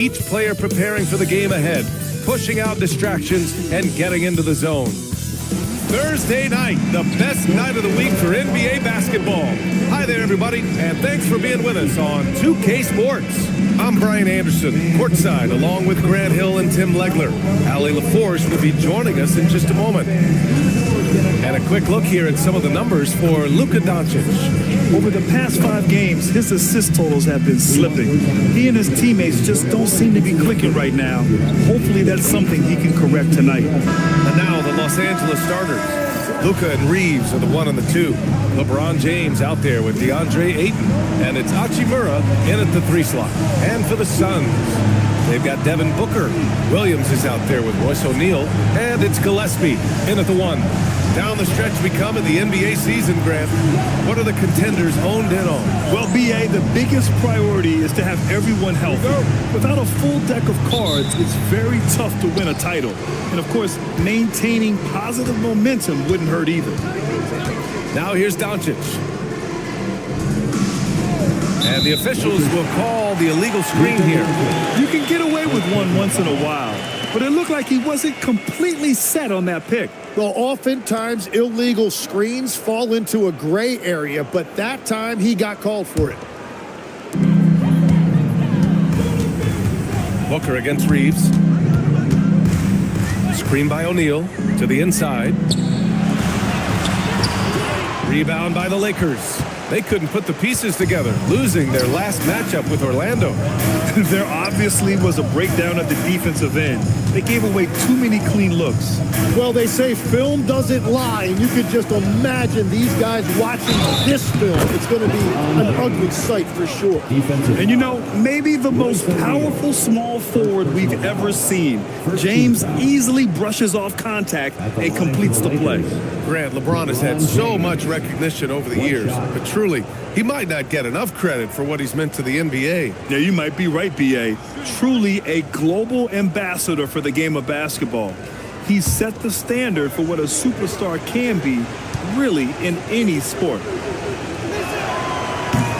Each player preparing for the game ahead, pushing out distractions and getting into the zone. Thursday night, the best night of the week for NBA basketball. Hi there, everybody, and thanks for being with us on 2K Sports. I'm Brian Anderson, courtside, along with Grant Hill and Tim Legler. Allie LaForce will be joining us in just a moment. And a quick look here at some of the numbers for Luka Dončić. Over the past 5 games, his assist totals have been slipping. He and his teammates just don't seem to be clicking right now. Hopefully that's something he can correct tonight. And now the Los Angeles starters. Luka and Reeves are the 1 and the 2. LeBron James out there with DeAndre Ayton. And it's Hachimura in at the 3 slot. And for the Suns, they've got Devin Booker. Williams is out there with Royce O'Neal. And it's Gillespie in at the 1. Down the stretch we come in the NBA season, Grant. What are the contenders honed in on? Well, B.A., the biggest priority is to have everyone healthy. Without a full deck of cards, it's very tough to win a title. And, of course, maintaining positive momentum wouldn't hurt either. Now here's Dončić. And the officials will call the illegal screen here. You can get away with one once in a while, but it looked like he wasn't completely set on that pick. Well, oftentimes illegal screens fall into a gray area, but that time he got called for it. Booker against Reeves. Screen by O'Neal to the inside. Rebound by the Lakers. They couldn't put the pieces together, losing their last matchup with Orlando. There obviously was a breakdown at the defensive end. They gave away too many clean looks. Well, they say film doesn't lie, and you could just imagine these guys watching this film. It's going to be an ugly sight for sure. And you know, maybe the most powerful small forward we've ever seen. James easily brushes off contact and completes the play. Grant, LeBron has had so much recognition over the years, but truly, he might not get enough credit for what he's meant to the NBA. Yeah, you might be right, B.A. Truly a global ambassador for the game of basketball. He's set the standard for what a superstar can be, really, in any sport.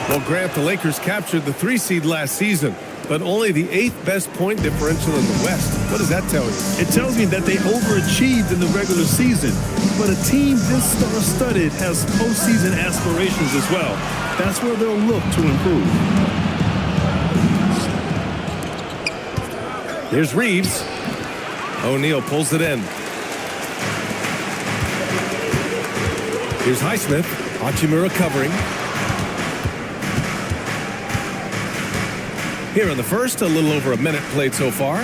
Well, Grant, the Lakers captured the 3 seed last season, but only the 8th best point differential in the West. What does that tell you? It tells me that they overachieved in the regular season, but a team this star-studded has postseason aspirations as well. That's where they'll look to improve. Here's Reeves. O'Neal pulls it in. Here's Highsmith. Hachimura covering. Here in the first, a little over a minute played so far.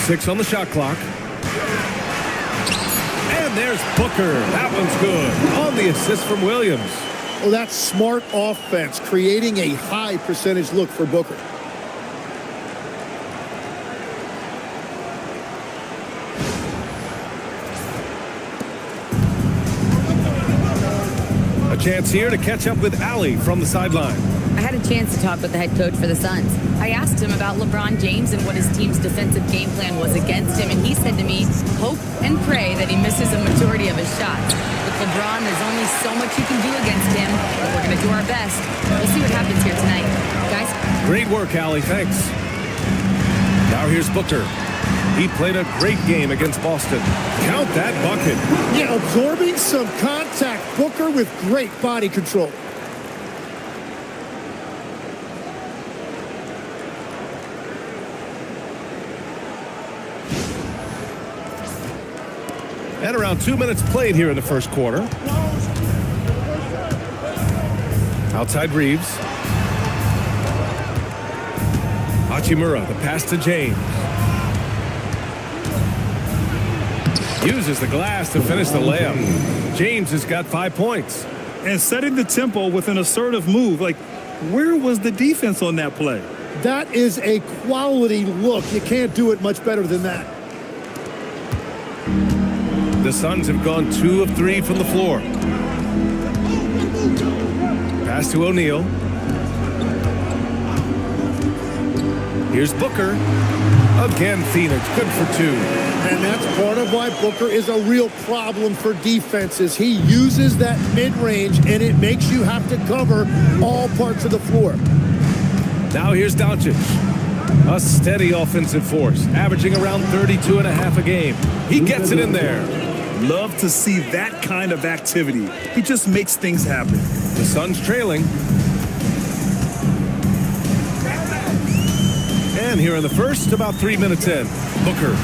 6 on the shot clock. And there's Booker. That one's good. On the assist from Williams. Well, that's smart offense, creating a high percentage look for Booker. A chance here to catch up with Allie from the sideline. I had a chance to talk with the head coach for the Suns. I asked him about LeBron James and what his team's defensive game plan was against him, and he said to me, hope and pray that he misses a majority of his shots. With LeBron, there's only so much you can do against him, but we're going to do our best. We'll see what happens here tonight. Guys? Great work, Allie. Thanks. Now here's Booker. He played a great game against Boston. Count that bucket. Yeah, absorbing some contact. Booker with great body control. And around 2 minutes played here in the first quarter. Outside Reeves. Hachimura, the pass to James. Uses the glass to finish the layup. James has got 5 points. And setting the tempo with an assertive move. Like, where was the defense on that play? That is a quality look. You can't do it much better than that. The Suns have gone 2 of 3 from the floor. Pass to O'Neal. Here's Booker. Again, Phoenix, good for 2. And that's part of why Booker is a real problem for defenses. He uses that mid-range, and it makes you have to cover all parts of the floor. Now here's Dončić. A steady offensive force, averaging around 32.5 a game. He gets it in there. Love to see that kind of activity. He just makes things happen. The Suns trailing. And here in the first, about 3 minutes in. Booker.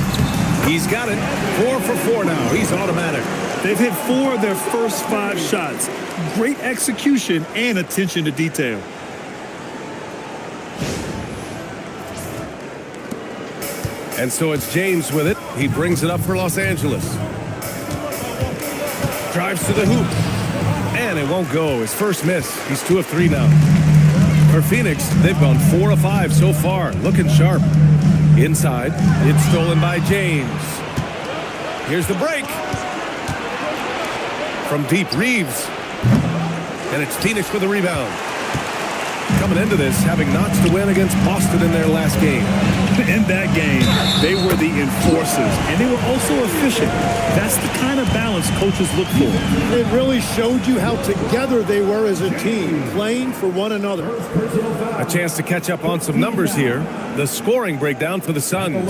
He's got it. 4 for 4 now. He's automatic. They've hit 4 of their first 5 shots. Great execution and attention to detail. And so it's James with it. He brings it up for Los Angeles. Drives to the hoop. And it won't go. His first miss. He's 2 of 3 now. For Phoenix, they've gone 4 of 5 so far. Looking sharp. Inside, it's stolen by James. Here's the break. From deep, Reeves. And it's Phoenix with the rebound. Coming into this, having notched a win against Boston in their last game. In that game, they were the enforcers, and they were also efficient. That's the kind of balance coaches look for. It really showed you how together they were as a team, playing for one another. A chance to catch up on some numbers here. The scoring breakdown for the Suns.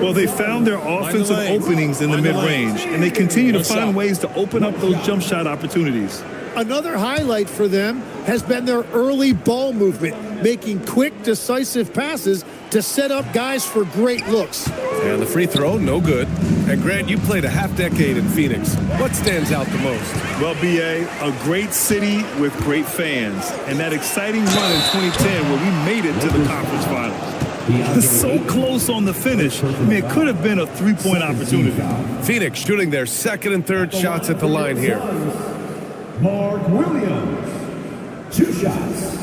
Well, they found their offensive openings in the mid-range, and they continue to find ways to open up those jump shot opportunities. Another highlight for them has been their early ball movement, making quick, decisive passes to set up guys for great looks. And the free throw, no good. And Grant, you played a half-decade in Phoenix. What stands out the most? Well, B.A., a great city with great fans, and that exciting run in 2010 where we made it to the conference finals. So close on the finish. I mean, it could have been a three-point opportunity. Phoenix shooting their second and third shots at the line here. Mark Williams, 2 shots.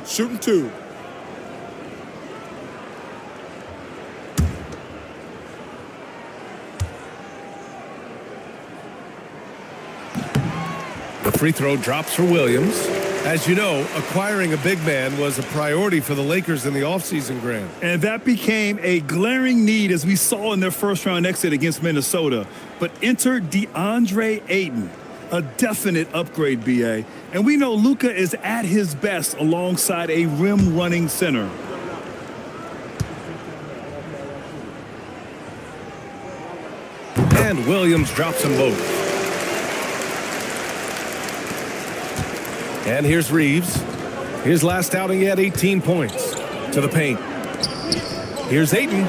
Shooting 2. The free throw drops for Williams. As you know, acquiring a big man was a priority for the Lakers in the offseason, Grant. And that became a glaring need, as we saw in their first-round exit against Minnesota. But enter DeAndre Ayton, a definite upgrade, B.A. And we know Luka is at his best alongside a rim-running center. And Williams drops them both. And here's Reeves. His last outing, he had 18 points. To the paint. Here's Ayton.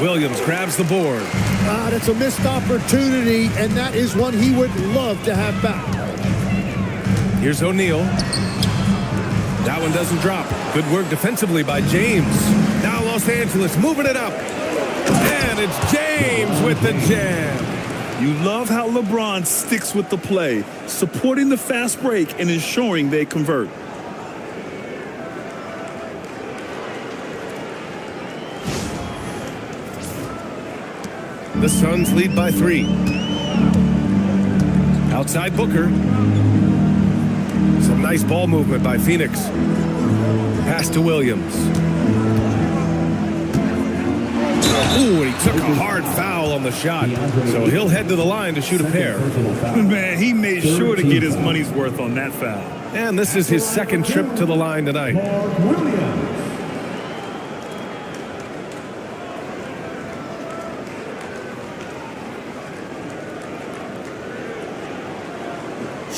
Williams grabs the board. That's a missed opportunity, and that is one he would love to have back. Here's O'Neal. That one doesn't drop. Good work defensively by James. Now Los Angeles moving it up. And it's James with the jam. You love how LeBron sticks with the play, supporting the fast break and ensuring they convert. The Suns lead by 3. Outside Booker. Some nice ball movement by Phoenix. Pass to Williams. Ooh, and he took a hard foul on the shot. So he'll head to the line to shoot a pair. Man, he made sure to get his money's worth on that foul. And this is his second trip to the line tonight. Mark Williams.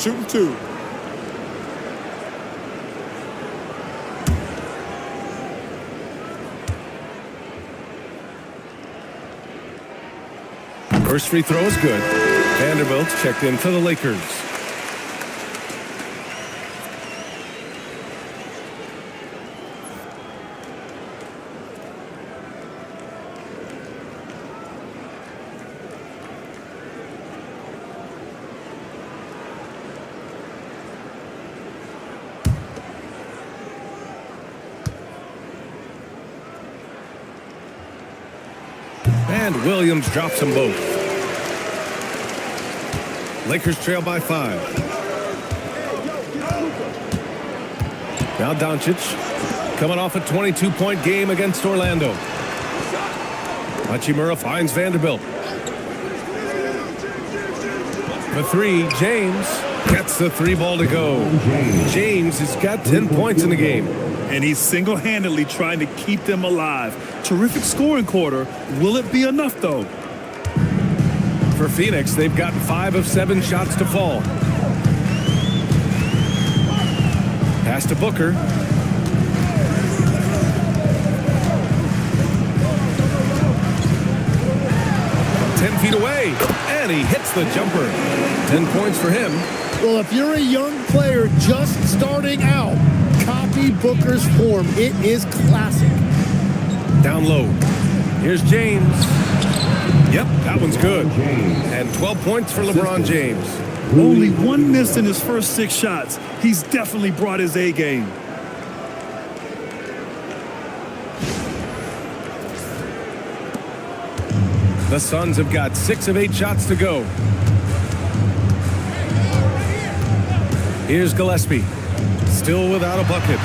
Shooting 2. First free throw is good. Vanderbilt's checked in for the Lakers. And Williams drops them both. Lakers trail by 5. Now Dončić coming off a 22-point game against Orlando. Hachimura finds Vanderbilt. For three, James gets the three ball to go. James has got 10 points in the game. And he's single-handedly trying to keep them alive. Terrific scoring quarter. Will it be enough, though? For Phoenix, they've gotten 5 of 7 shots to fall. Pass to Booker. 10 feet away, and he hits the jumper. 10 points for him. Well, if you're a young player just starting out, copy Booker's form. It is classic. Down low. Here's James. Yep, that one's good. And 12 points for LeBron James. Only one miss in his first 6 shots. He's definitely brought his A game. The Suns have got 6 of 8 shots to go. Here's Gillespie. Still without a bucket.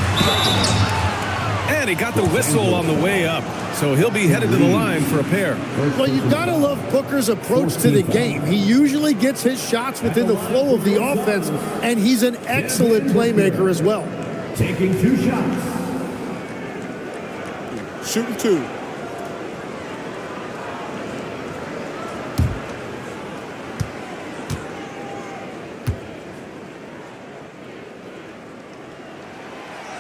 And he got the whistle on the way up. So he'll be headed to the line for a pair. Well, you've got to love Booker's approach to the game. He usually gets his shots within the flow of the offense, and he's an excellent playmaker as well. Taking 2 shots. Shooting 2.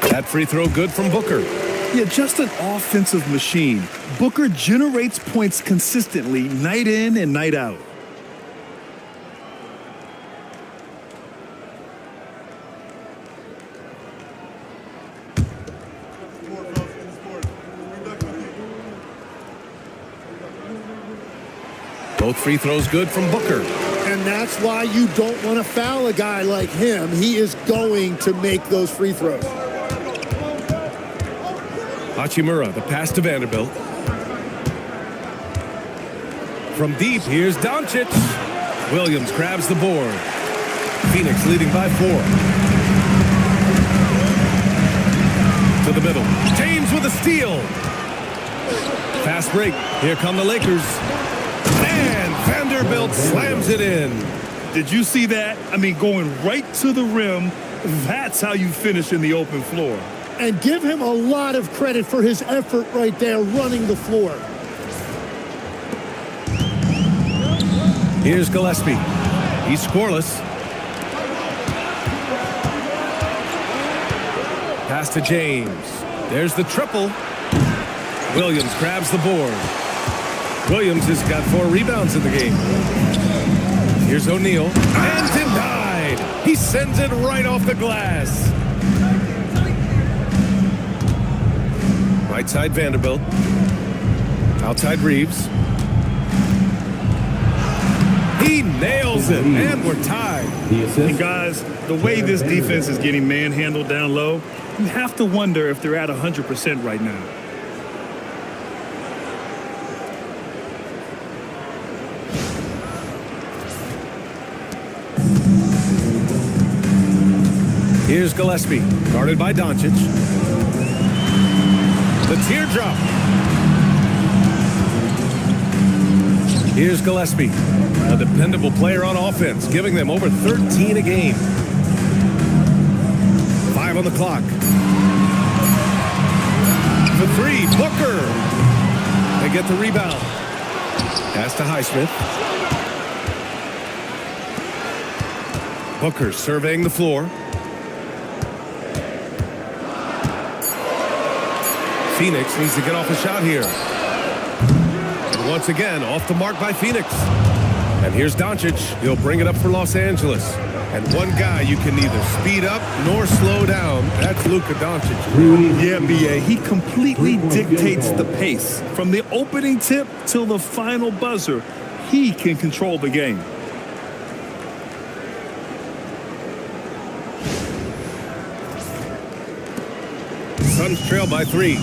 That free throw good from Booker. Yeah, just an offensive machine. Booker generates points consistently, night in and night out. Both free throws good from Booker. And that's why you don't want to foul a guy like him. He is going to make those free throws. Hachimura, the pass to Vanderbilt. From deep, here's Dončić. Williams grabs the board. Phoenix leading by 4. To the middle. James with a steal. Fast break. Here come the Lakers. And Vanderbilt slams it in. Did you see that? I mean, going right to the rim. That's how you finish in the open floor. And give him a lot of credit for his effort right there running the floor. Here's Gillespie. He's scoreless. Pass to James. There's the triple. Williams grabs the board. Williams has got 4 rebounds in the game. Here's O'Neal. And denied. He sends it right off the glass. Right side Vanderbilt. Outside Reeves. He nails it, and we're tied. And guys, the way this defense is getting manhandled down low, you have to wonder if they're at 100% right now. Here's Gillespie, guarded by Dončić. The teardrop. Here's Gillespie, a dependable player on offense, giving them over 13 a game. 5 on the clock. For 3, Booker. They get the rebound. Pass to Highsmith. Booker surveying the floor. Phoenix needs to get off a shot here. And once again, off the mark by Phoenix. And here's Dončić. He'll bring it up for Los Angeles. And one guy you can neither speed up nor slow down. That's Luka Dončić. Yeah, B.A., he completely dictates the pace. From the opening tip till the final buzzer, he can control the game. Suns trail by 3.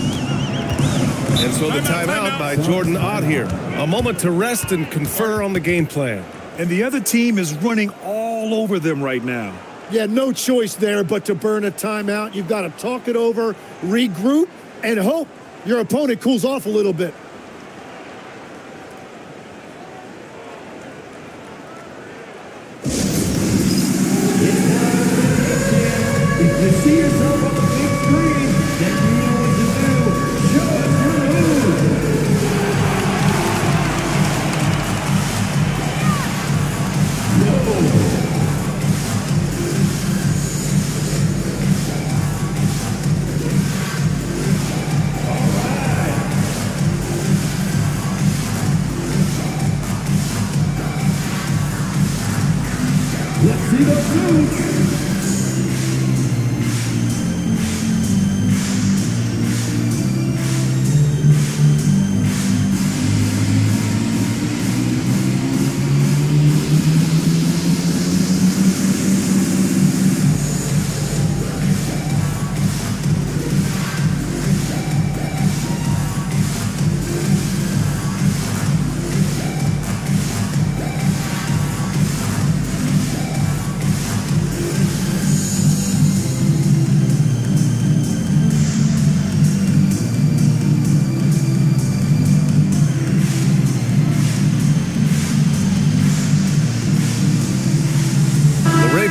And so the timeout by Jordan Ott here. A moment to rest and confer on the game plan. And the other team is running all over them right now. Yeah, no choice there but to burn a timeout. You've got to talk it over, regroup, and hope your opponent cools off a little bit.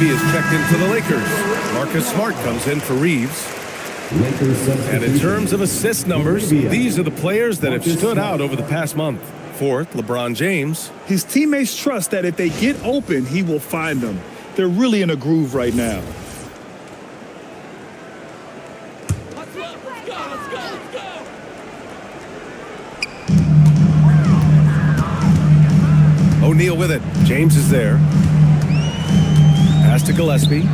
Is checked in for the Lakers. Marcus Smart comes in for Reeves. And in terms of assist numbers, these are the players that have stood out over the past month. Fourth, LeBron James. His teammates trust that if they get open, he will find them. They're really in a groove right now. O'Neal with it. James is there. Pass to Gillespie.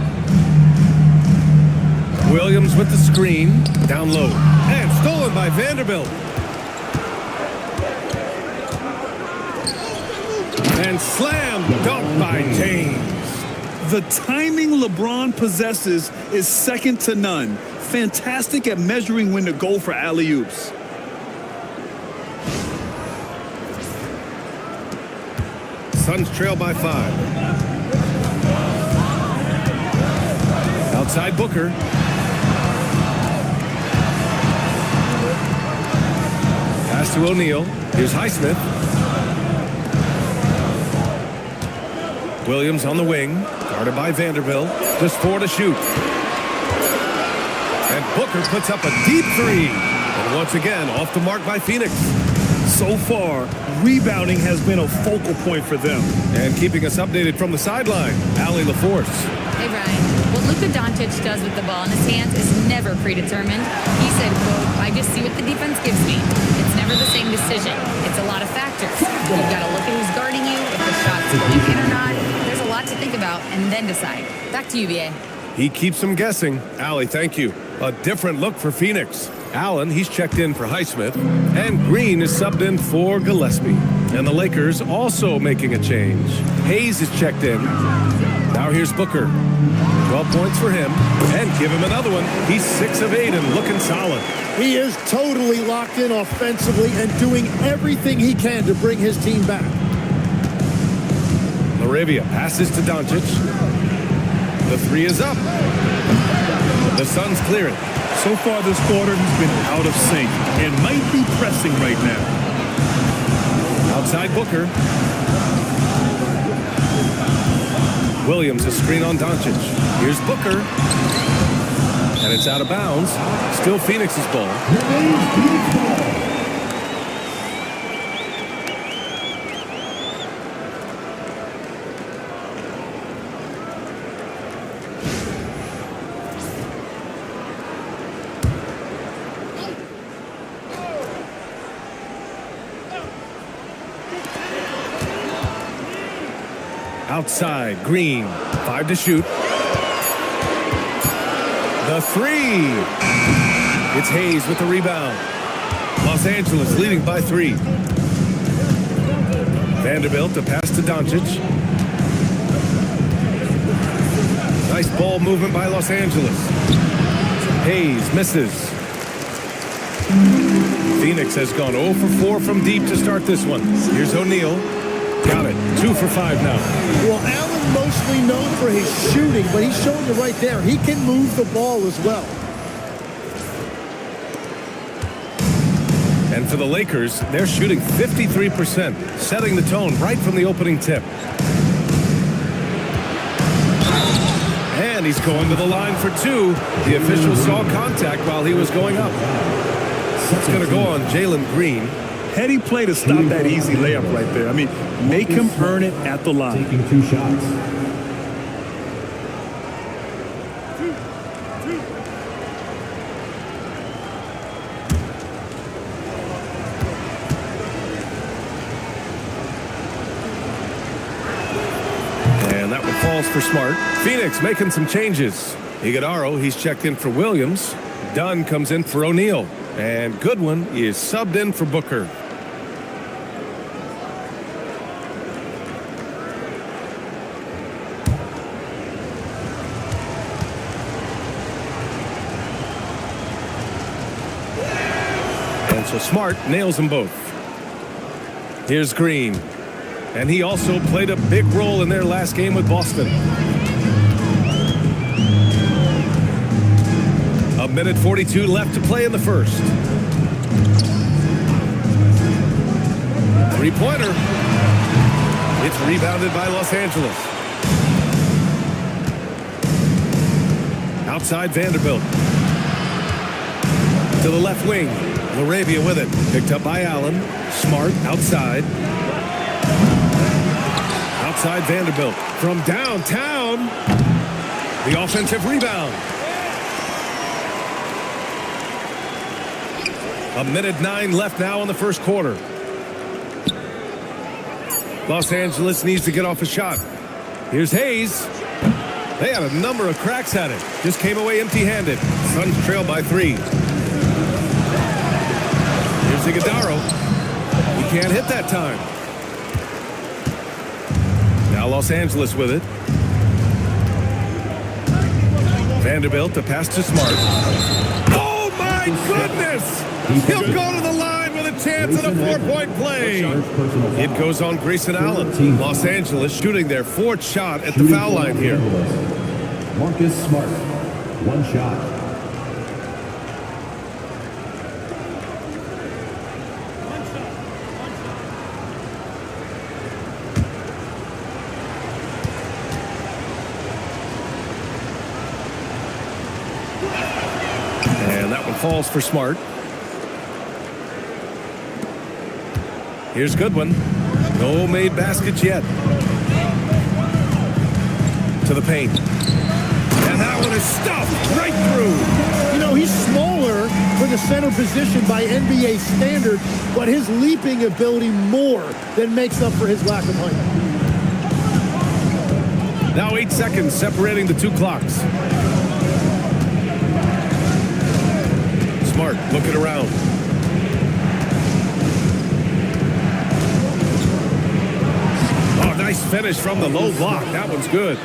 Williams with the screen. Down low. And stolen by Vanderbilt. And slam dunked by James. The timing LeBron possesses is second to none. Fantastic at measuring when to go for alley-oops. Suns trail by 5. Outside Booker. Pass to O'Neal. Here's Highsmith. Williams on the wing. Guarded by Vanderbilt. Just 4 to shoot. And Booker puts up a deep 3. And once again, off the mark by Phoenix. So far, rebounding has been a focal point for them. And keeping us updated from the sideline, Allie LaForce. Hey, Brian. What Luka Dončić does with the ball in his hands is never predetermined. He said, quote, I just see what the defense gives me. It's never the same decision. It's a lot of factors. You've got to look at who's guarding you, if the shot's going in or not. There's a lot to think about and then decide. Back to you, BA. He keeps them guessing. Allie, thank you. A different look for Phoenix. Allen, he's checked in for Highsmith. And Green is subbed in for Gillespie. And the Lakers also making a change. Hayes is checked in. Now here's Booker. 12 points for him. And give him another one. He's 6 of 8 and looking solid. He is totally locked in offensively and doing everything he can to bring his team back. Laravia passes to Dončić. The 3 is up. The Suns clear it. So far this quarter, he's been out of sync and might be pressing right now. Outside Booker. Williams a screen on Dončić. Here's Booker. And it's out of bounds. Still Phoenix's ball. Outside, Green, 5 to shoot. The 3. It's Hayes with the rebound. Los Angeles leading by 3. Vanderbilt to pass to Dončić. Nice ball movement by Los Angeles. Hayes misses. Phoenix has gone 0 for 4 from deep to start this one. Here's O'Neal. Got it. 2 for 5 now. Well, Allen mostly known for his shooting, but he's showing you right there. He can move the ball as well. And for the Lakers, they're shooting 53%, setting the tone right from the opening tip. And he's going to the line for 2. The official saw contact while he was going up. It's going to go on Jalen Green. Heady play to stop that easy layup right there. I mean, make him earn it at the line. Taking 2 shots. And that will fall falls for Smart. Phoenix making some changes. Iguodaro, he's checked in for Williams. Dunn comes in for O'Neal. And Goodwin is subbed in for Booker. And so Smart nails them both. Here's Green. And he also played a big role in their last game with Boston. A minute 42 left to play in the first. Three-pointer. It's rebounded by Los Angeles. Outside Vanderbilt. To the left wing. LaRavia with it. Picked up by Allen. Smart outside. Outside Vanderbilt. From downtown. The offensive rebound. A minute 9 left now in the first quarter. Los Angeles needs to get off a shot. Here's Hayes. They had a number of cracks at it. Just came away empty-handed. Suns trail by 3. Here's Iguodaro. He can't hit that time. Now Los Angeles with it. Vanderbilt, the pass to Smart. Oh, my goodness! He'll go to the line with a chance at a 4-point play. It goes on Grayson Allen. Los Angeles shooting their 4th shot at the foul line here. Marcus Smart, 1 shot. And that one falls for Smart. Here's Goodwin. No made baskets yet. To the paint. And that one is stuffed right through. You know, he's smaller for the center position by NBA standard, but his leaping ability more than makes up for his lack of height. Now 8 seconds separating the two clocks. Smart looking around. Nice finish from the low block. That one's good.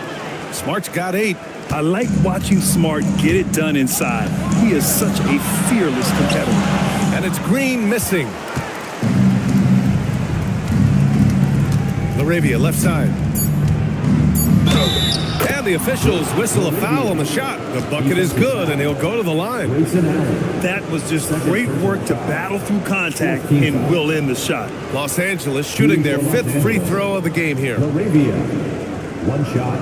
Smart's got 8. I like watching Smart get it done inside. He is such a fearless competitor. And it's Green missing. LaRavia left side. And the officials whistle a foul on the shot. The bucket is good, and he'll go to the line. That was just great work to battle through contact and will end the shot. Los Angeles shooting their 5th free throw of the game here. LaRavia, 1 shot.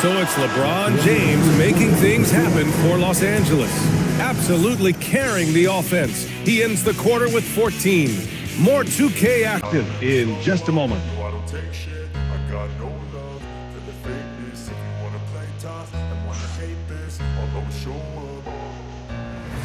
So it's LeBron James making things happen for Los Angeles. Absolutely carrying the offense. He ends the quarter with 14. More 2K active in just a moment. I don't take shit. I got no love for the fakeness. If you wanna play tough and wanna hate this, I'll always show up.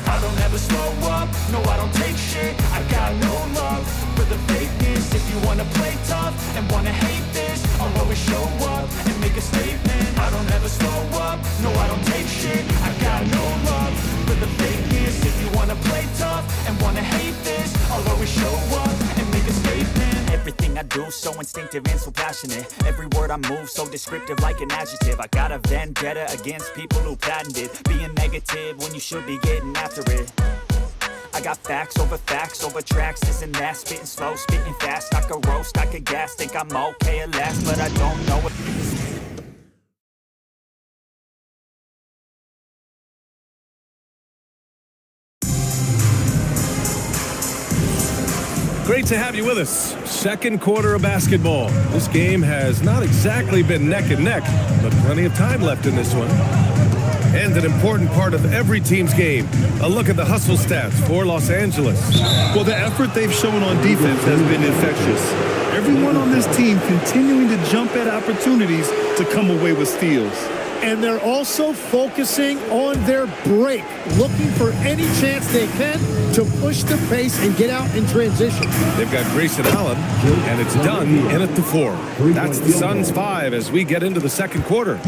I don't ever slow up. No, I don't take shit. I got no love for the fakeness. If you wanna play tough and wanna hate this, I'll always show up and make a statement. I don't ever slow up. No, I don't take shit. I got no love for the fakeness. If you wanna play tough and wanna hate this, I'll always show up and make a statement. Everything I do so instinctive and so passionate. Every word I move so descriptive like an adjective. I got a vendetta against people who patented being negative when you should be getting after it. I got facts over tracks, this and that. Spitting slow, spitting fast. I could roast, I could gas. Think I'm okay at last, but I don't know what. Great to have you with us. Second quarter of basketball. This game has not exactly been neck and neck, but plenty of time left in this one. and an important part of every team's game. A look at the hustle stats for Los Angeles. Well, the effort they've shown on defense has been infectious. Everyone on this team continuing to jump at opportunities to come away with steals. And they're also focusing on their break, looking for any chance they can to push the pace and get out in transition. They've got Grayson Allen, and it's done in at the 4. That's the Suns 5 as we get into the second quarter.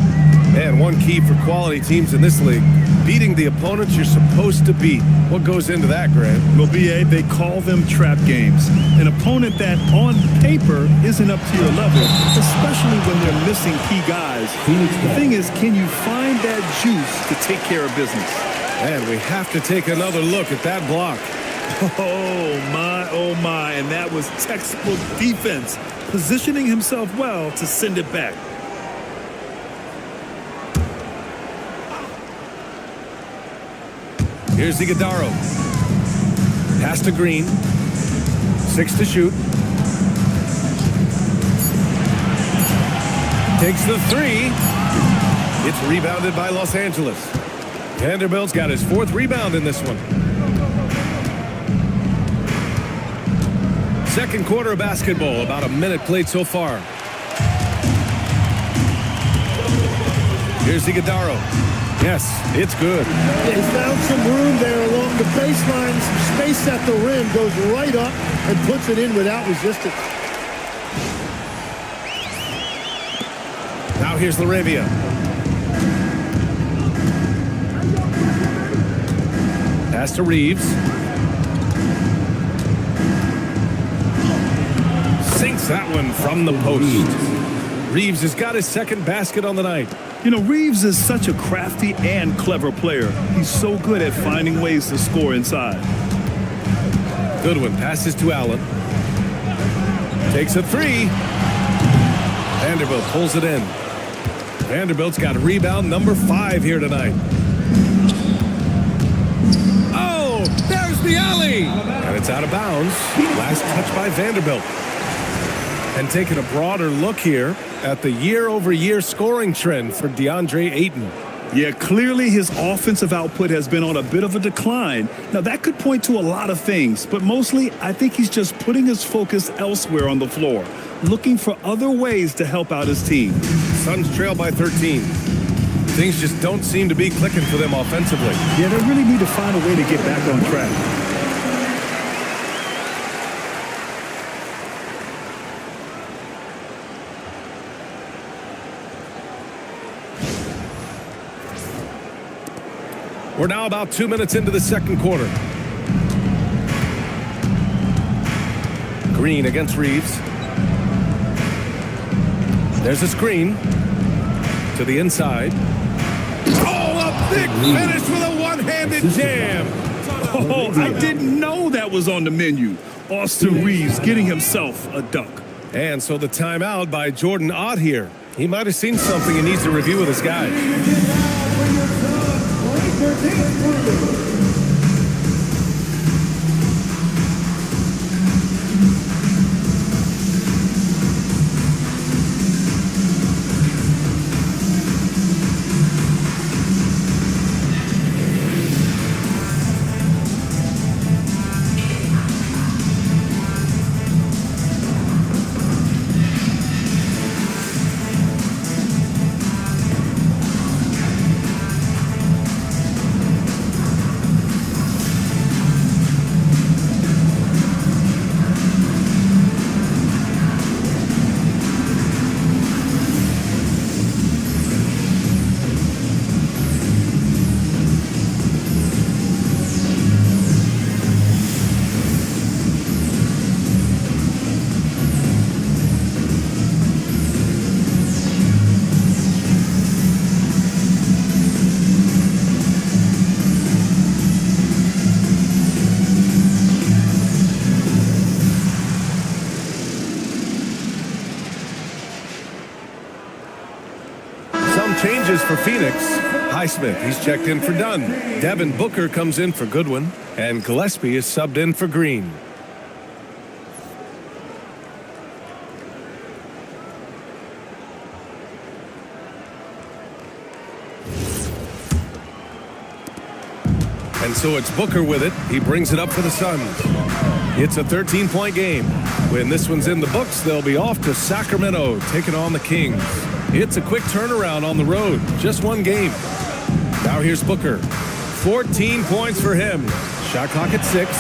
And one key for quality teams in this league, beating the opponents you're supposed to beat. What goes into that, Grant? Well, B.A., they call them trap games. An opponent that, on paper, isn't up to your level, especially when they're missing key guys. The thing is, can you find that juice to take care of business? And we have to take another look at that block. Oh my, and that was textbook defense, positioning himself well to send it back. Here's Iguodala. Pass to Green. 6 to shoot. Takes the 3. It's rebounded by Los Angeles. Vanderbilt's got his 4th rebound in this one. Second quarter of basketball, about a minute played so far. Here's Iguodala. Yes, it's good. They found some room there along the baseline. Some space at the rim, goes right up and puts it in without resistance. Now here's Laravia. Pass to Reeves. Sinks that one from the post. Reeves has got his second basket on the night. You know, Reeves is such a crafty and clever player. He's so good at finding ways to score inside. Goodwin passes to Allen. Takes a 3. Vanderbilt pulls it in. Vanderbilt's got rebound number 5 here tonight. Oh, there's the alley. And it's out of bounds. Last touch by Vanderbilt. And taking a broader look here at the year-over-year scoring trend for DeAndre Ayton. Yeah, clearly his offensive output has been on a bit of a decline. Now, that could point to a lot of things, but mostly I think he's just putting his focus elsewhere on the floor, looking for other ways to help out his team. Suns trail by 13. Things just don't seem to be clicking for them offensively. Yeah, they really need to find a way to get back on track. We're now about 2 minutes into the second quarter. Green against Reeves. There's a screen to the inside. Oh, a big finish with a one-handed jam. Oh, I didn't know that was on the menu. Austin Reeves getting himself a dunk. And so the timeout by Jordan Ott here. He might have seen something he needs to review with his guys. Changes for Phoenix. Highsmith, he's checked in for Dunn. Devin Booker comes in for Goodwin. And Gillespie is subbed in for Green. So it's Booker with it. He brings it up for the Suns. It's a 13-point game. When this one's in the books, they'll be off to Sacramento, taking on the Kings. It's a quick turnaround on the road. Just one game. Now here's Booker. 14 points for him. Shot clock at 6.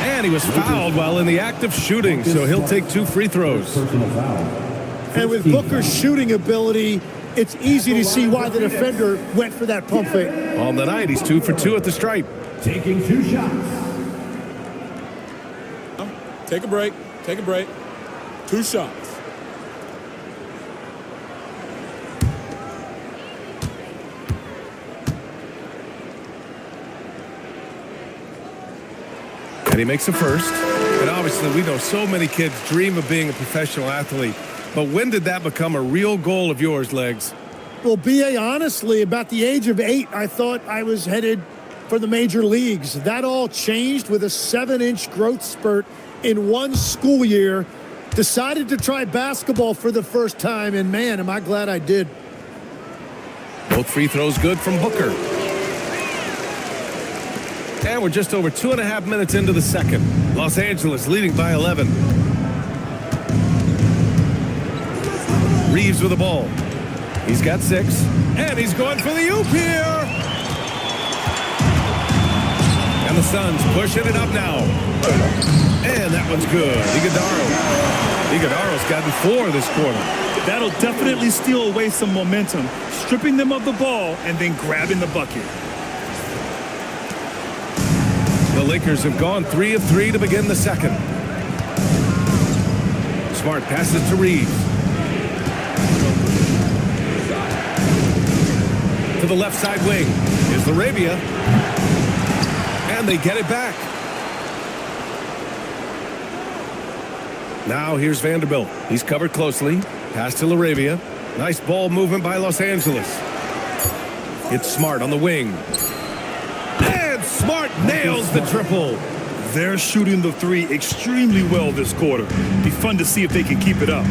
And he was fouled while in the act of shooting, so he'll take 2 free throws. And with Booker's shooting ability, it's easy to see why the defender went for that pump fake. On the night, he's 2 for 2 at the stripe. Taking 2 shots. Take a break. Take a break. 2 shots. And he makes a first. And obviously, we know so many kids dream of being a professional athlete. But when did that become a real goal of yours, Legs? Well, B.A., honestly, about the age of 8, I thought I was headed for the major leagues. That all changed with a 7-inch growth spurt in one school year. Decided to try basketball for the first time, and man, am I glad I did. Both free throws good from Booker. And we're just over 2.5 minutes into the second. Los Angeles leading by 11. Reeves with the ball. He's got 6. And he's going for the oop here. And the Suns pushing it up now. And that one's good. Iguodala's gotten 4 this quarter. That'll definitely steal away some momentum, stripping them of the ball and then grabbing the bucket. The Lakers have gone 3 of 3 to begin the second. Smart passes to Reeves. To the left side wing is Laravia. And they get it back. Now here's Vanderbilt. He's covered closely. Pass to Laravia. Nice ball movement by Los Angeles. It's Smart on the wing. And Smart nails the triple. They're shooting the 3 extremely well this quarter. Be fun to see if they can keep it up.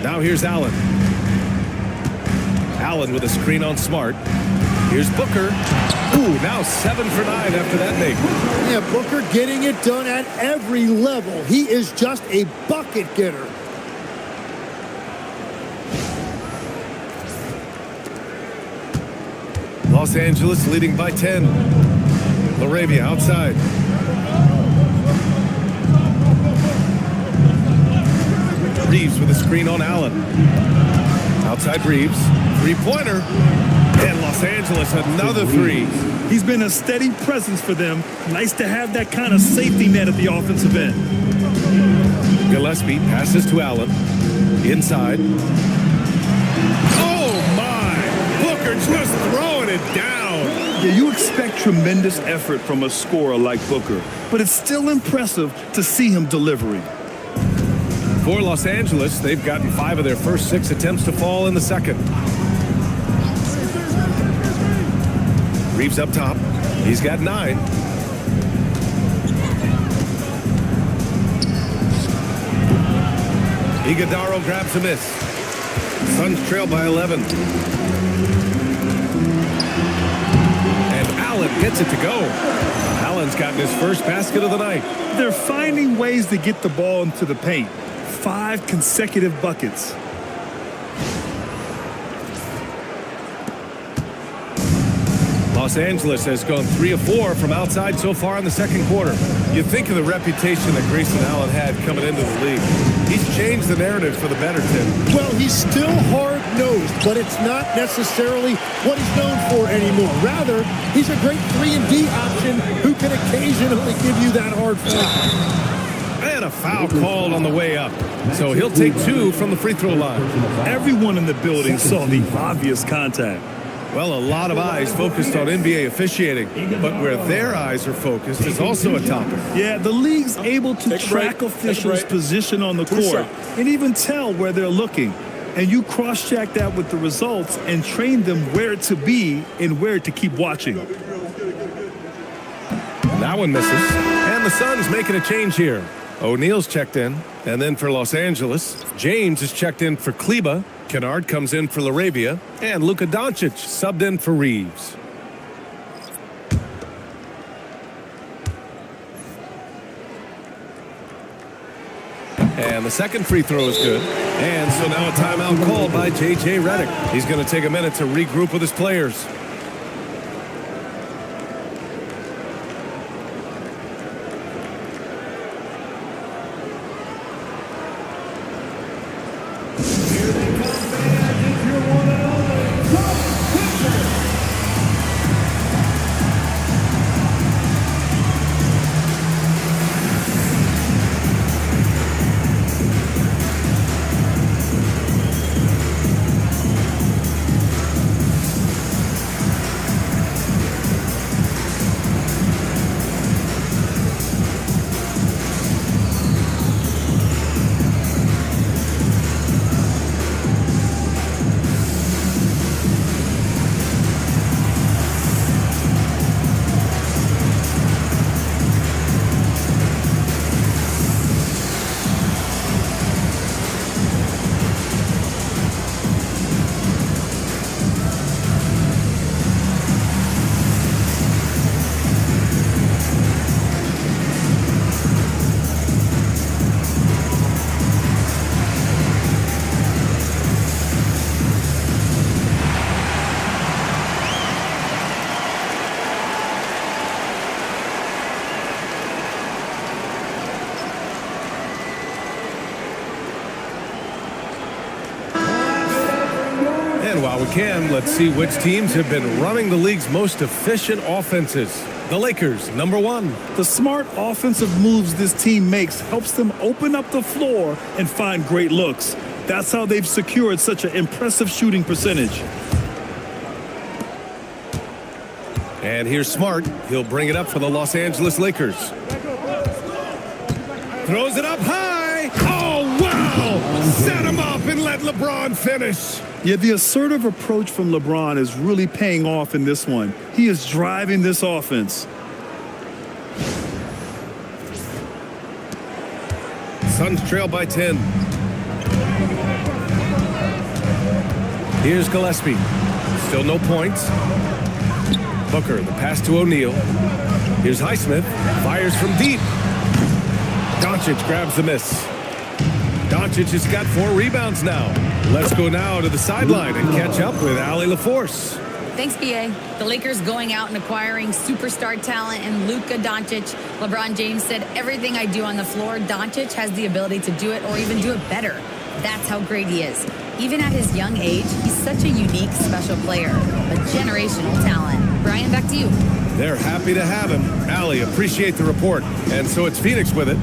Now here's Allen. Allen with a screen on Smart. Here's Booker. Ooh, now 7 for 9 after that make. Yeah, Booker getting it done at every level. He is just a bucket getter. Los Angeles leading by 10. Laravia outside. Reeves with a screen on Allen. Outside Reeves. 3-pointer. And Los Angeles another 3. He's been a steady presence for them. Nice to have that kind of safety net at the offensive end. Gillespie passes to Allen. Inside. Oh, my! Booker just throwing it down. Yeah, you expect tremendous effort from a scorer like Booker, but it's still impressive to see him delivering. For Los Angeles, they've gotten 5 of their first 6 attempts to fall in the second. Reeves up top. He's got 9. Iguodala grabs a miss. Suns trail by 11. And Allen gets it to go. Allen's gotten his first basket of the night. They're finding ways to get the ball into the paint. 5 consecutive buckets. Los Angeles has gone 3 of 4 from outside so far in the second quarter. You think of the reputation that Grayson Allen had coming into the league. He's changed the narrative for the better, Tim. Well, he's still hard-nosed, but it's not necessarily what he's known for anymore. Rather, he's a great 3-and-D option who can occasionally give you that hard fake. And a foul called on the way up. So he'll take 2 from the free throw line. Everyone in the building saw the obvious contact. Well, a lot of eyes focused on NBA officiating, but where their eyes are focused is also a topic. Yeah, the league's able to track officials' position on the court and even tell where they're looking. And you cross-check that with the results and train them where to be and where to keep watching. That one misses. And the Suns making a change here. O'Neal's checked in. And then for Los Angeles, James is checked in for Kleba. Kennard comes in for Laravia, and Luka Dončić subbed in for Reeves. And the second free throw is good. And so now a timeout called by J.J. Redick. He's going to take a minute to regroup with his players. While we can, let's see which teams have been running the league's most efficient offenses. The Lakers, number 1. The smart offensive moves this team makes helps them open up the floor and find great looks. That's how they've secured such an impressive shooting percentage. And here's Smart. He'll bring it up for the Los Angeles Lakers. Throws it up high. Oh, wow! Set him up and let LeBron finish. Yeah, the assertive approach from LeBron is really paying off in this one. He is driving this offense. Suns trail by 10. Here's Gillespie. Still no points. Booker, the pass to O'Neal. Here's Highsmith. Fires from deep. Dončić grabs the miss. Dončić has got 4 rebounds now. Let's go now to the sideline and catch up with Allie LaForce. Thanks, BA. The Lakers going out and acquiring superstar talent in Luka Dončić. LeBron James said, everything I do on the floor, Dončić has the ability to do it or even do it better. That's how great he is. Even at his young age, he's such a unique, special player. A generational talent. Brian, back to you. They're happy to have him. Allie, appreciate the report. And so it's Phoenix with it,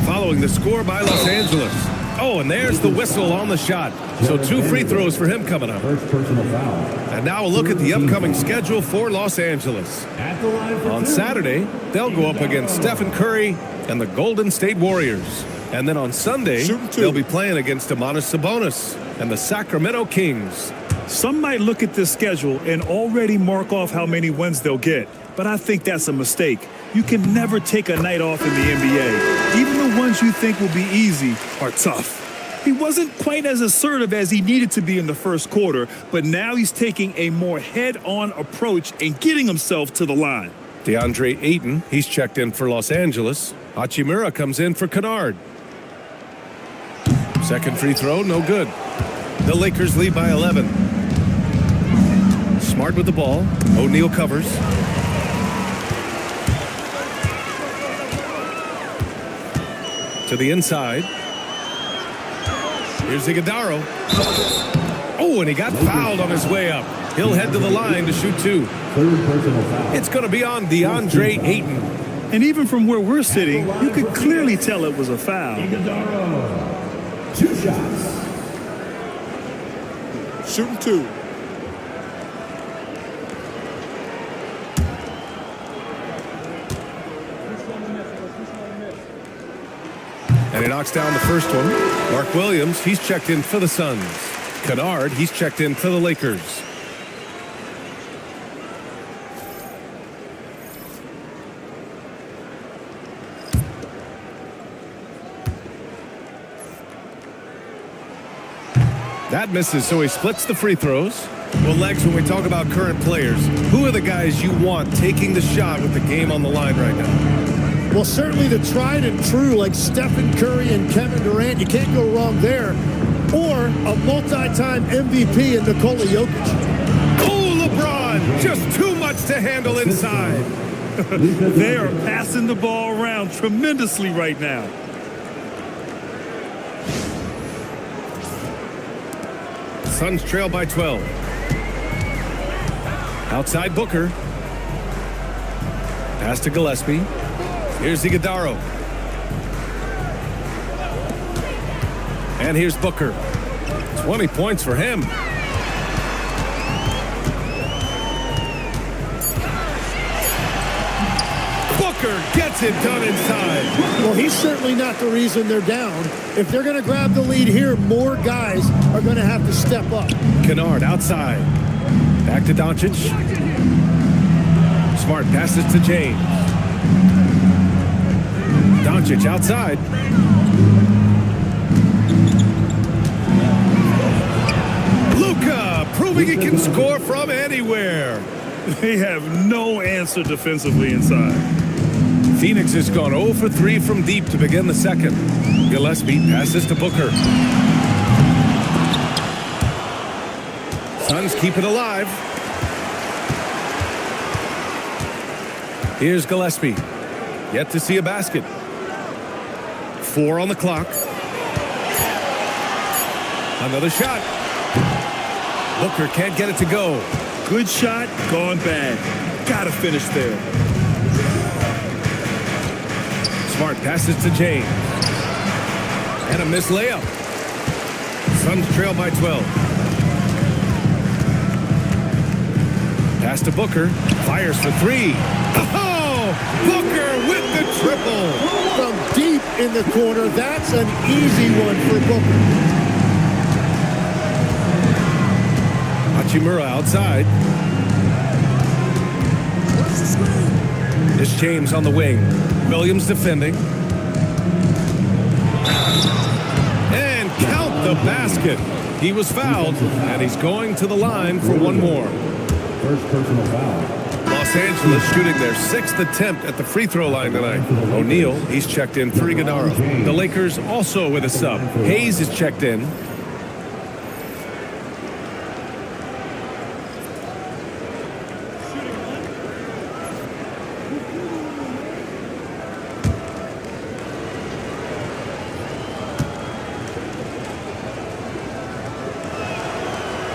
following the score by Los Angeles. Oh, and there's the whistle on the shot. So 2 free throws for him coming up. First personal foul. And now a look at the upcoming schedule for Los Angeles. At the line for On 2. Saturday, they'll go up against Stephen Curry and the Golden State Warriors. And then on Sunday, they'll be playing against Domantas Sabonis and the Sacramento Kings. Some might look at this schedule and already mark off how many wins they'll get, but I think that's a mistake. You can never take a night off in the NBA. Even the ones you think will be easy are tough. He wasn't quite as assertive as he needed to be in the first quarter, but now he's taking a more head-on approach and getting himself to the line. DeAndre Ayton, he's checked in for Los Angeles. Hachimura comes in for Kennard. Second free throw, no good. The Lakers lead by 11. Smart with the ball. O'Neal covers. To the inside. Here's Iguodala. Oh, and he got fouled on his way up. He'll head to the line to shoot 2. Third personal foul. It's going to be on DeAndre Ayton. And even from where we're sitting, you could clearly tell it was a foul. Iguodala. 2 shots. Shooting 2. And he knocks down the first one. Mark Williams, he's checked in for the Suns. Kennard, he's checked in for the Lakers. That misses, so he splits the free throws. Well, Legs, when we talk about current players, who are the guys you want taking the shot with the game on the line right now? Well, certainly the tried and true like Stephen Curry and Kevin Durant. You can't go wrong there. Or a multi-time MVP in Nikola Jokic. Oh, LeBron! Just too much to handle inside. They are passing the ball around tremendously right now. Suns trail by 12. Outside Booker. Pass to Gillespie. Here's Iguodala. And here's Booker. 20 points for him. Booker gets it done inside. Well, he's certainly not the reason they're down. If they're going to grab the lead here, more guys are going to have to step up. Kennard outside. Back to Dončić. Smart passes to James. Dončić outside. Luka proving he can score from anywhere. They have no answer defensively inside. Phoenix has gone 0 for 3 from deep to begin the second. Gillespie passes to Booker. Suns keep it alive. Here's Gillespie. Yet to see a basket. 4 on the clock. Another shot. Booker can't get it to go. Good shot, gone bad. Gotta finish there. Smart passes to James. And a missed layup. Suns trail by 12. Pass to Booker. Fires for 3. Oh! Booker with the triple. From deep in the corner, that's an easy one for Booker. Hachimura outside. It's James on the wing. Williams defending. And count the basket. He was fouled, and he's going to the line for one more. First personal foul. Los Angeles shooting their 6th attempt at the free throw line tonight. O'Neal, he's checked in for Iguodala. The Lakers also with a sub. Hayes is checked in.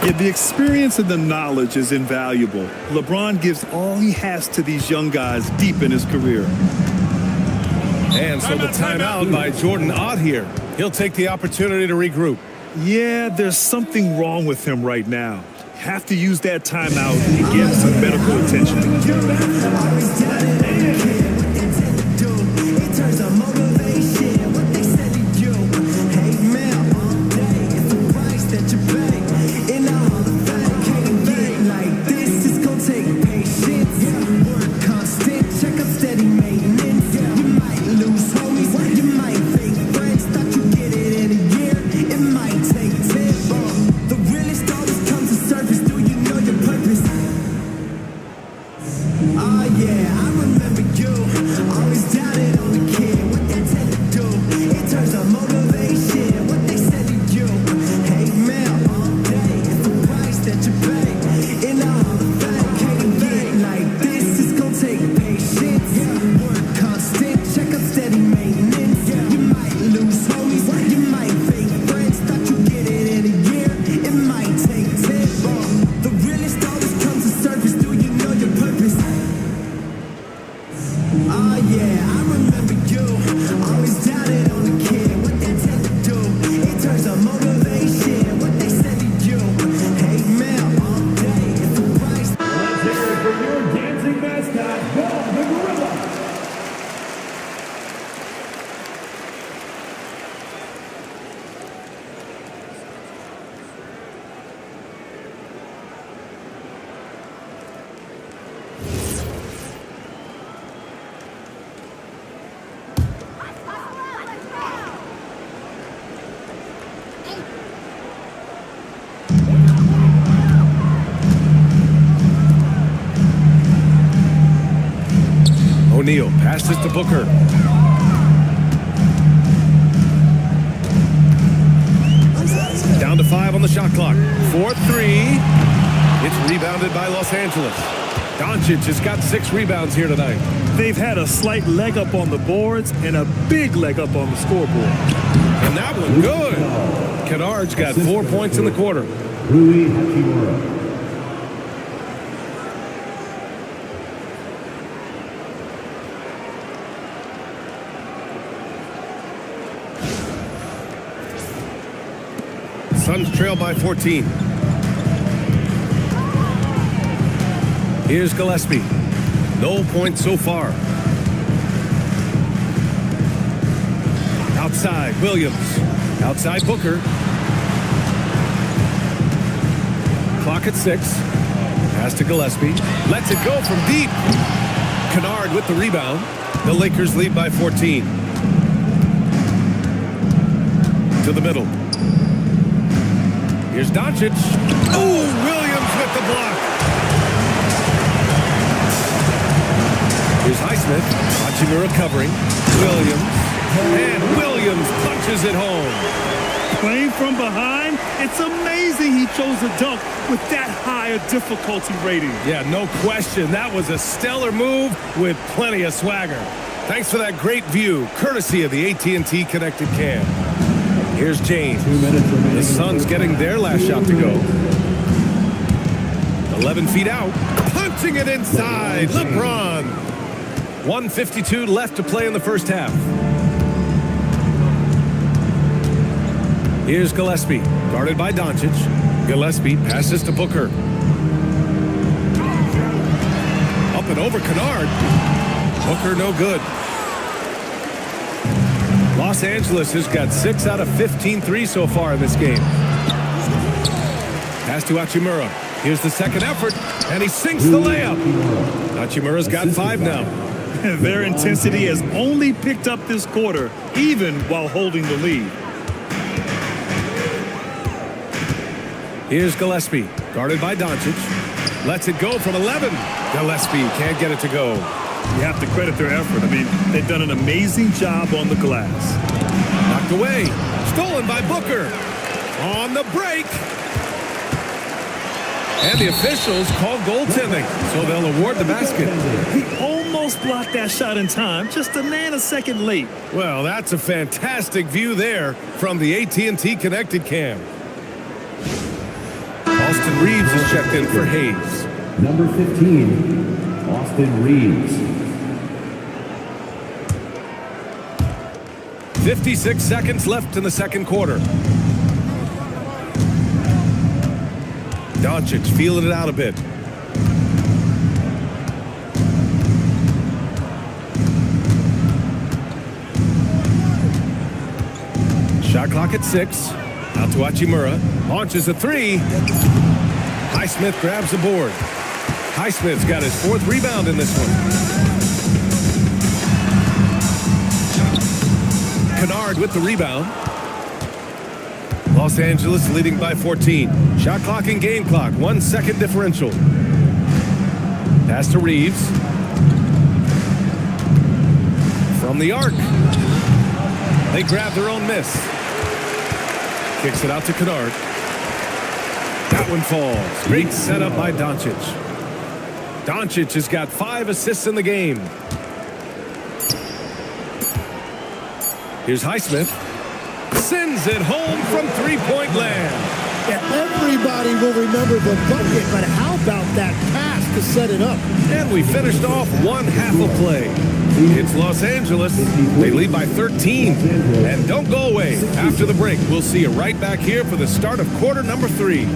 Yeah, the experience and the knowledge is invaluable. LeBron gives all he has to these young guys deep in his career. And so the timeout by Jordan Ott here. He'll take the opportunity to regroup. Yeah, there's something wrong with him right now. Have to use that timeout and get some medical attention. Oh yeah, I remember. O'Neal passes to Booker. Down to 5 on the shot clock. 4-3. It's rebounded by Los Angeles. Dončić has got 6 rebounds here tonight. They've had a slight leg up on the boards and a big leg up on the scoreboard. And that one good. Kennard's got 4 points in the quarter. Rui Hachimura. Suns trail by 14. Here's Gillespie. No points so far. Outside, Williams. Outside, Booker. Clock at 6. Pass to Gillespie. Lets it go from deep. Kennard with the rebound. The Lakers lead by 14. To the middle. Here's Dončić. Oh, Williams with the block. Here's Highsmith. Hachimura covering. Williams. And Williams punches it home. Playing from behind, it's amazing he chose a dunk with that high a difficulty rating. Yeah, no question. That was a stellar move with plenty of swagger. Thanks for that great view, courtesy of the AT&T Connected Cam. Here's James. 2 minutes remaining. The Suns getting their last shot to go. 11 feet out. Punching it inside. LeBron. 1:52 left to play in the first half. Here's Gillespie. Guarded by Dončić. Gillespie passes to Booker. Up and over Kennard. Booker no good. Los Angeles has got 6 out of 15 threes so far in this game. Pass to Hachimura. Here's the second effort, and he sinks the layup. Hachimura's got 5 now. Their intensity has only picked up this quarter, even while holding the lead. Here's Gillespie, guarded by Dončić. Lets it go from 11. Gillespie can't get it to go. You have to credit their effort. I mean, they've done an amazing job on the glass. Knocked away. Stolen by Booker. On the break. And the officials call goaltending, so they'll award the basket. He almost blocked that shot in time, just a nanosecond late. Well, that's a fantastic view there from the AT&T Connected Cam. Austin Reeves is checked in for Hayes. Number 15, Austin Reeves. 56 seconds left in the second quarter. Dončić feeling it out a bit. Shot clock at 6. Out to Hachimura. Launches a 3. Highsmith grabs the board. Highsmith's got his 4th rebound in this one. Kennard with the rebound. Los Angeles leading by 14. Shot clock and game clock. 1 second differential. Pass to Reeves. From the arc. They grab their own miss. Kicks it out to Kennard. That one falls. Great setup by Dončić. Dončić has got 5 assists in the game. Here's Highsmith. Sends it home from three-point land. Yeah, everybody will remember the bucket, but how about that pass to set it up? And we finished off one half of play. It's Los Angeles. They lead by 13. And don't go away. After the break, we'll see you right back here for the start of quarter number 3.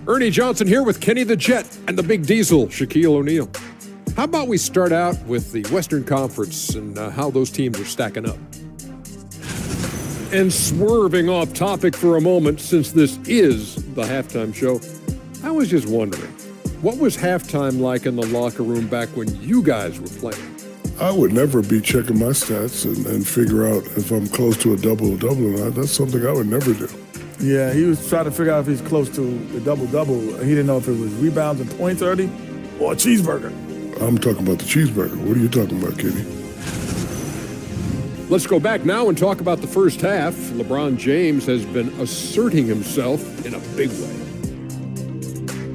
Ernie Johnson here with Kenny the Jet and the Big Diesel, Shaquille O'Neal. How about we start out with the Western Conference and how those teams are stacking up? And swerving off topic for a moment, since this is the halftime show, I was just wondering, what was halftime like in the locker room back when you guys were playing? I would never be checking my stats and figure out if I'm close to a double-double or not. That's something I would never do. Yeah, he was trying to figure out if he's close to the double-double. He didn't know if it was rebounds and points already or a cheeseburger. I'm talking about the cheeseburger. What are you talking about, Kenny? Let's go back now and talk about the first half. LeBron James has been asserting himself in a big way.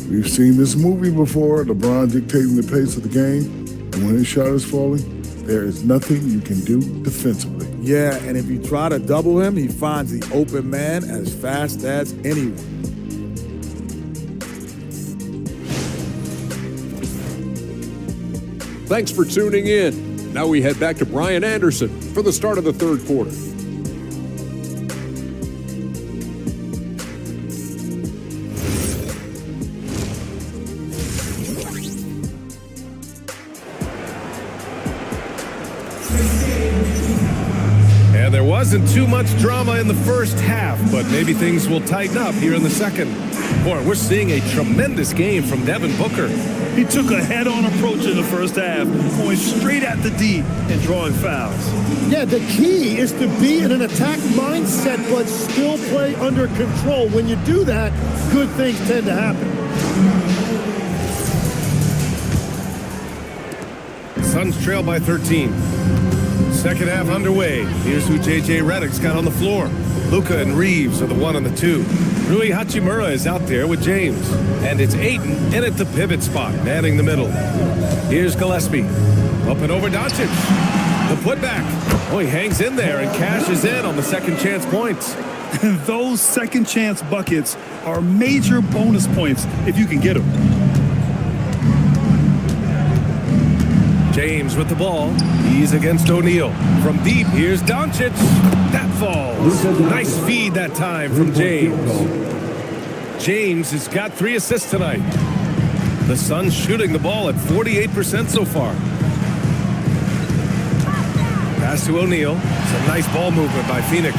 We've seen this movie before, LeBron dictating the pace of the game. And when his shot is falling, there is nothing you can do defensively. Yeah, and if you try to double him, he finds the open man as fast as anyone. Thanks for tuning in. Now we head back to Brian Anderson for the start of the third quarter. And there wasn't too much drama in the first half, but maybe things will tighten up here in the second. Boy, we're seeing a tremendous game from Devin Booker. He took a head-on approach in the first half, going straight at the D and drawing fouls. Yeah, the key is to be in an attack mindset but still play under control. When you do that, good things tend to happen. Suns trail by 13. Second half underway. Here's who J.J. Redick's got on the floor. Luka and Reeves are the 1 and the 2. Rui Hachimura is out there with James. And it's Ayton in at the pivot spot, manning the middle. Here's Gillespie. Up and over Dončić. The putback. Oh, he hangs in there and cashes in on the second chance points. Those second chance buckets are major bonus points if you can get them. James with the ball. He's against O'Neal. From deep, here's Dončić. That falls. Nice feed that time from James. James has got 3 assists tonight. The Suns shooting the ball at 48% so far. Pass to O'Neal. Some nice ball movement by Phoenix.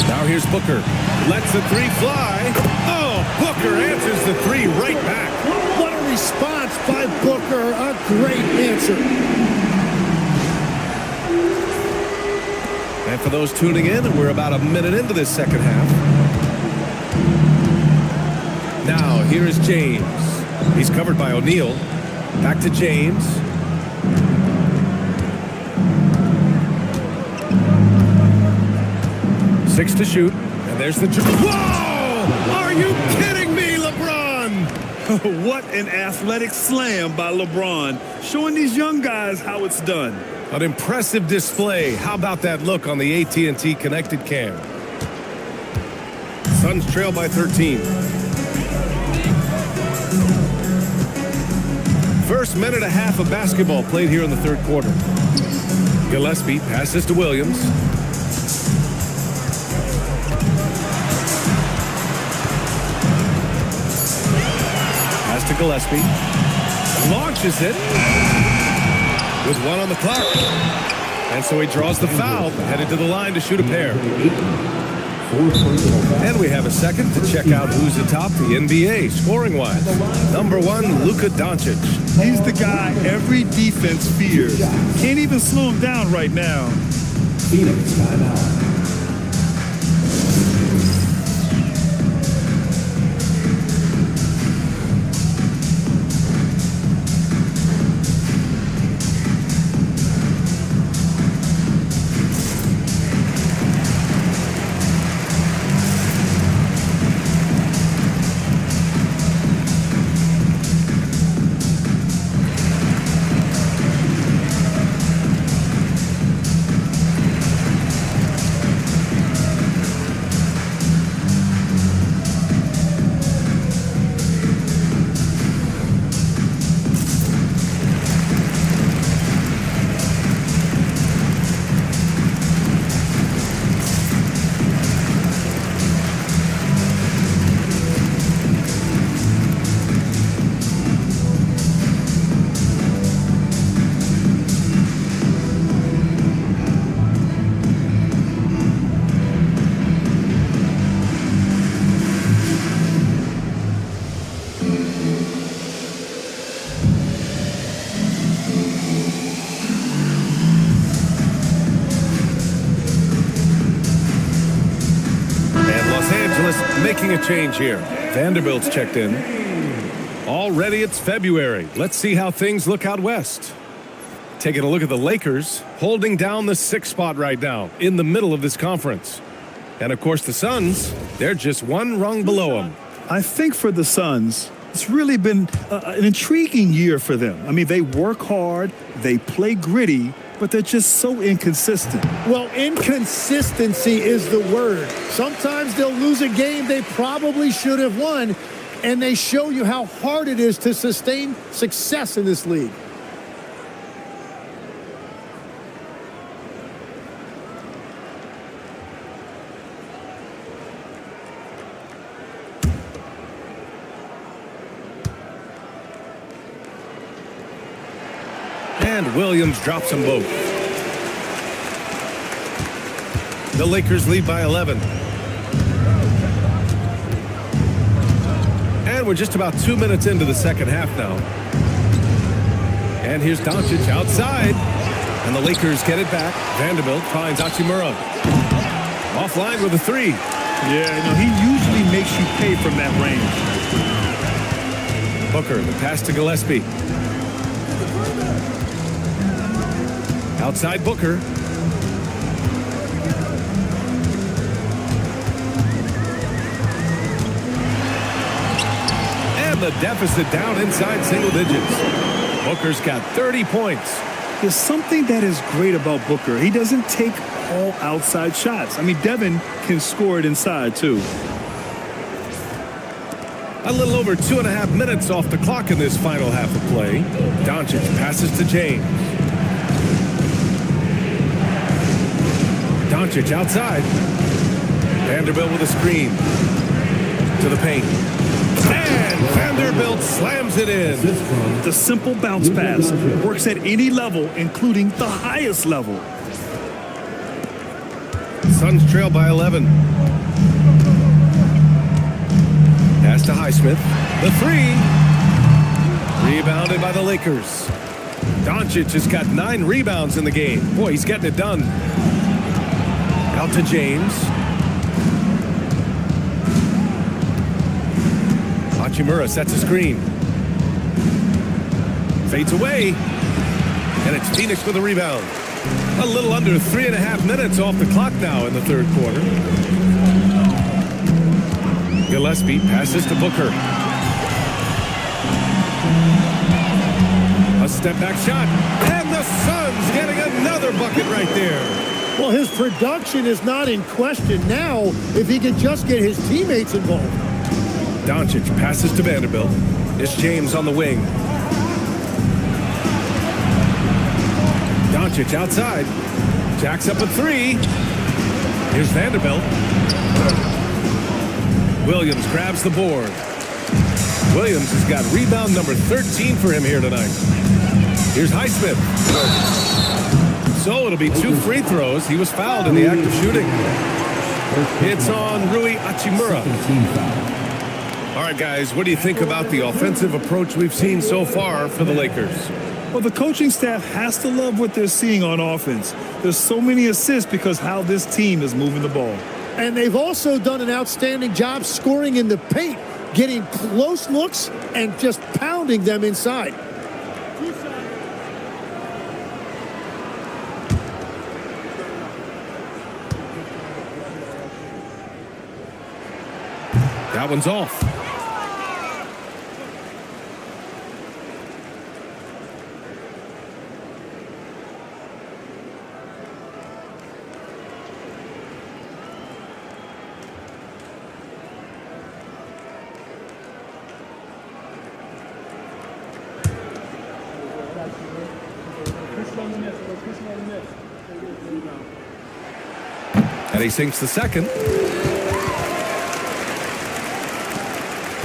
Now here's Booker. Lets the 3 fly. Oh, Booker answers the 3 right back. What a response by Booker. A great answer. And for those tuning in, we're about a minute into this second half. Now, here is James. He's covered by O'Neal. Back to James. Six to shoot. And there's the... Whoa! Are you kidding me, LeBron? What an athletic slam by LeBron, showing these young guys how it's done. An impressive display. How about that look on the AT&T connected cam? Suns trail by 13. First minute and a half of basketball played here in the third quarter. Gillespie passes to Williams. Pass to Gillespie. Launches it. With 1 on the clock. And so he draws the foul, headed to the line to shoot a pair. And we have a second to check out who's atop the NBA scoring-wise. Number 1, Luka Dončić. He's the guy every defense fears. Can't even slow him down right now. Phoenix timeout. making a change here. Vanderbilt's checked in. Already it's February. Let's see how things look out west. Taking a look at the Lakers, holding down the 6th spot right now in the middle of this conference. And of course the Suns, they're just one rung below them. I think for the Suns, it's really been an intriguing year for them. I mean, they work hard, they play gritty, but they're just so inconsistent. Well, inconsistency is the word. Sometimes they'll lose a game they probably should have won, and they show you how hard it is to sustain success in this league. And Williams drops them both. The Lakers lead by 11. And we're just about 2 minutes into the second half now. And here's Dončić outside. And the Lakers get it back. Vanderbilt finds Hachimura. Offline with a 3. Yeah, he usually makes you pay from that range. Booker, the pass to Gillespie. Outside Booker. And the deficit down inside single digits. Booker's got 30 points. There's something that is great about Booker. He doesn't take all outside shots. I mean, Devin can score it inside, too. A little over 2.5 minutes off the clock in this final half of play. Dončić passes to James. Dončić outside. Vanderbilt with a screen. To the paint. And Vanderbilt slams it in. The simple bounce pass works at any level, including the highest level. Suns trail by 11. Pass to Highsmith. The 3. Rebounded by the Lakers. Dončić has got 9 rebounds in the game. Boy, he's getting it done. Out to James. Hachimura sets a screen. Fades away. And it's Phoenix with a rebound. A little under 3.5 minutes off the clock now in the third quarter. Gillespie passes to Booker. A step back shot. And the Suns getting another bucket right there. Well, his production is not in question now if he can just get his teammates involved. Dončić passes to Vanderbilt. It's James on the wing. Dončić outside. Jacks up a 3. Here's Vanderbilt. Williams grabs the board. Williams has got rebound number 13 for him here tonight. Here's Highsmith. So it'll be 2 free throws. He was fouled in the act of shooting. It's on Rui Hachimura. All right, guys, what do you think about the offensive approach we've seen so far for the Lakers? Well, the coaching staff has to love what they're seeing on offense. There's so many assists because how this team is moving the ball. And they've also done an outstanding job scoring in the paint, getting close looks and just pounding them inside. That one's off. And he sinks the second.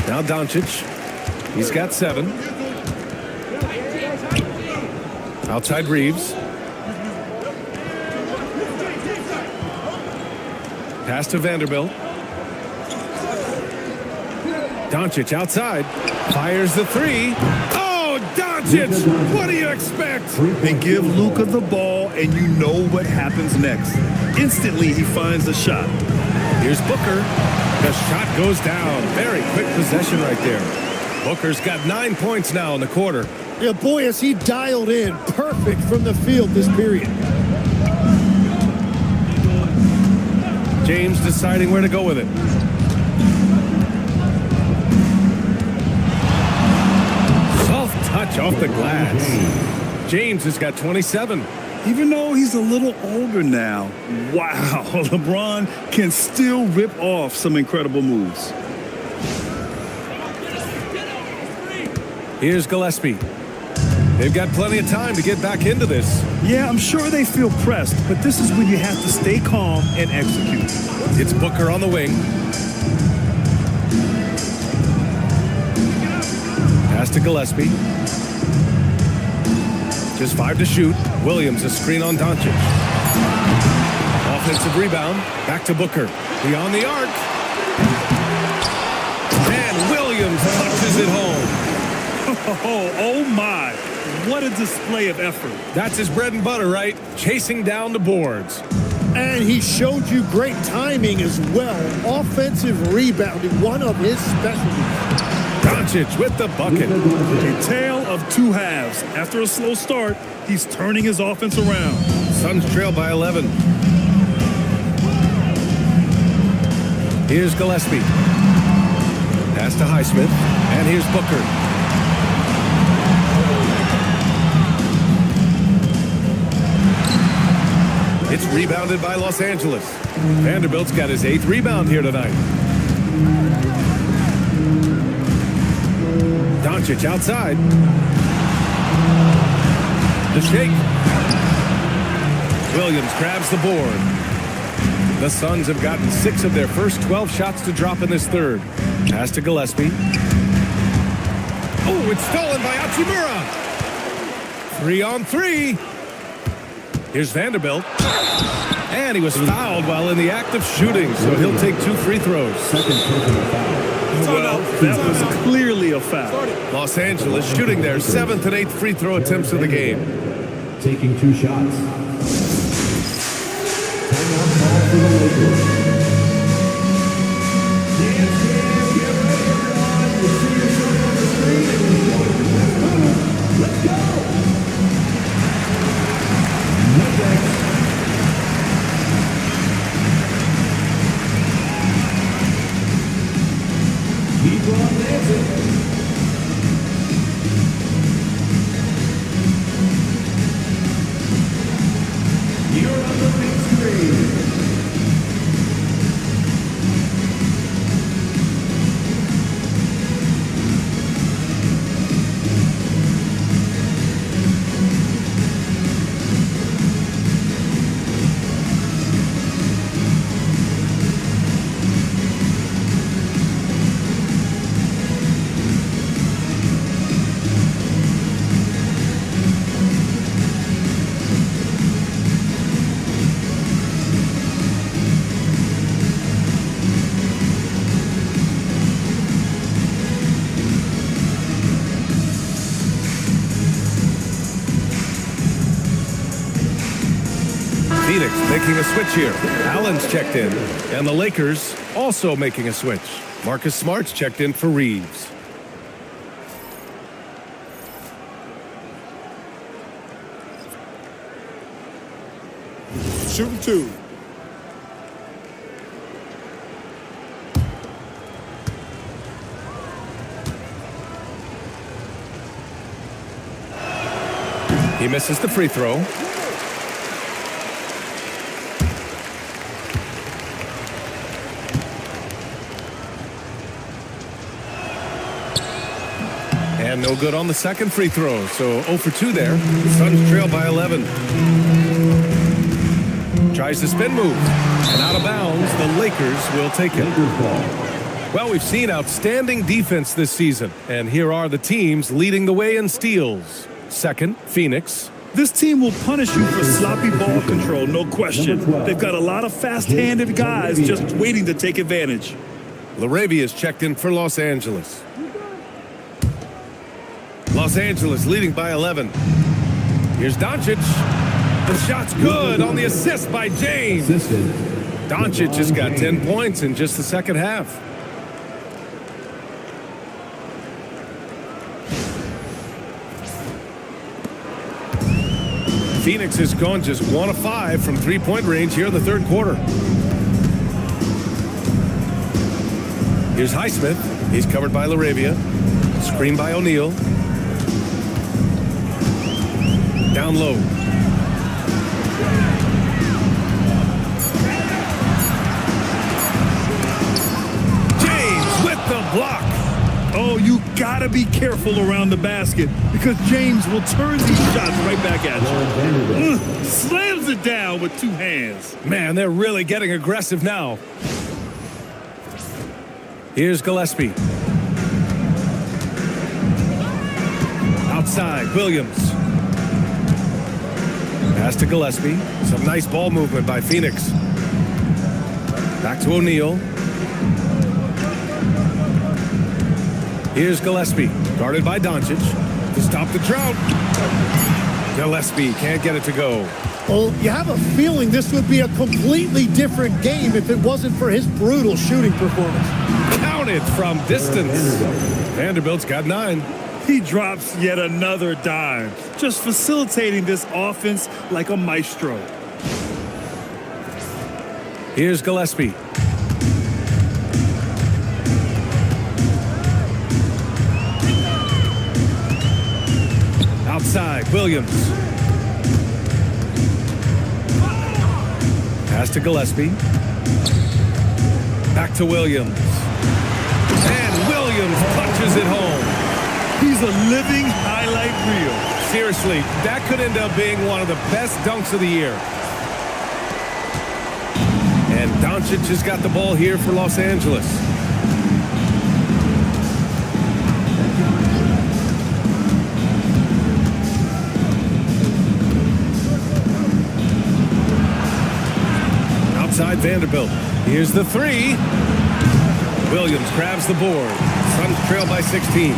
Now Dončić. He's got 7. Outside Reeves. Pass to Vanderbilt. Dončić outside. Fires the 3. Oh, Dončić! What do you expect? They give Luka the ball, and you know what happens next. Instantly, he finds a shot. Here's Booker. The shot goes down. Very quick possession right there. Booker's got 9 points now in the quarter. Yeah, boy, has he dialed in perfect from the field this period. James deciding where to go with it. Soft touch off the glass. James has got 27. Even though he's a little older now, wow, LeBron can still rip off some incredible moves. Here's Gillespie. They've got plenty of time to get back into this. Yeah, I'm sure they feel pressed, but this is when you have to stay calm and execute. It's Booker on the wing. Pass to Gillespie. Just 5 to shoot. Williams a screen on Dončić. Offensive rebound. Back to Booker. Beyond the arc. And Williams touches it home. Oh my. What a display of effort. That's his bread and butter, right? Chasing down the boards. And he showed you great timing as well. Offensive rebounding, one of his specialties. Dončić with the bucket. A tale of two halves. After a slow start, he's turning his offense around. Suns trail by 11. Here's Gillespie. Pass to Highsmith. And here's Booker. It's rebounded by Los Angeles. Vanderbilt's got his 8th rebound here tonight. Dončić outside. The shake. Williams grabs the board. The Suns have gotten 6 of their first 12 shots to drop in this third. Pass to Gillespie. Oh, it's stolen by Hachimura. 3-on-3. Here's Vanderbilt. And he was fouled while in the act of shooting, so he'll take 2 free throws. Well, that was clearly a foul. Los Angeles shooting their 7th and 8th free throw attempts of the game. Taking 2 shots. Timeout call for the Lakers. Let's go! Keep on dancing. You're on the big screen. Phoenix making a switch here. Allen's checked in. And the Lakers also making a switch. Marcus Smart's checked in for Reeves. Shooting 2. He misses the free throw. And no good on the second free throw, so 0 for 2 there. The Suns trail by 11. Tries the spin move, and out of bounds, the Lakers will take it. Well, we've seen outstanding defense this season, and here are the teams leading the way in steals. Second, Phoenix. This team will punish you for sloppy ball control, no question. They've got a lot of fast-handed guys just waiting to take advantage. LaRavia's checked in for Los Angeles. Los Angeles leading by 11. Here's Dončić. The shot's good on the assist by James. Dončić just got 10 points in just the second half. Phoenix has gone just 1 of 5 from three-point range here in the third quarter. Here's Highsmith. He's covered by LaRavia. Screen by O'Neal. Down low. James with the block. Oh, you gotta be careful around the basket because James will turn these shots right back at you. Slams it down with 2 hands. Man, they're really getting aggressive now. Here's Gillespie. Outside, Williams. Pass to Gillespie. Some nice ball movement by Phoenix. Back to O'Neal. Here's Gillespie, guarded by Dončić. To stop the drought. Gillespie can't get it to go. Well, you have a feeling this would be a completely different game if it wasn't for his brutal shooting performance. Counted from distance. Vanderbilt's got 9. He drops yet another dime, just facilitating this offense like a maestro. Here's Gillespie. Outside, Williams. Pass to Gillespie. Back to Williams. And Williams punches it home. He's a living highlight reel. Seriously, that could end up being one of the best dunks of the year. And Dončić has got the ball here for Los Angeles. Outside Vanderbilt. Here's the 3. Williams grabs the board. Suns trail by 16.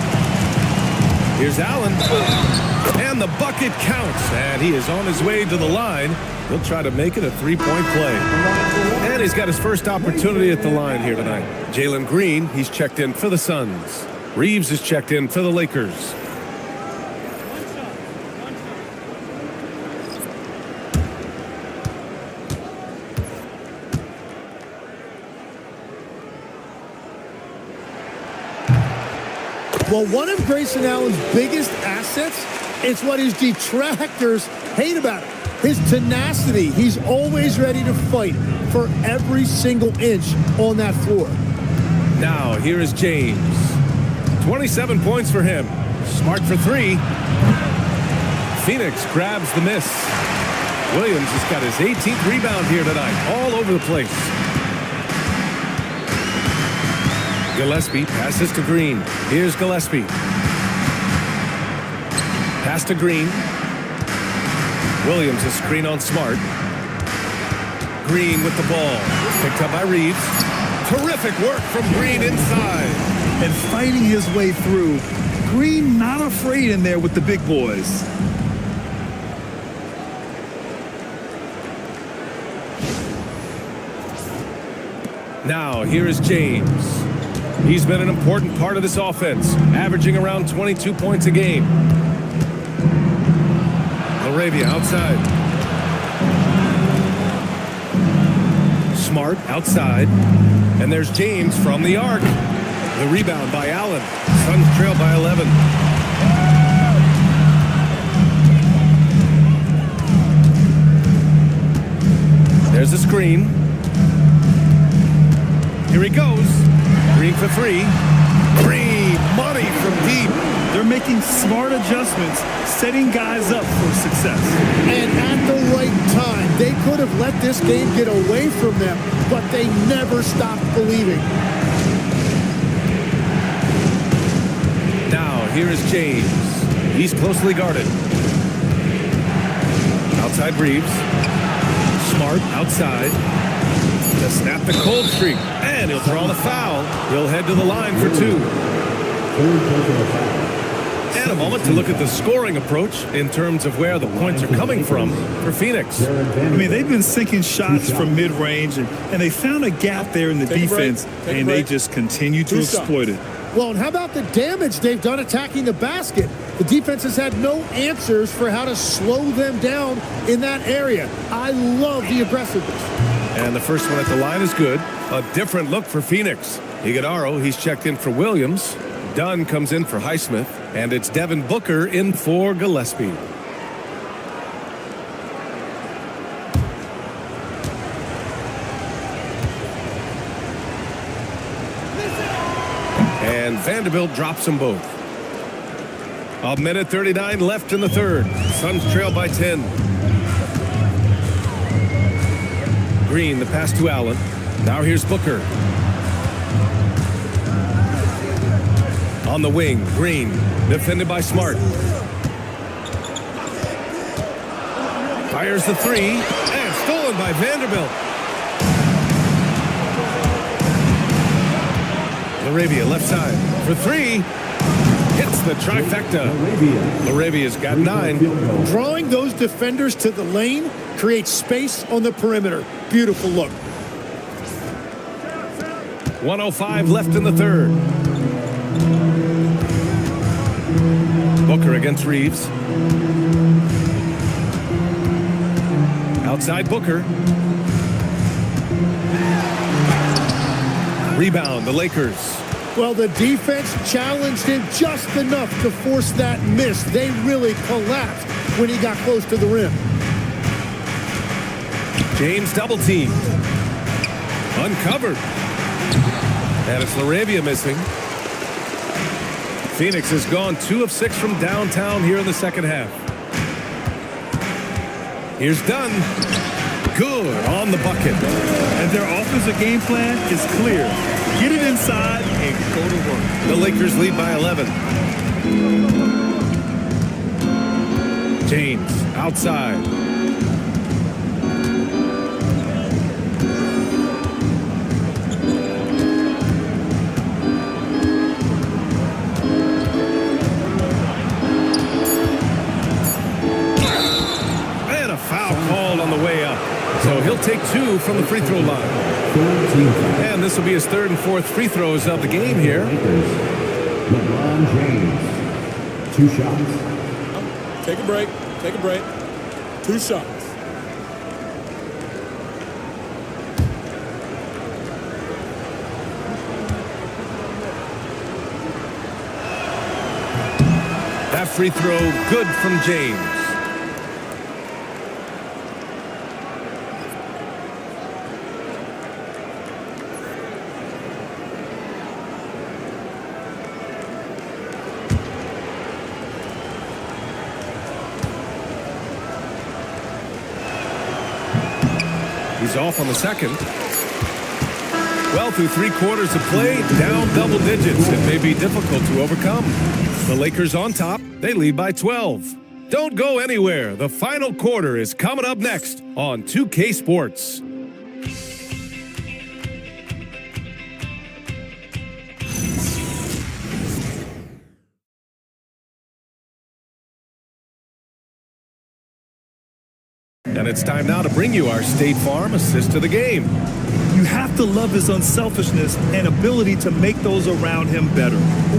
Here's Allen. And the bucket counts. And he is on his way to the line. He'll try to make it a 3-point play. And he's got his first opportunity at the line here tonight. Jalen Green, he's checked in for the Suns. Reeves is checked in for the Lakers. Well, one of Grayson Allen's biggest assets is what his detractors hate about him. His tenacity. He's always ready to fight for every single inch on that floor. Now, here is James. 27 points for him. Smart for 3. Phoenix grabs the miss. Williams has got his 18th rebound here tonight. All over the place. Gillespie passes to Green. Here's Gillespie. Pass to Green. Williams, a screen on Smart. Green with the ball. Picked up by Reeves. Terrific work from Green inside. And fighting his way through. Green not afraid in there with the big boys. Now, here is James. He's been an important part of this offense, averaging around 22 points a game. LaRavia outside. Smart outside. And there's James from the arc. The rebound by Allen. Suns trail by 11. There's a screen. Here he goes. Green for 3. Green, money from deep. They're making smart adjustments, setting guys up for success. And at the right time, they could have let this game get away from them, but they never stopped believing. Now, here is James. He's closely guarded. Outside Reeves. Smart outside. To snap the cold streak. And he'll draw the foul. He'll head to the line for 2. And a moment to look at the scoring approach in terms of where the points are coming from for Phoenix. I mean, they've been sinking shots from mid-range, and they found a gap there in the defense, and they just continue to exploit it. Well, and how about the damage they've done attacking the basket? The defense has had no answers for how to slow them down in that area. I love the aggressiveness. And the first one at the line is good. A different look for Phoenix. Iguodaro, he's checked in for Williams. Dunn comes in for Highsmith. And it's Devin Booker in for Gillespie. And Vanderbilt drops them both. A minute 39 left in the third. Suns trail by 10. Green, the pass to Allen. Now here's Booker. On the wing, Green, defended by Smart. Fires the three, and stolen by Vanderbilt. Laravia, left side, for three. Hits the trifecta. Laravia's got 9. Drawing those defenders to the lane creates space on the perimeter. Beautiful look. 1:05 left in the third. Booker against Reeves. Outside Booker. Rebound, the Lakers. Well, the defense challenged him just enough to force that miss. They really collapsed when he got close to the rim. James double team. Uncovered. And it's Laravia missing. Phoenix has gone 2 of 6 from downtown here in the second half. Here's Dunn. Good on the bucket. And their offensive game plan is clear. Get it inside and go to work. The Lakers lead by 11. James outside. And a foul called on the way up. So he'll take 2 from the free throw line. And this will be his 3rd and 4th free throws of the game here. LeBron James. 2 shots. Take a break. Take a break. 2 shots. That free throw good from James. He's off on the second. Well, through 3 quarters of play, down double digits. It may be difficult to overcome. The Lakers on top. They lead by 12. Don't go anywhere. The final quarter is coming up next on 2K Sports. And it's time now to bring you our State Farm assist to the game. You have to love his unselfishness and ability to make those around him better.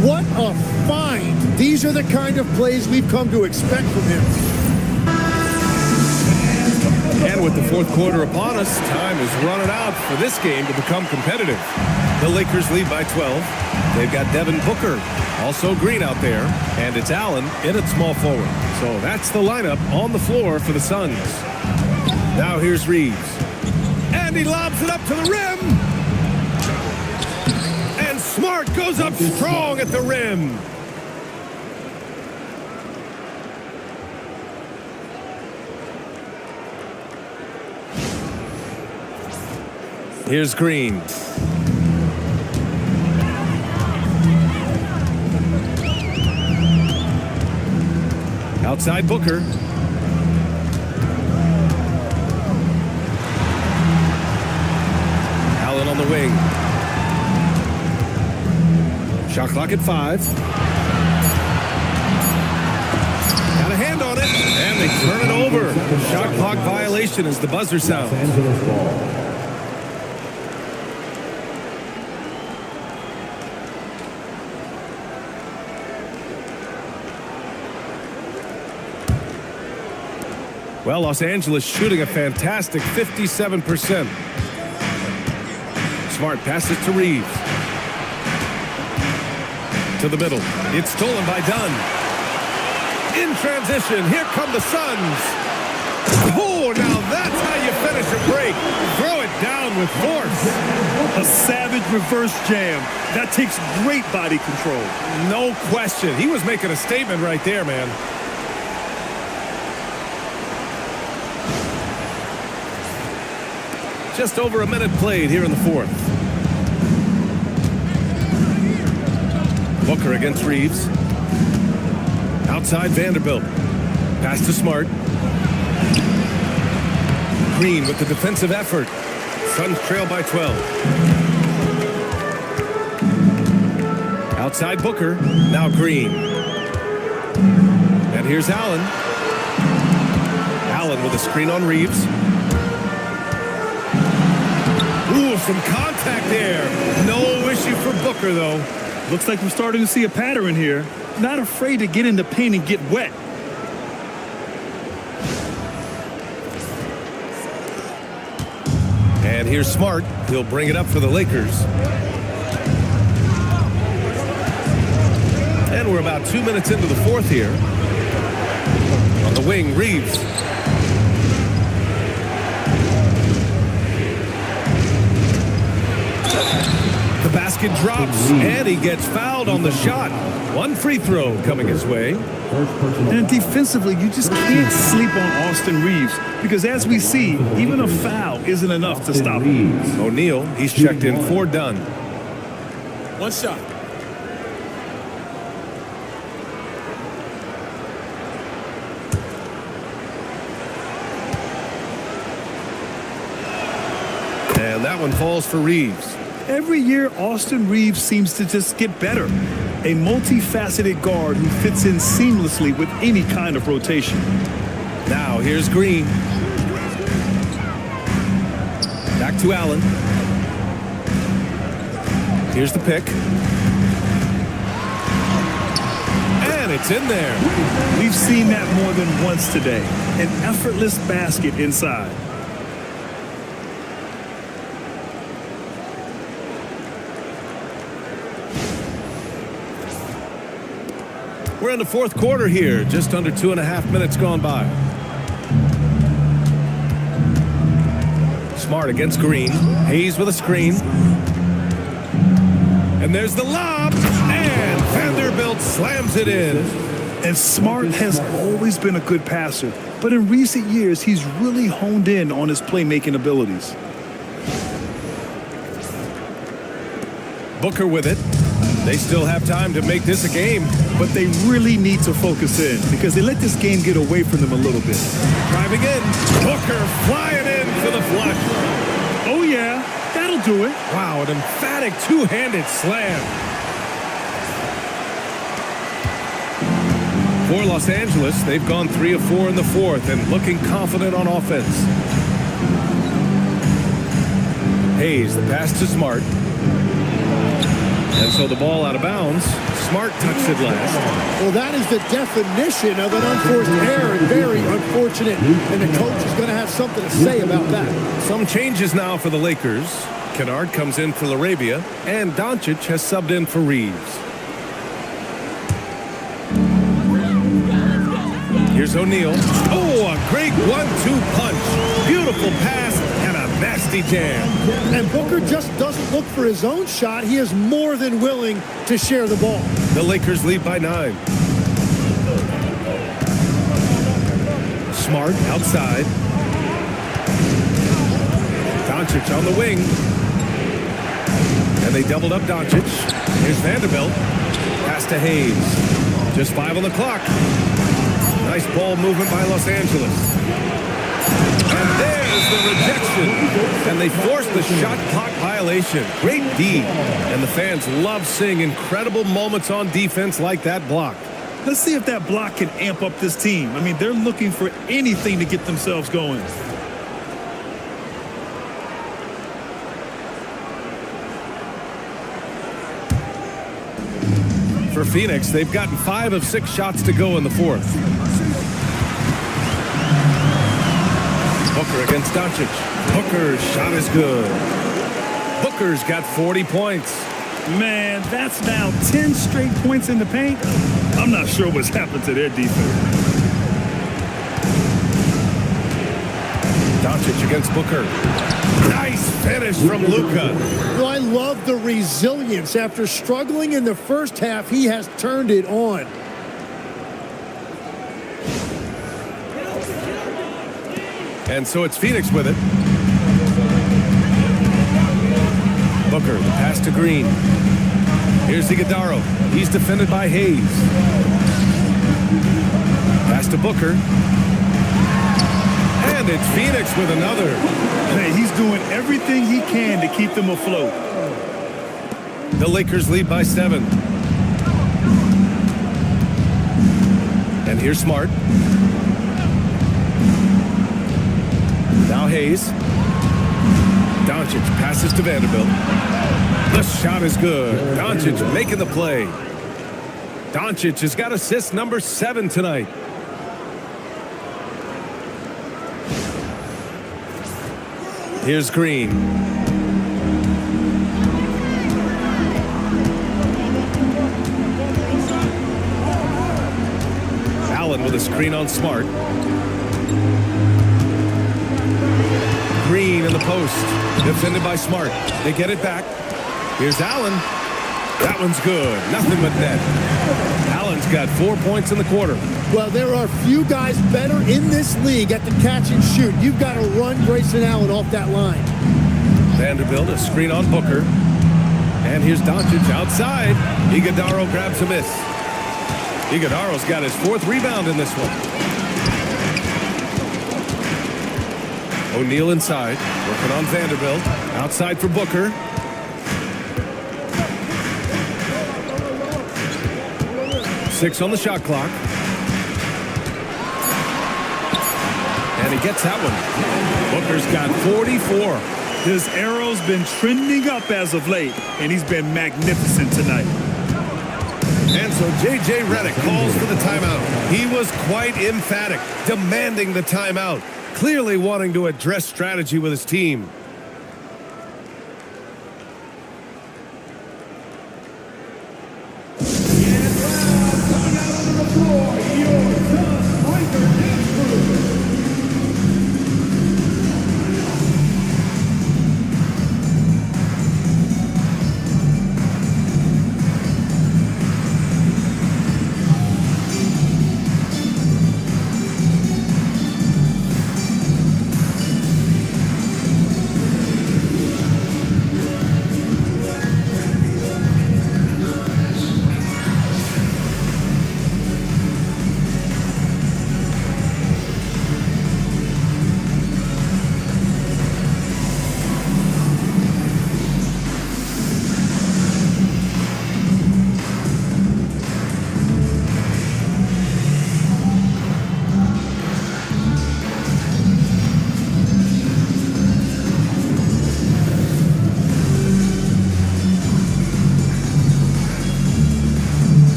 What a find. These are the kind of plays we've come to expect from him. And with the 4th quarter upon us, time is running out for this game to become competitive. The Lakers lead by 12. They've got Devin Booker, also Green out there, and it's Allen in at small forward. So that's the lineup on the floor for the Suns. Now here's Reeves. And he lobs it up to the rim. And Smart goes up strong at the rim. Here's Green. Outside Booker. Allen on the wing. Shot clock at 5. a hand on it, and they turn it over. Shot clock violation as the buzzer sounds. Los Angeles ball. Well, Los Angeles shooting a fantastic 57%. Smart passes to Reeves. To the middle. It's stolen by Dunn. In transition, here come the Suns. Oh, now that's how you finish a break. Throw it down with force. A savage reverse jam. That takes great body control. No question. He was making a statement right there, man. Just over a minute played here in the fourth. Booker against Reeves. Outside Vanderbilt. Pass to Smart. Green with the defensive effort. Suns trail by 12. Outside Booker. Now Green. And here's Allen. Allen with a screen on Reeves. Ooh, some contact there. No issue for Booker, though. Looks like we're starting to see a pattern here. Not afraid to get in the paint and get wet. And here's Smart. He'll bring it up for the Lakers. And we're about 2 minutes into the fourth here. On the wing, Reeves. The basket drops, and he gets fouled on the shot. One free throw coming his way. And defensively, you just can't sleep on Austin Reeves because, as we see, even a foul isn't enough to stop him. O'Neal, he's checked in for Dunn. One shot. And that one falls for Reeves. Every year, Austin Reeves seems to just get better. A multifaceted guard who fits in seamlessly with any kind of rotation. Now, here's Green. Back to Allen. Here's the pick. And it's in there. We've seen that more than once today. An effortless basket inside. We're in the fourth quarter here, just under 2.5 minutes gone by. Smart against Green. Hayes with a screen. And there's the lob. And Vanderbilt slams it in. And Smart has always been a good passer, but in recent years, he's really honed in on his playmaking abilities. Booker with it. They still have time to make this a game. But they really need to focus in because they let this game get away from them a little bit. Driving in. Booker flying in for the flush. Oh, yeah. That'll do it. Wow, an emphatic two-handed slam. For Los Angeles, they've gone 3 of 4 in the fourth and looking confident on offense. Hayes, the pass to Smart. And so the ball out of bounds. Smart touched it last. Well, that is the definition of an unforced error and very unfortunate. And the coach is going to have something to say about that. Some changes now for the Lakers. Kennard comes in for Larabia, and Dončić has subbed in for Reeves. Here's O'Neal. Oh, a great 1-2 punch. Beautiful pass and a nasty jam. And Booker just doesn't look for his own shot. He is more than willing to share the ball. The Lakers lead by 9. Smart outside. Dončić on the wing. And they doubled up Dončić. Here's Vanderbilt. Pass to Hayes. Just 5 on the clock. Nice ball movement by Los Angeles. And there's the rejection. And they forced the shot clock violation. Great D. And the fans love seeing incredible moments on defense like that block. Let's see if that block can amp up this team. I mean, they're looking for anything to get themselves going. For Phoenix, they've gotten 5 of 6 shots to go in the fourth. Booker against Dončić. Booker's shot is good. Booker's got 40 points. Man, that's now 10 straight points in the paint. I'm not sure what's happened to their defense. Dončić against Booker. Nice finish from Luka. Well, I love the resilience. After struggling in the first half, he has turned it on. And so it's Phoenix with it. Booker, the pass to Green. Here's Iguodala. He's defended by Hayes. Pass to Booker. And it's Phoenix with another. Hey, he's doing everything he can to keep them afloat. The Lakers lead by 7. And here's Smart. Now Hayes. Dončić passes to Vanderbilt. The shot is good. Dončić making the play. Dončić has got assist number 7 tonight. Here's Green. Allen with a screen on Smart. Green in the post. Defended by Smart. They get it back. Here's Allen. That one's good. Nothing but net. Allen's got 4 points in the quarter. Well, there are few guys better in this league at the catch and shoot. You've got to run Grayson Allen off that line. Vanderbilt, a screen on Booker. And here's Dončić outside. Iguodala grabs a miss. Iguodala's got his 4th rebound in this one. O'Neal inside, working on Vanderbilt. Outside for Booker. Six on the shot clock. And he gets that one. Booker's got 44. His arrow's been trending up as of late, and he's been magnificent tonight. And so J.J. Redick calls for the timeout. He was quite emphatic, demanding the timeout, clearly wanting to address strategy with his team.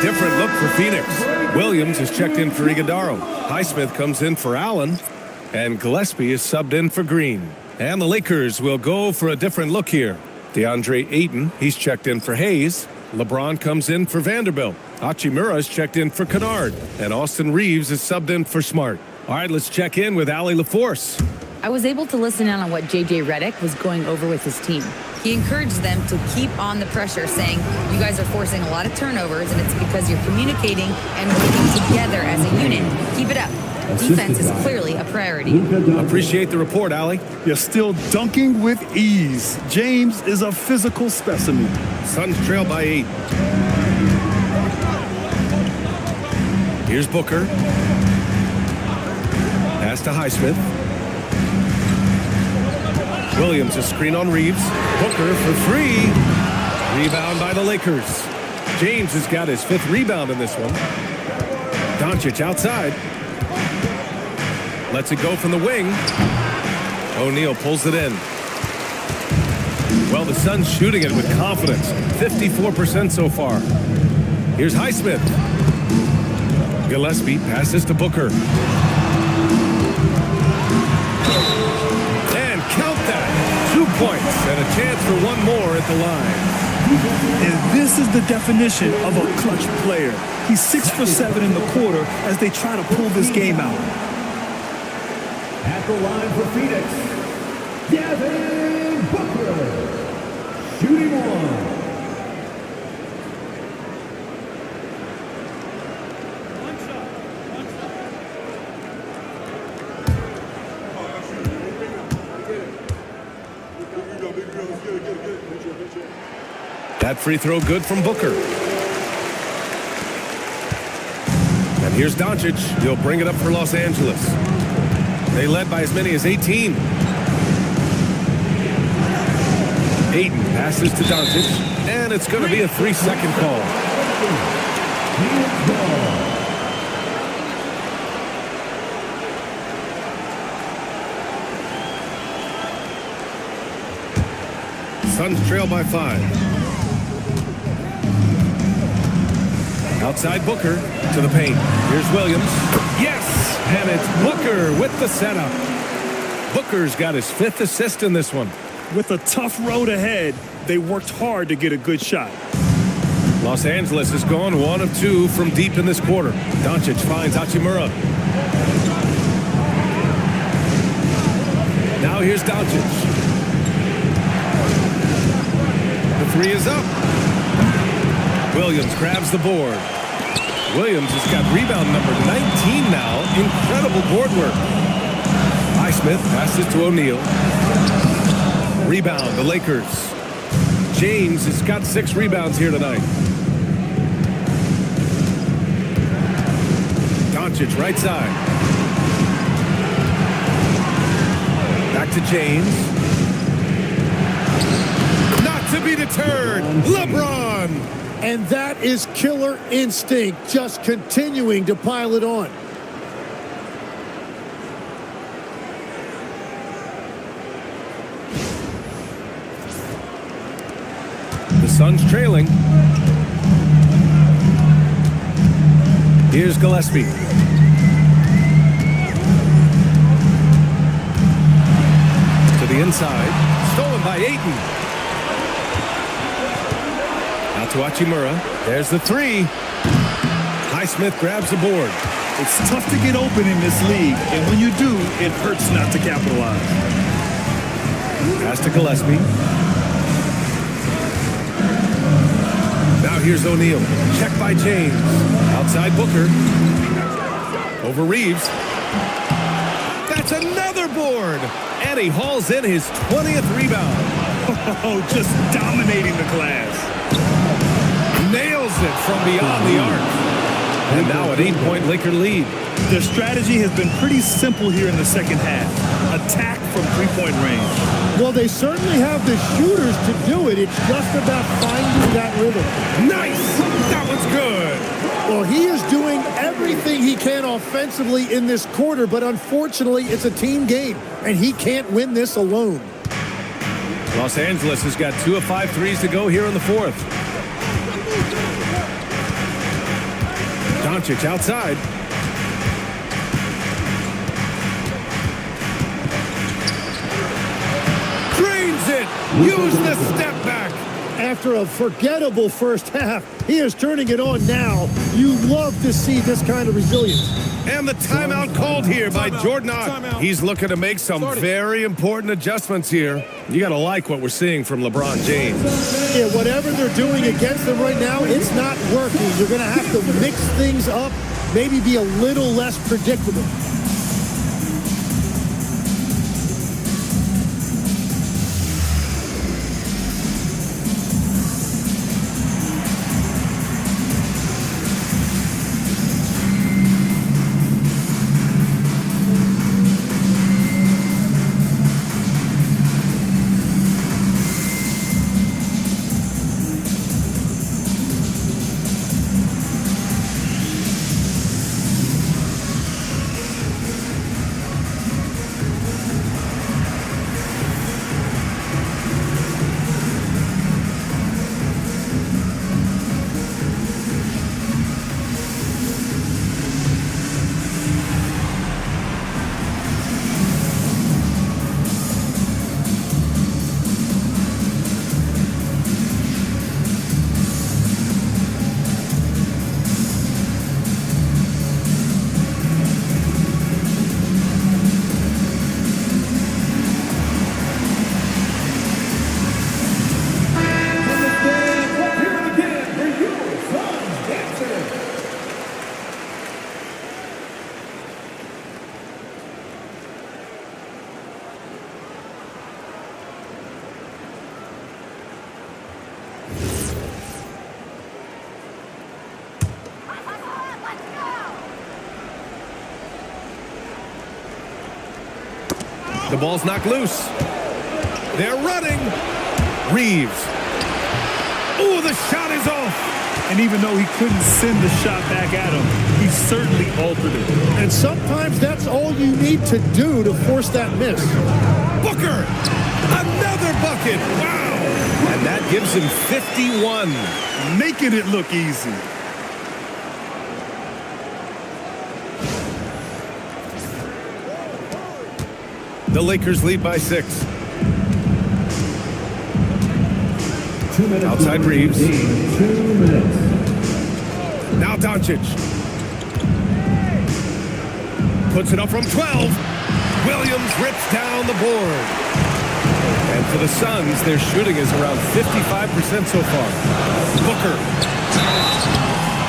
Different look for Phoenix. Williams is checked in for Iguodala. Highsmith comes in for Allen. And Gillespie is subbed in for Green. And the Lakers will go for a different look here. DeAndre Ayton, he's checked in for Hayes. LeBron comes in for Vanderbilt. Hachimura is checked in for Kennard. And Austin Reeves is subbed in for Smart. All right, let's check in with Allie LaForce. I was able to listen in on what J.J. Redick was going over with his team. He encouraged them to keep on the pressure, saying, you guys are forcing a lot of turnovers, and it's because you're communicating and working together as a unit. Keep it up. Defense is clearly a priority. Appreciate the report, Allie. You're still dunking with ease. James is a physical specimen. Suns trail by 8. Here's Booker. Pass to Highsmith. Williams, a screen on Reeves. Booker for three. Rebound by the Lakers. James has got his 5th rebound in this one. Dončić outside. Lets it go from the wing. O'Neal pulls it in. Well, the Suns shooting it with confidence. 54% so far. Here's Highsmith. Gillespie passes to Booker. And count that. 2 points and a chance for one more at the line. And this is the definition of a clutch player. He's 6 for 7 in the quarter as they try to pull this game out. At the line for Phoenix, Devin Booker, shooting one. That free throw good from Booker. And here's Dončić. He'll bring it up for Los Angeles. They led by as many as 18. Ayton passes to Dončić, and it's going to be a 3-second call. Suns trail by 5. Outside Booker to the paint. Here's Williams. Yes! And it's Booker with the setup. Booker's got his 5th assist in this one. With a tough road ahead, they worked hard to get a good shot. Los Angeles has gone 1 of 2 from deep in this quarter. Dončić finds Hachimura. Now here's Dončić. The 3 is up. Williams grabs the board. Williams has got rebound number 19 now. Incredible board work. Highsmith passes to O'Neal. Rebound, the Lakers. James has got 6 rebounds here tonight. Dončić right side. Back to James. Not to be deterred. LeBron. And that is killer instinct, just continuing to pile it on. The Suns trailing. Here's Gillespie. To the inside. Stolen by Ayton. Out to Hachimura. There's the 3. Highsmith grabs the board. It's tough to get open in this league, and when you do, it hurts not to capitalize. Pass to Gillespie. Now here's O'Neal. Check by James. Outside Booker. Over Reeves. That's another board. And he hauls in his 20th rebound. Oh, just dominating the glass. Nails it from beyond the arc. And now an 8-point Laker lead. Their strategy has been pretty simple here in the second half. Attack from 3-point range. Well, they certainly have the shooters to do it. It's just about finding that rhythm. Nice! That was good. Well, he is doing everything he can offensively in this quarter, but unfortunately, it's a team game, and he can't win this alone. Los Angeles has got 2 of 5 threes to go here in the 4th. Dončić outside. Drains it. Use the step back. After a forgettable first half, he is turning it on now. You love to see this kind of resilience. And the timeout called here by Jordan. He's looking to make some very important adjustments here. You got to like what we're seeing from LeBron James. Yeah, whatever they're doing against them right now, it's not working. You're going to have to mix things up, maybe be a little less predictable. The ball's knocked loose. They're running. Reeves. Ooh, the shot is off. And even though he couldn't send the shot back at him, he certainly altered it. And sometimes that's all you need to do to force that miss. Booker! Another bucket! Wow! And that gives him 51. Making it look easy. The Lakers lead by 6. 2 minutes. Outside Reeves. 2 minutes. Now Dončić. Puts it up from 12. Williams rips down the board. And for the Suns, their shooting is around 55% so far. Booker.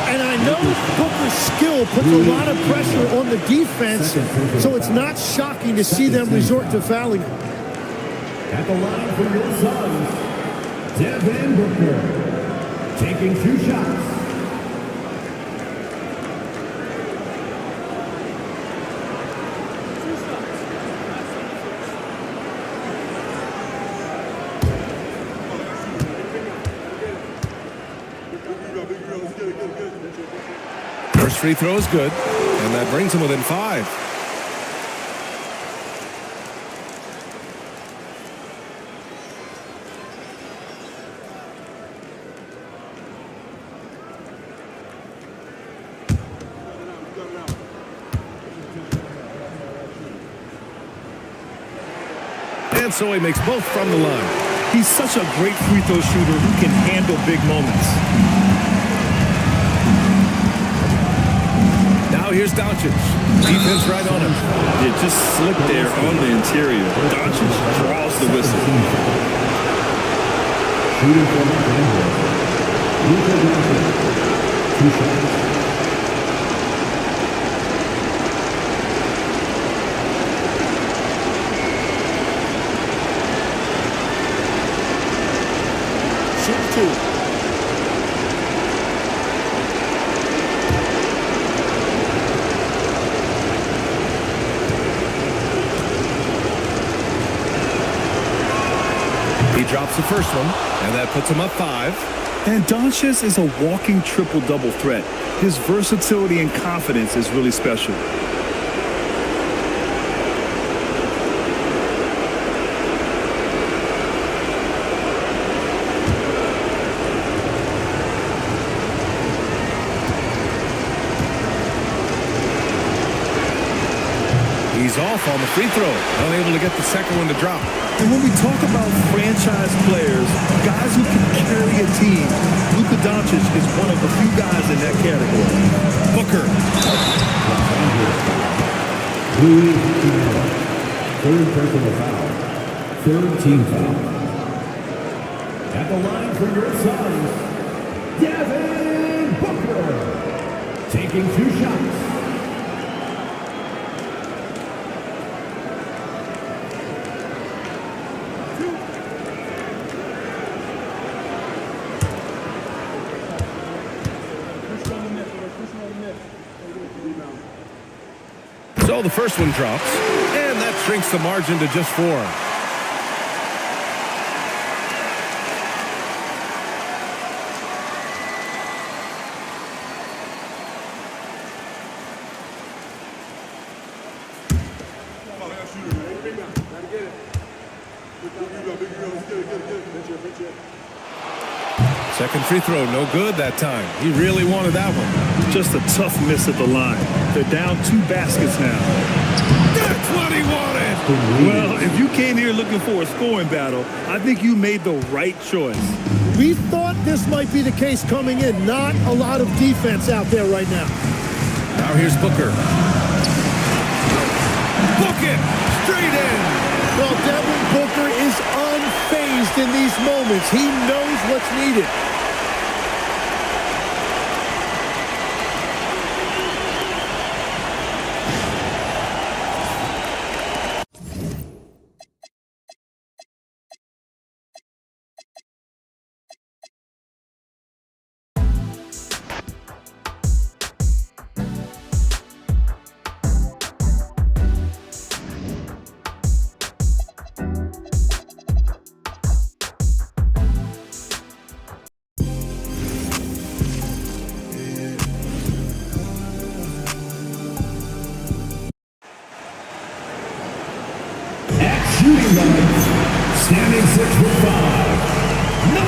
And I know Booker's skill puts a lot of pressure on the defense, so it's not shocking to see them resort to fouling him. At the line for your Suns, Devin Booker, taking 2 shots. First free throw is good, and that brings him within 5. And so he makes both from the line. He's such a great free throw shooter who can handle big moments. Now here's Dončić. Defense right on him. Yeah, just slipped there on the interior. Dončić draws the whistle. Shooting for Luka Dončić, 2 shots. Shoot 2. He drops the first one, and that puts him up 5. And Dončić is a walking triple-double threat. His versatility and confidence is really special. He's off on the free throw, unable to get the second one to drop. And when we talk about franchise players, guys who can carry a team, Luka Dončić is one of the few guys in that category. Booker. Third personal foul. 3rd team foul. At the line for your Suns, Devin Booker, taking 2 shots. So the first one drops, and that shrinks the margin to just 4. Second free throw, no good that time. He really wanted that one. Just a tough miss at the line. They're down 2 baskets now. That's what he wanted! Well, if you came here looking for a scoring battle, I think you made the right choice. We thought this might be the case coming in. Not a lot of defense out there right now. Now here's Booker. Book it! Straight in! Well, Devin Booker is unfazed in these moments. He knows what's needed.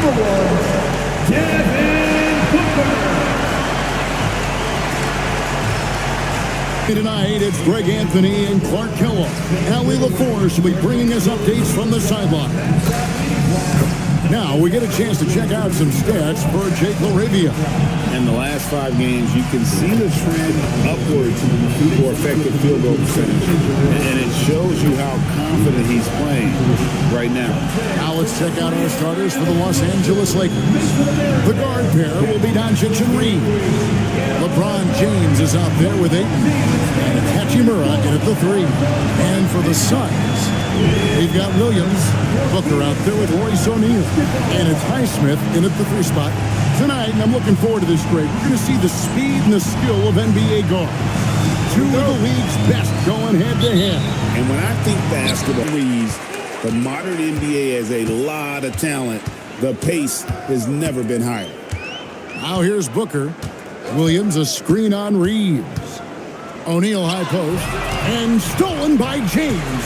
1, Devin Booker. Tonight, it's Greg Anthony and Clark Kellogg. Allie LaForce will be bringing us updates from the sideline. Now, we get a chance to check out some stats for Jake LaRavia. In the last 5 games, you can see the trend upwards for effective field goal percentage. And it shows you how confident he's playing right now. Now let's check out our starters for the Los Angeles Lakers. The guard pair will be Dončić and Reed. LeBron James is out there with 8. And it's Hachimura in at the 3. And for the Suns, we've got Williams, Booker out there with Royce O'Neal. And it's Highsmith in at the 3 spot. Tonight, and I'm looking forward to this, Greg, we're going to see the speed and the skill of NBA guards. 2 of the league's best going head-to-head. And when I think basketball, the modern NBA has a lot of talent. The pace has never been higher. Now here's Booker. Williams a screen on Reeves. O'Neal high post. And stolen by James.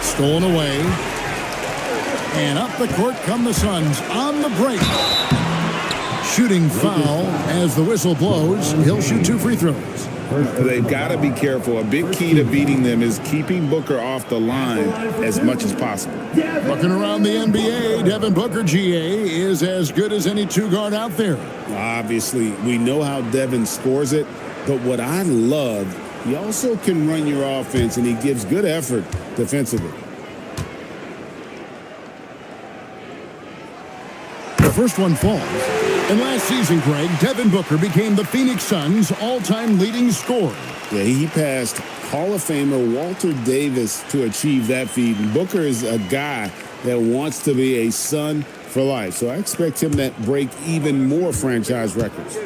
Stolen away. And up the court come the Suns on the break. Shooting foul as the whistle blows. He'll shoot 2 free throws. They've got to be careful. A big key to beating them is keeping Booker off the line as much as possible. Looking around the NBA, Devin Booker, GA, is as good as any 2-guard out there. Obviously, we know how Devin scores it, but what I love, he also can run your offense, and he gives good effort defensively. The first one falls. And last season, Greg, Devin Booker became the Phoenix Suns' all-time leading scorer. Yeah, he passed Hall of Famer Walter Davis to achieve that feat. And Booker is a guy that wants to be a Sun for life. So I expect him to break even more franchise records.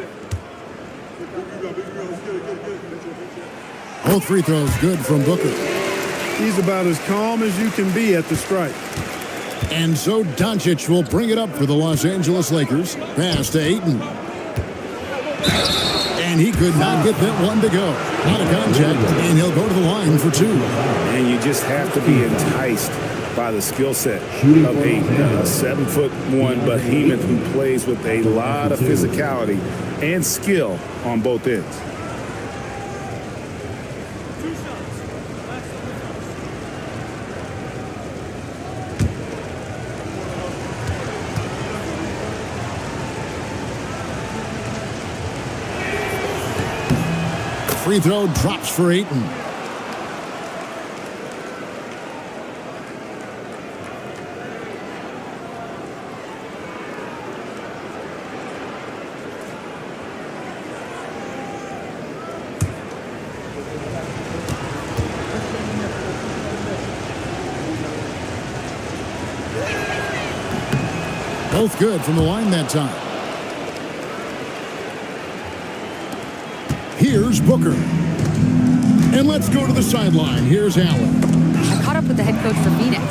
Both free throws good from Booker. He's about as calm as you can be at the strike. And so Dončić will bring it up for the Los Angeles Lakers. Pass to Ayton. And he could not get that one to go. Out of contact, and he'll go to the line for 2. And you just have to be enticed by the skill set of a 7'1" behemoth who plays with a lot of physicality and skill on both ends. Free throw drops for Ayton. Both good from the line that time. Here's Booker. And let's go to the sideline. Here's Allen. I caught up with the head coach for Phoenix.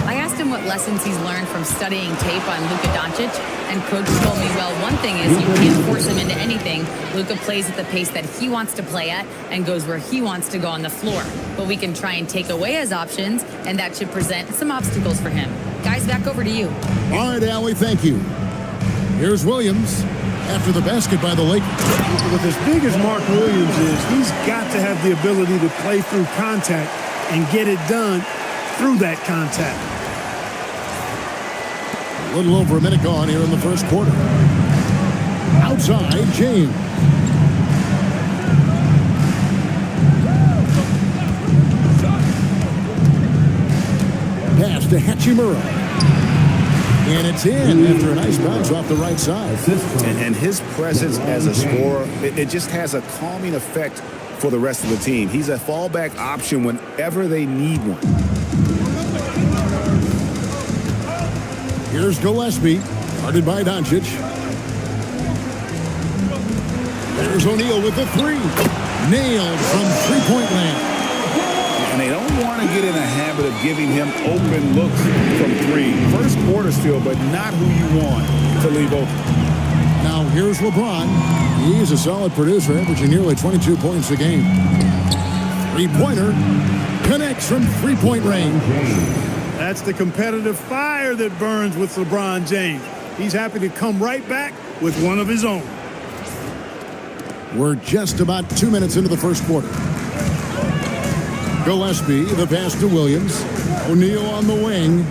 I asked him what lessons he's learned from studying tape on Luka Dončić, and coach told me, well, one thing is you can't force him into anything. Luka plays at the pace that he wants to play at and goes where he wants to go on the floor. But we can try and take away his options, and that should present some obstacles for him. Guys, back over to you. All right, Allie, thank you. Here's Williams. After the basket by the Lakers. With as big as Mark Williams is, he's got to have the ability to play through contact and get it done through that contact. A little over a minute gone here in the first quarter. Outside, James. Pass to Hachimura. And it's in after a nice bounce off the right side. And his presence as a scorer, it just has a calming effect for the rest of the team. He's a fallback option whenever they need one. Here's Gillespie, guarded by Dončić. There's O'Neal with the 3. Nailed from three-point land. And they don't want to get in a habit of giving him open looks from 3. First quarter still, but not who you want to leave open. Now here's LeBron. He's a solid producer, averaging nearly 22 points a game. Three-pointer connects from three-point range. That's the competitive fire that burns with LeBron James. He's happy to come right back with one of his own. We're just about 2 minutes into the first quarter. Gillespie, the pass to Williams. O'Neal on the wing.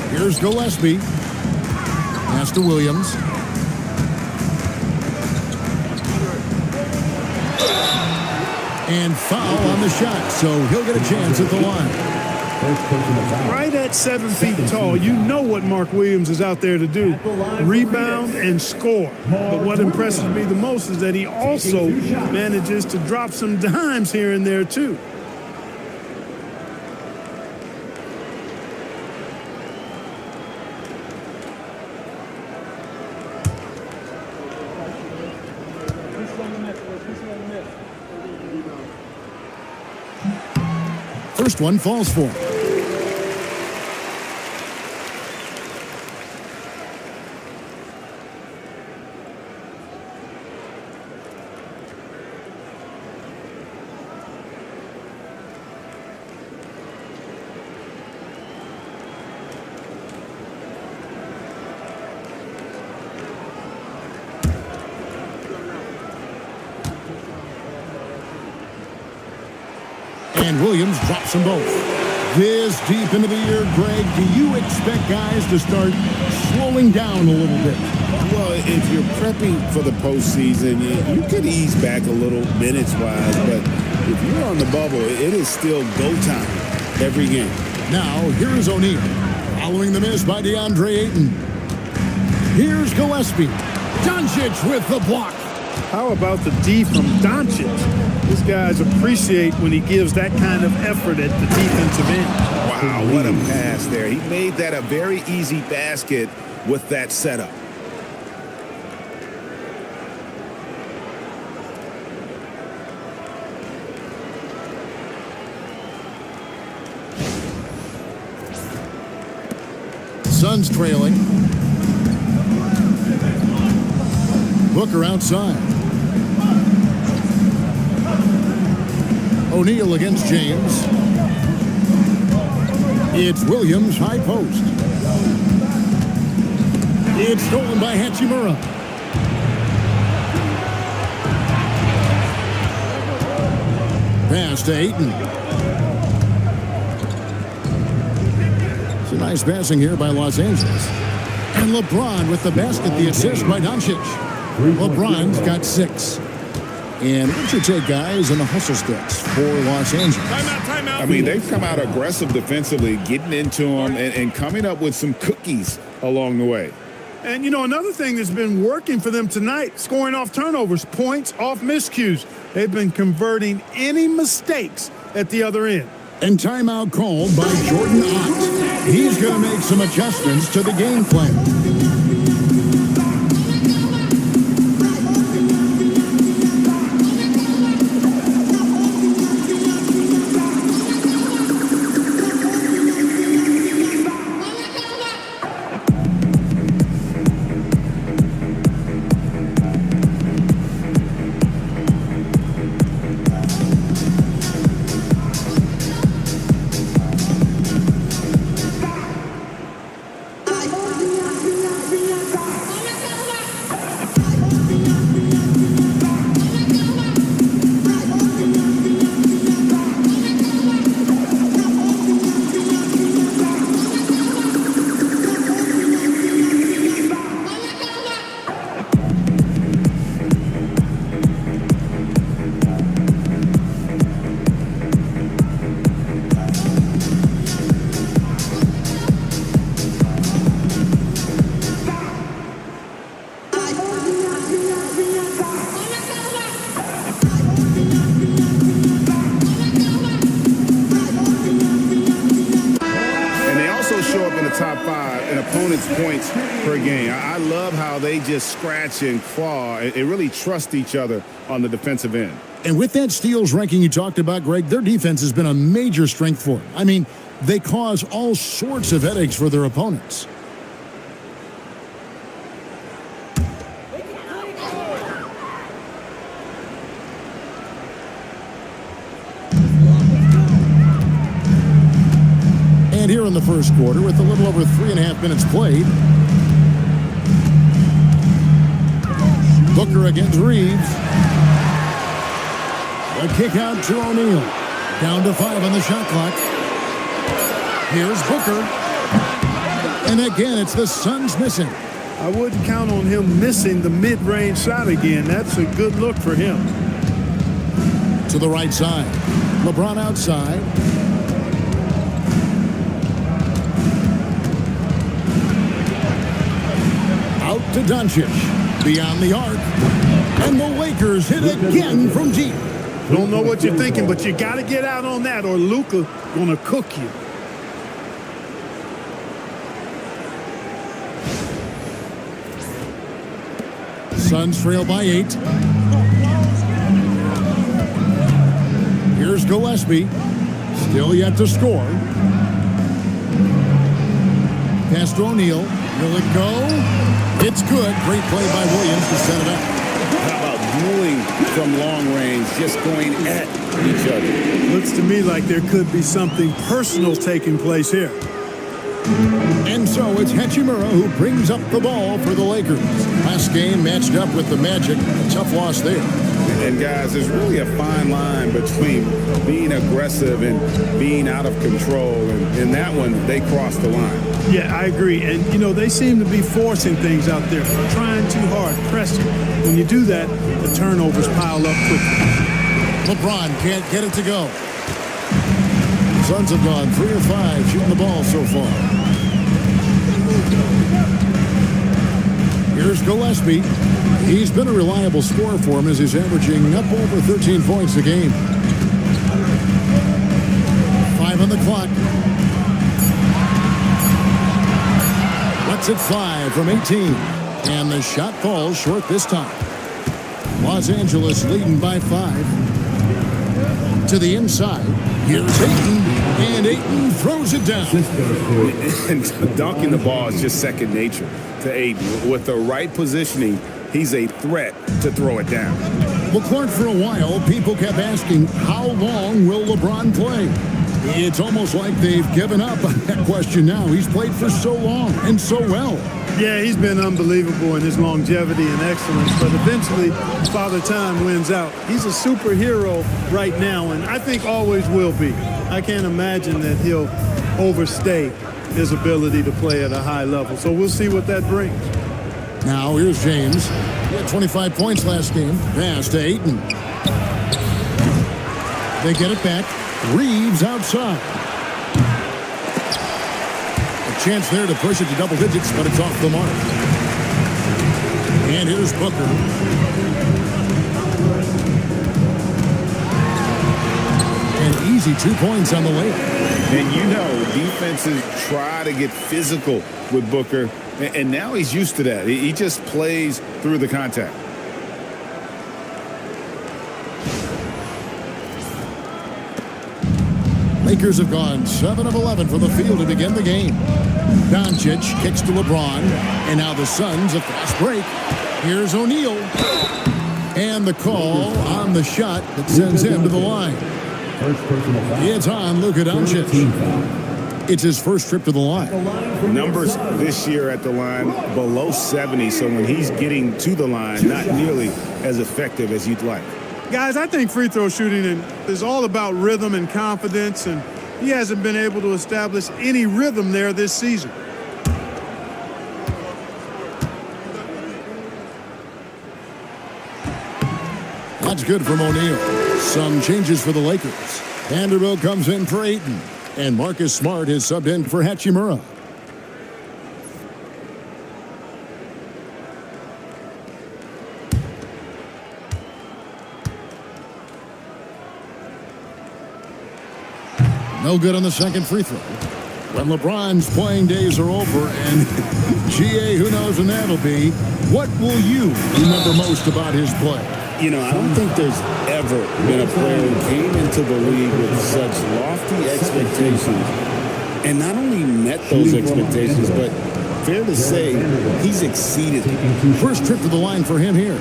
Here's Gillespie. Pass to Williams. And foul on the shot, so he'll get a chance at the line. Right at 7 feet tall, you know what Mark Williams is out there to do. Rebound and score. But what impresses me the most is that he also manages to drop some dimes here and there, too. First one falls for him. And Williams drops them both. This deep into the year, Greg, do you expect guys to start slowing down a little bit? Well, if you're prepping for the postseason, you could ease back a little minutes-wise, but if you're on the bubble, it is still go time every game. Now, here is O'Neal, following the miss by DeAndre Ayton. Here's Gillespie. Dončić with the block. How about the D from Dončić? These guys appreciate when he gives that kind of effort at the defensive end. Wow, what a pass there. He made that a very easy basket with that setup. Suns trailing. Booker outside. O'Neal against James. It's Williams, high post. It's stolen by Hachimura. Pass to Ayton. It's a nice passing here by Los Angeles. And LeBron with the basket, the assist by Dončić. LeBron's got 6. And what's your take, guys, on the hustle sticks for Los Angeles? I mean, they've come out aggressive defensively, getting into them and coming up with some cookies along the way. And, you know, another thing that's been working for them tonight, scoring off turnovers, points off miscues. They've been converting any mistakes at the other end. And timeout called by Jordan Ott. He's going to make some adjustments to the game plan. Points per game. I love how they just scratch and claw and really trust each other on the defensive end. And with that steals ranking you talked about, Greg, their defense has been a major strength for them. I mean, they cause all sorts of headaches for their opponents. And here in the first quarter, with a little over 3.5 minutes played, Booker against Reeves. A kick out to O'Neal. Down to 5 on the shot clock. Here's Booker. And again, it's the Suns missing. I wouldn't count on him missing the mid-range shot again. That's a good look for him. To the right side. LeBron outside. Out to Dončić. Beyond the arc. And the Lakers hit again from deep. Don't know what you're thinking, but you got to get out on that or Luka gonna cook you. Suns trail by 8. Here's Gillespie. Still yet to score. Pass to O'Neal. Will it go? It's good. Great play by Williams to set it up. How about dueling from long range, just going at each other? Looks to me like there could be something personal taking place here. And so it's Hachimura who brings up the ball for the Lakers. Last game matched up with the Magic. A tough loss there. And guys, there's really a fine line between being aggressive and being out of control. And in that one, they crossed the line. Yeah, I agree. And, you know, they seem to be forcing things out there, trying too hard, pressing. When you do that, the turnovers pile up quickly. LeBron can't get it to go. Suns have gone 3 of 5 shooting the ball so far. Here's Gillespie. He's been a reliable scorer for him as he's averaging up over 13 points a game. 5 on the clock. Let's at 5 from 18. And the shot falls short this time. Los Angeles leading by 5. To the inside. Here's Ayton. And Ayton throws it down. And dunking the ball is just second nature to Ayton. With the right positioning, he's a threat to throw it down. Well, Clark, for a while, people kept asking, how long will LeBron play? It's almost like they've given up on that question now. He's played for so long and so well. Yeah, he's been unbelievable in his longevity and excellence, but eventually Father Time wins out. He's a superhero right now, and I think always will be. I can't imagine that he'll overstay his ability to play at a high level, so we'll see what that brings. Now here's James. He had 25 points last game. Pass to Ayton. They get it back. Reeves outside. A chance there to push it to double digits, but it's off the mark. And here's Booker. An easy 2 points on the layup. And you know, defenses try to get physical with Booker, and now he's used to that. He just plays through the contact. Lakers have gone 7 of 11 from the field to begin the game. Dončić kicks to LeBron, and now the Suns a fast break. Here's O'Neal. And the call on the shot that sends him to the line. It's on Luka Dončić. It's his first trip to the line. Numbers this year at the line below 70, so when he's getting to the line, not nearly as effective as you'd like. Guys, I think free throw shooting is all about rhythm and confidence, and he hasn't been able to establish any rhythm there this season. That's good from O'Neal. Some changes for the Lakers. Vanderbilt comes in for Ayton, and Marcus Smart is subbed in for Hachimura. No good on the second free throw. When LeBron's playing days are over, and GA, who knows when that'll be, what will you remember most about his play? You know, I don't think there's ever been a player who came into the league with such lofty expectations and not only met those expectations, but fair to say, he's exceeded them. First trip to the line for him here.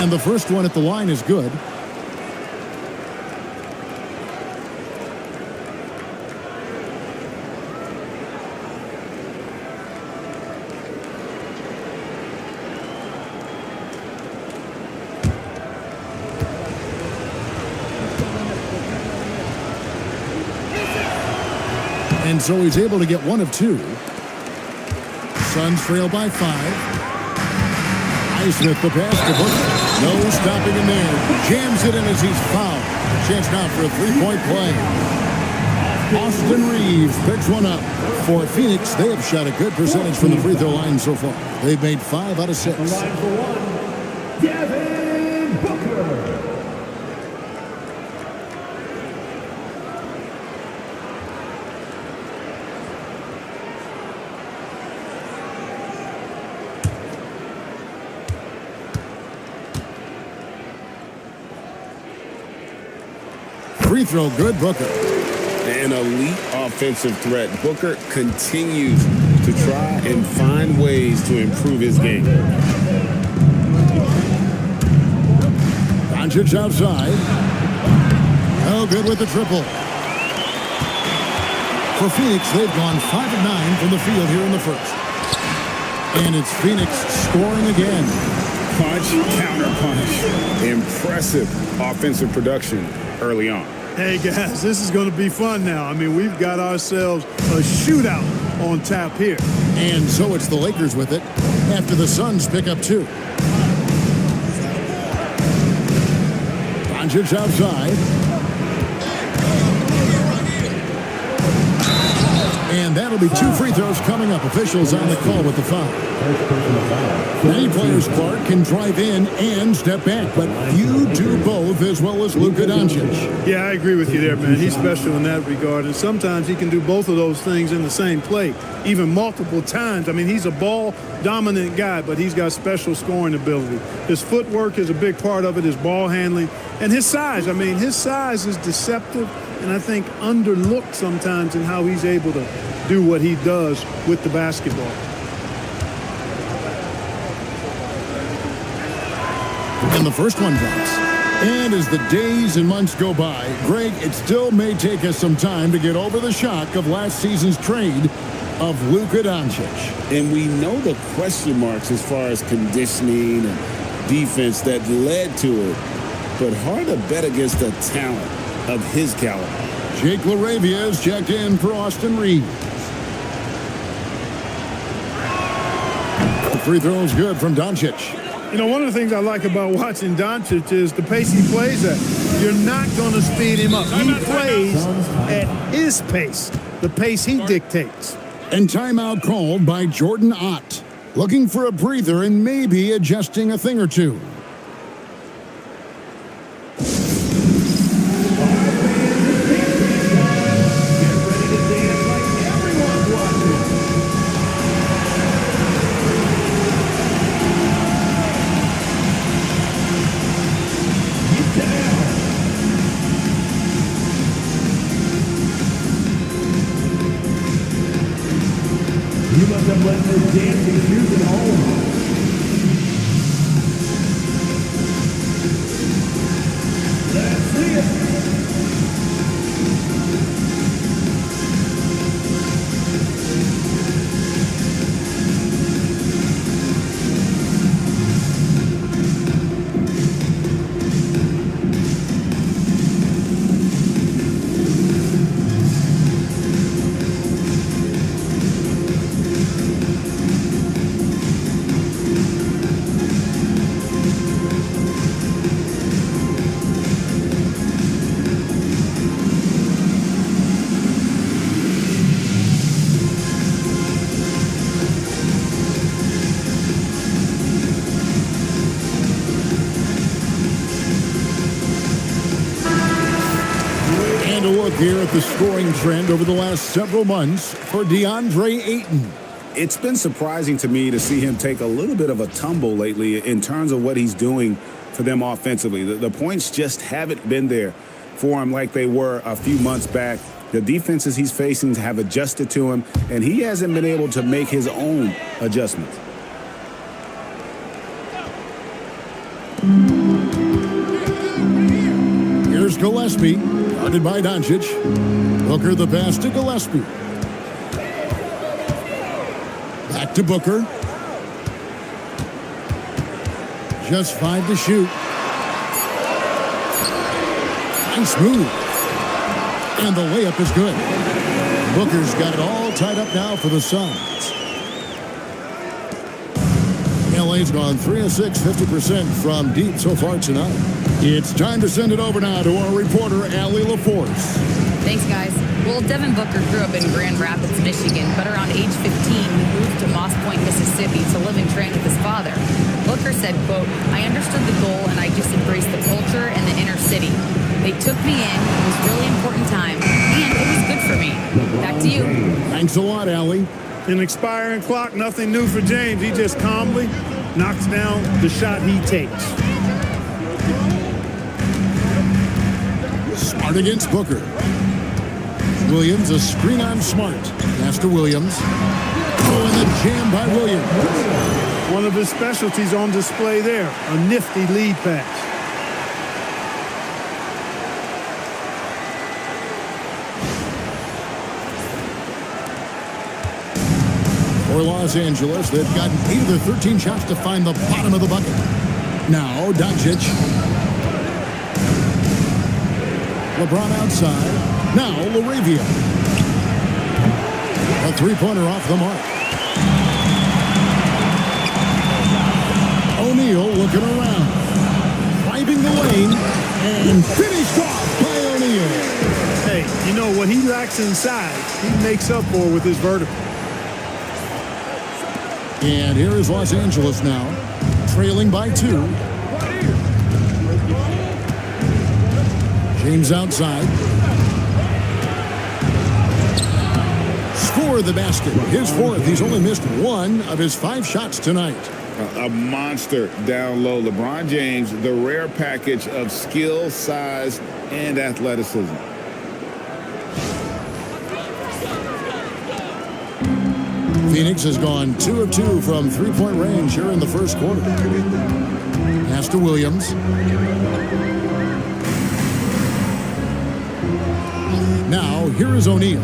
And the first one at the line is good. And so he's able to get one of two. Suns trail by 5. Highsmith the pass to Booker. No stopping him there. Jams it in as he's fouled. Chance now for a three-point play. Austin Reeves picks one up. For Phoenix, they have shot a good percentage from the free throw line so far. They've made 5 out of 6. Line for one, Devin Booker. Free throw good, Booker. An elite offensive threat. Booker continues to try and find ways to improve his game. Dončić outside. Oh, good with the triple. For Phoenix, they've gone 5 of 9 from the field here in the first. And it's Phoenix scoring again. Punch, counter punch. Impressive offensive production early on. Hey, guys, this is going to be fun now. I mean, we've got ourselves a shootout on tap here. And so it's the Lakers with it after the Suns pick up 2. Dončić outside. And that'll be 2 free throws coming up. Officials on the call with the foul. Many players, Clark, can drive in and step back, but few do both as well as Luka Dončić. Yeah, I agree with you there, man. He's special in that regard, and sometimes he can do both of those things in the same play, even multiple times. I mean, he's a ball-dominant guy, but he's got special scoring ability. His footwork is a big part of it, his ball handling, and his size. I mean, his size is deceptive, and I think underlooked sometimes in how he's able to do what he does with the basketball. And the first one drops. And as the days and months go by, Greg, it still may take us some time to get over the shock of last season's trade of Luka Dončić. And we know the question marks as far as conditioning and defense that led to it, but hard to bet against the talent of his caliber. Jake LaRavia is checked in for Austin Reeves. The free throw is good from Dončić. You know, one of the things I like about watching Dončić is the pace he plays at. You're not going to speed him up. He plays at his pace, the pace he dictates. And timeout called by Jordan Ott. Looking for a breather and maybe adjusting a thing or two. You must have left those dancing shoes at home. Let's see it. Here at the scoring trend over the last several months for DeAndre Ayton. It's been surprising to me to see him take a little bit of a tumble lately in terms of what he's doing for them offensively. The points just haven't been there for him like they were a few months back. The defenses he's facing have adjusted to him, and he hasn't been able to make his own adjustments. Here's Gillespie, guarded by Dončić. Booker the pass to Gillespie. Back to Booker. Just 5 to shoot. Nice move. And the layup is good. Booker's got it all tied up now for the Suns. LA's gone 3 of 6, 50% from deep so far tonight. It's time to send it over now to our reporter, Allie LaForce. Thanks, guys. Well, Devin Booker grew up in Grand Rapids, Michigan, but around age 15, he moved to Moss Point, Mississippi to live and train with his father. Booker said, quote, "I understood the goal and I just embraced the culture and the inner city. They took me in. It was a really important time, and it was good for me." Back to you. Thanks a lot, Allie. An expiring clock, nothing new for James. He just calmly knocks down the shot he takes. Smart against Booker. Williams, a screen on Smart. Pass to Williams. Oh, and the jam by Williams. One of his specialties on display there, a nifty lead pass. For Los Angeles, they've gotten 8 of their 13 shots to find the bottom of the bucket. Now, Dončić. LeBron outside. Now, LaRavia. A three-pointer off the mark. O'Neal looking around. Driving the lane. And finished off by O'Neal. Hey, you know what he lacks inside, he makes up for with his vertical. And here is Los Angeles now, trailing by 2. James outside. Score the basket. His 4th. He's only missed 1 of his 5 shots tonight. A monster down low. LeBron James, the rare package of skill, size, and athleticism. Phoenix has gone 2 of 2 from three-point range here in the first quarter. Pass to Williams. Now, here is O'Neal.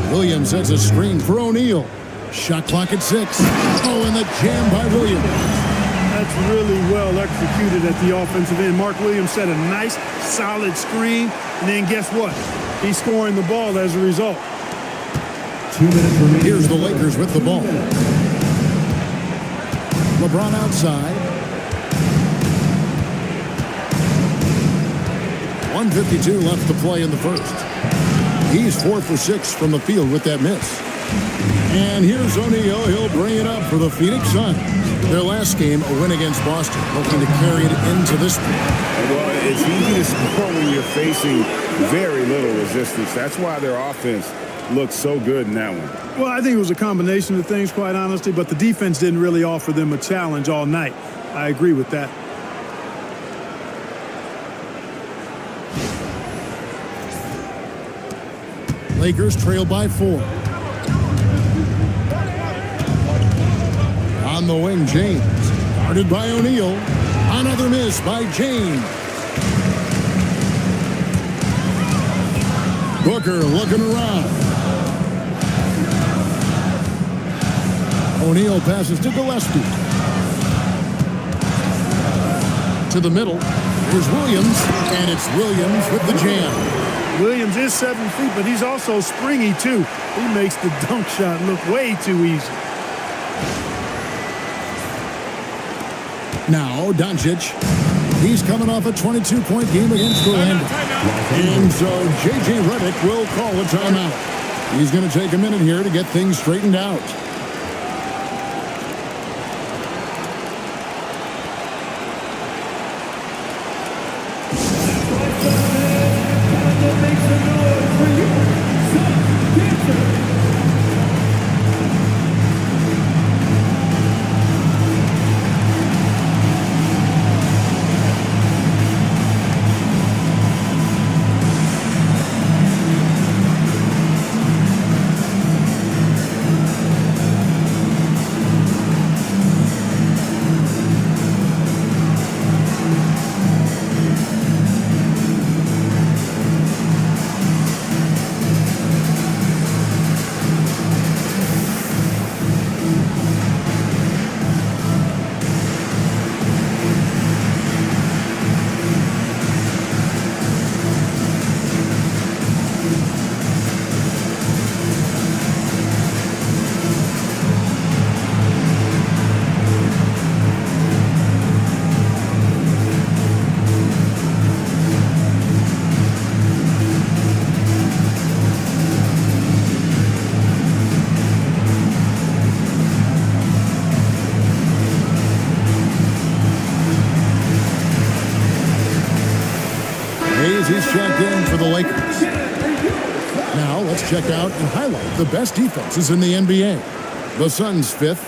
Williams sets a screen for O'Neal. Shot clock at 6. Oh, and the jam by Williams. That's really well executed at the offensive end. Mark Williams set a nice, solid screen, and then guess what? He's scoring the ball as a result. 2 minutes remaining. Here's the Lakers with the ball. LeBron outside. 1:52 left to play in the first. He's 4 for 6 from the field with that miss. And here's O'Neal. He'll bring it up for the Phoenix Suns. Their last game, a win against Boston, hoping to carry it into this one. Well, it's easy to score when you're facing very little resistance. That's why their offense looked so good in that one. Well, I think it was a combination of things, quite honestly, but the defense didn't really offer them a challenge all night. I agree with that. Lakers trail by 4. On the wing, James. Guarded by O'Neal. Another miss by James. Booker looking around. O'Neal passes to Gillespie. To the middle. Here's Williams. And it's Williams with the jam. Williams is 7 feet, but he's also springy, too. He makes the dunk shot look way too easy. Now, Dončić. He's coming off a 22-point game against Orlando. And so J.J. Redick will call a timeout. He's going to take a minute here to get things straightened out. check out and highlight the best defenses in the NBA. The Suns 5th.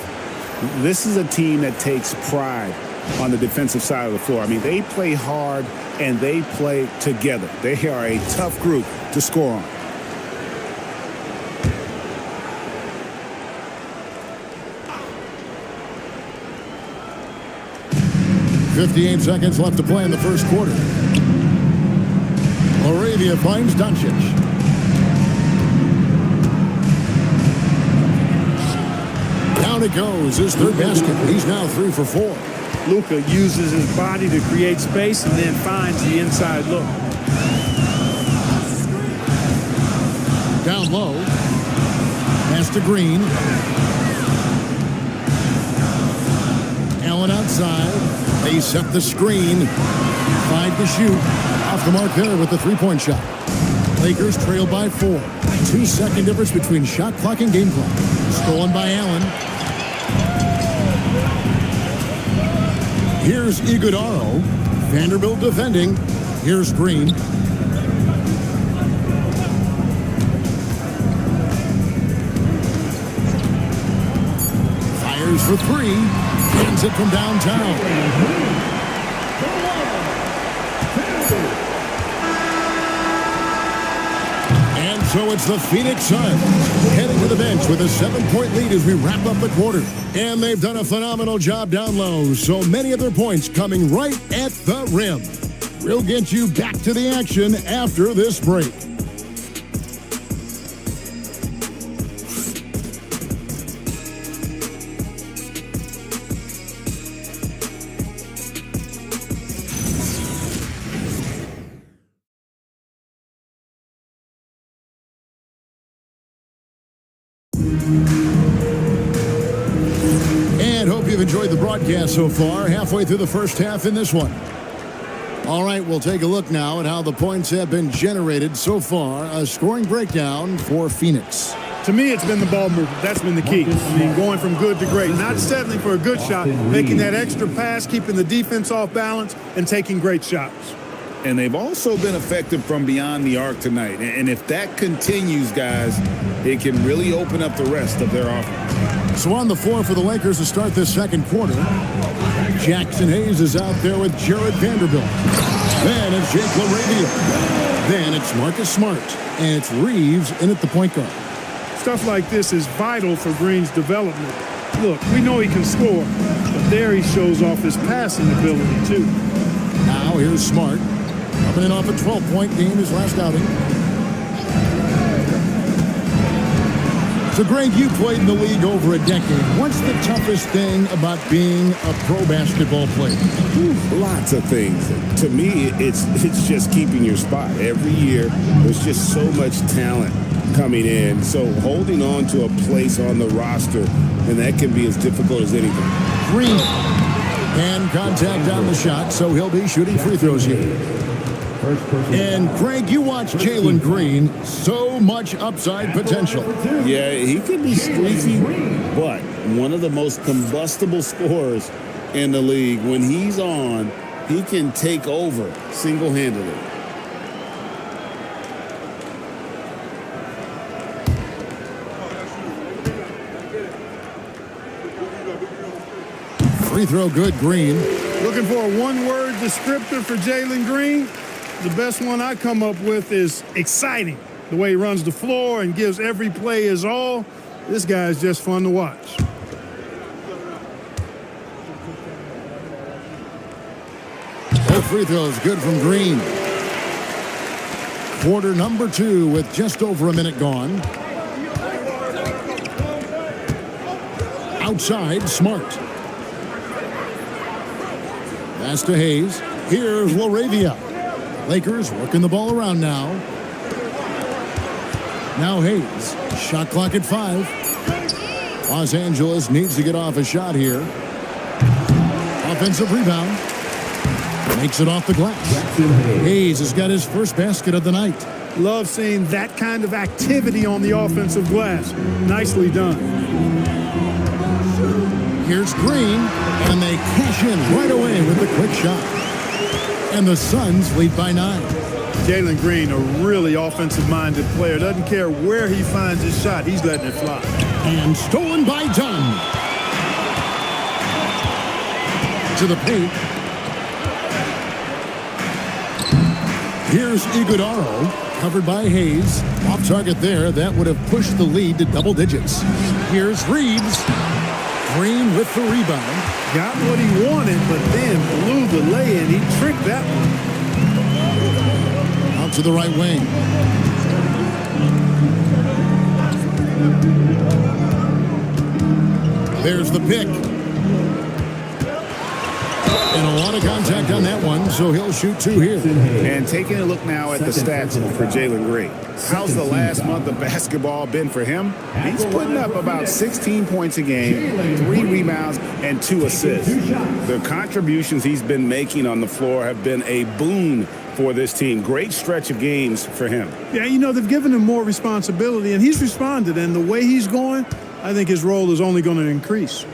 This is a team that takes pride on the defensive side of the floor. I mean, they play hard and they play together. They are a tough group to score on. .58 seconds left to play in the first quarter. LaKERS finds Dončić. Down it goes, his third basket. He's now 3 for 4. Luka uses his body to create space and then finds the inside look. Down low. Pass to Green. Allen outside. They set the screen. 5 to shoot. Off the mark there with the three-point shot. Lakers trail by 4. 2-second difference between shot clock and game clock. Stolen by Allen. Here's Iguodala. Vanderbilt defending. Here's Green. Fires for 3. Hands it from downtown. And so it's the Phoenix Suns heading to the bench with a 7-point lead as we wrap up the quarter. And they've done a phenomenal job down low. So many of their points coming right at the rim. We'll get you back to the action after this break. And hope you've enjoyed the broadcast so far. Halfway through the first half in this one. All right, we'll take a look now at how the points have been generated so far. A scoring breakdown for Phoenix. To me, it's been the ball movement. That's been the key. I mean, going from good to great. Not settling for a good shot, making that extra pass, keeping the defense off balance, and taking great shots. And they've also been effective from beyond the arc tonight. And if that continues, guys, it can really open up the rest of their offense. So on the floor for the Lakers to start this second quarter, Jackson Hayes is out there with Jared Vanderbilt. Then it's Jake LaRavia. Then it's Marcus Smart. And it's Reeves in at the point guard. Stuff like this is vital for Green's development. Look, we know he can score, but there he shows off his passing ability, too. Now here's Smart. Coming in off a 12-point game his last outing. So, Greg, you played in the league over a decade. What's the toughest thing about being a pro basketball player? Lots of things. To me, it's just keeping your spot. Every year, there's just so much talent coming in. So holding on to a place on the roster, and that can be as difficult as anything. Green. And contact on the shot, so he'll be shooting free throws here. And, Craig, you watch Jalen Green. So much upside potential. Yeah, he could be streaky, but one of the most combustible scorers in the league. When he's on, he can take over single-handedly. Free throw good, Green. Looking for a one-word descriptor for Jalen Green? The best one I come up with is exciting. The way he runs the floor and gives every play his all. This guy is just fun to watch. Both free throws good from Green. Quarter number 2 with just over a minute gone. Outside, Smart. Pass to Hayes. Here's LaRavia. Lakers working the ball around now. Now Hayes. Shot clock at 5. Los Angeles needs to get off a shot here. Offensive rebound. Makes it off the glass. Hayes has got his first basket of the night. Love seeing that kind of activity on the offensive glass. Nicely done. Here's Green, and they cash in right away with the quick shot. And the Suns lead by 9. Jalen Green, a really offensive-minded player. Doesn't care where he finds his shot. He's letting it fly. And stolen by Dunn. To the paint. Here's Iguodala, covered by Hayes. Off target there. That would have pushed the lead to double digits. Here's Reeves. Green with the rebound. Got what he wanted, but then blew the lay-in. He tricked that one. Out to the right wing. There's the pick. And a lot of contact on that one, so he'll shoot 2 here. And taking a look now at the stats for Jalen Green. How's the last month of basketball been for him? He's putting up about 16 points a game, 3 rebounds, and 2 assists. The contributions he's been making on the floor have been a boon for this team. Great stretch of games for him. Yeah, you know, they've given him more responsibility, and he's responded. And the way he's going, I think his role is only going to increase.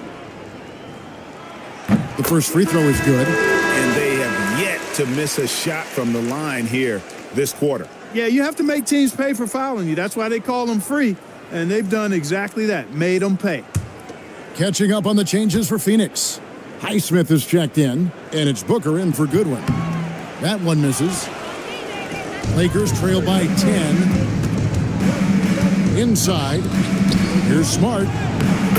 The first free throw is good. And they have yet to miss a shot from the line here this quarter. Yeah, you have to make teams pay for fouling you. That's why they call them free. And they've done exactly that, made them pay. Catching up on the changes for Phoenix. Highsmith is checked in, and it's Booker in for Goodwin. That one misses. Lakers trail by 10. Inside. Here's Smart.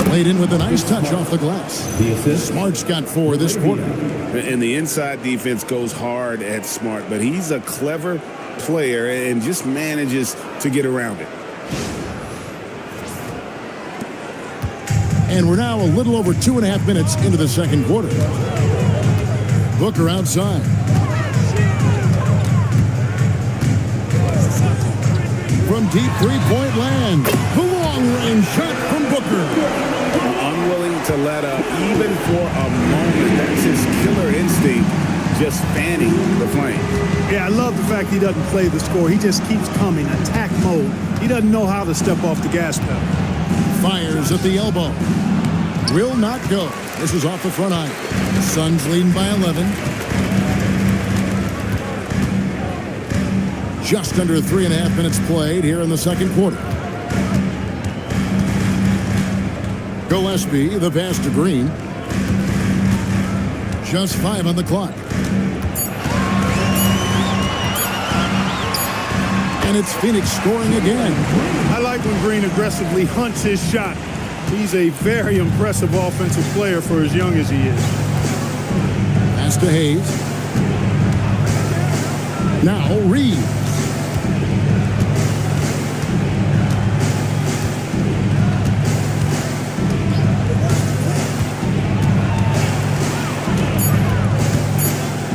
Played in with a nice touch off the glass. Smart's got 4 this quarter. And the inside defense goes hard at Smart, but he's a clever player and just manages to get around it. And we're now a little over 2.5 minutes into the second quarter. Booker outside. From deep three-point land. The long-range shot from Booker. Unwilling to let up even for a moment. That's his killer instinct, just fanning the flame. Yeah, I love the fact he doesn't play the score. He just keeps coming, attack mode. He doesn't know how to step off the gas pedal. Fires at the elbow. Will not go. This is off the front eye. The Suns leading by 11. Just under 3.5 minutes played here in the second quarter. Gillespie, the pass to Green. Just 5 on the clock. And it's Phoenix scoring again. I like when Green aggressively hunts his shot. He's a very impressive offensive player for as young as he is. Pass to Hayes. Now Reed.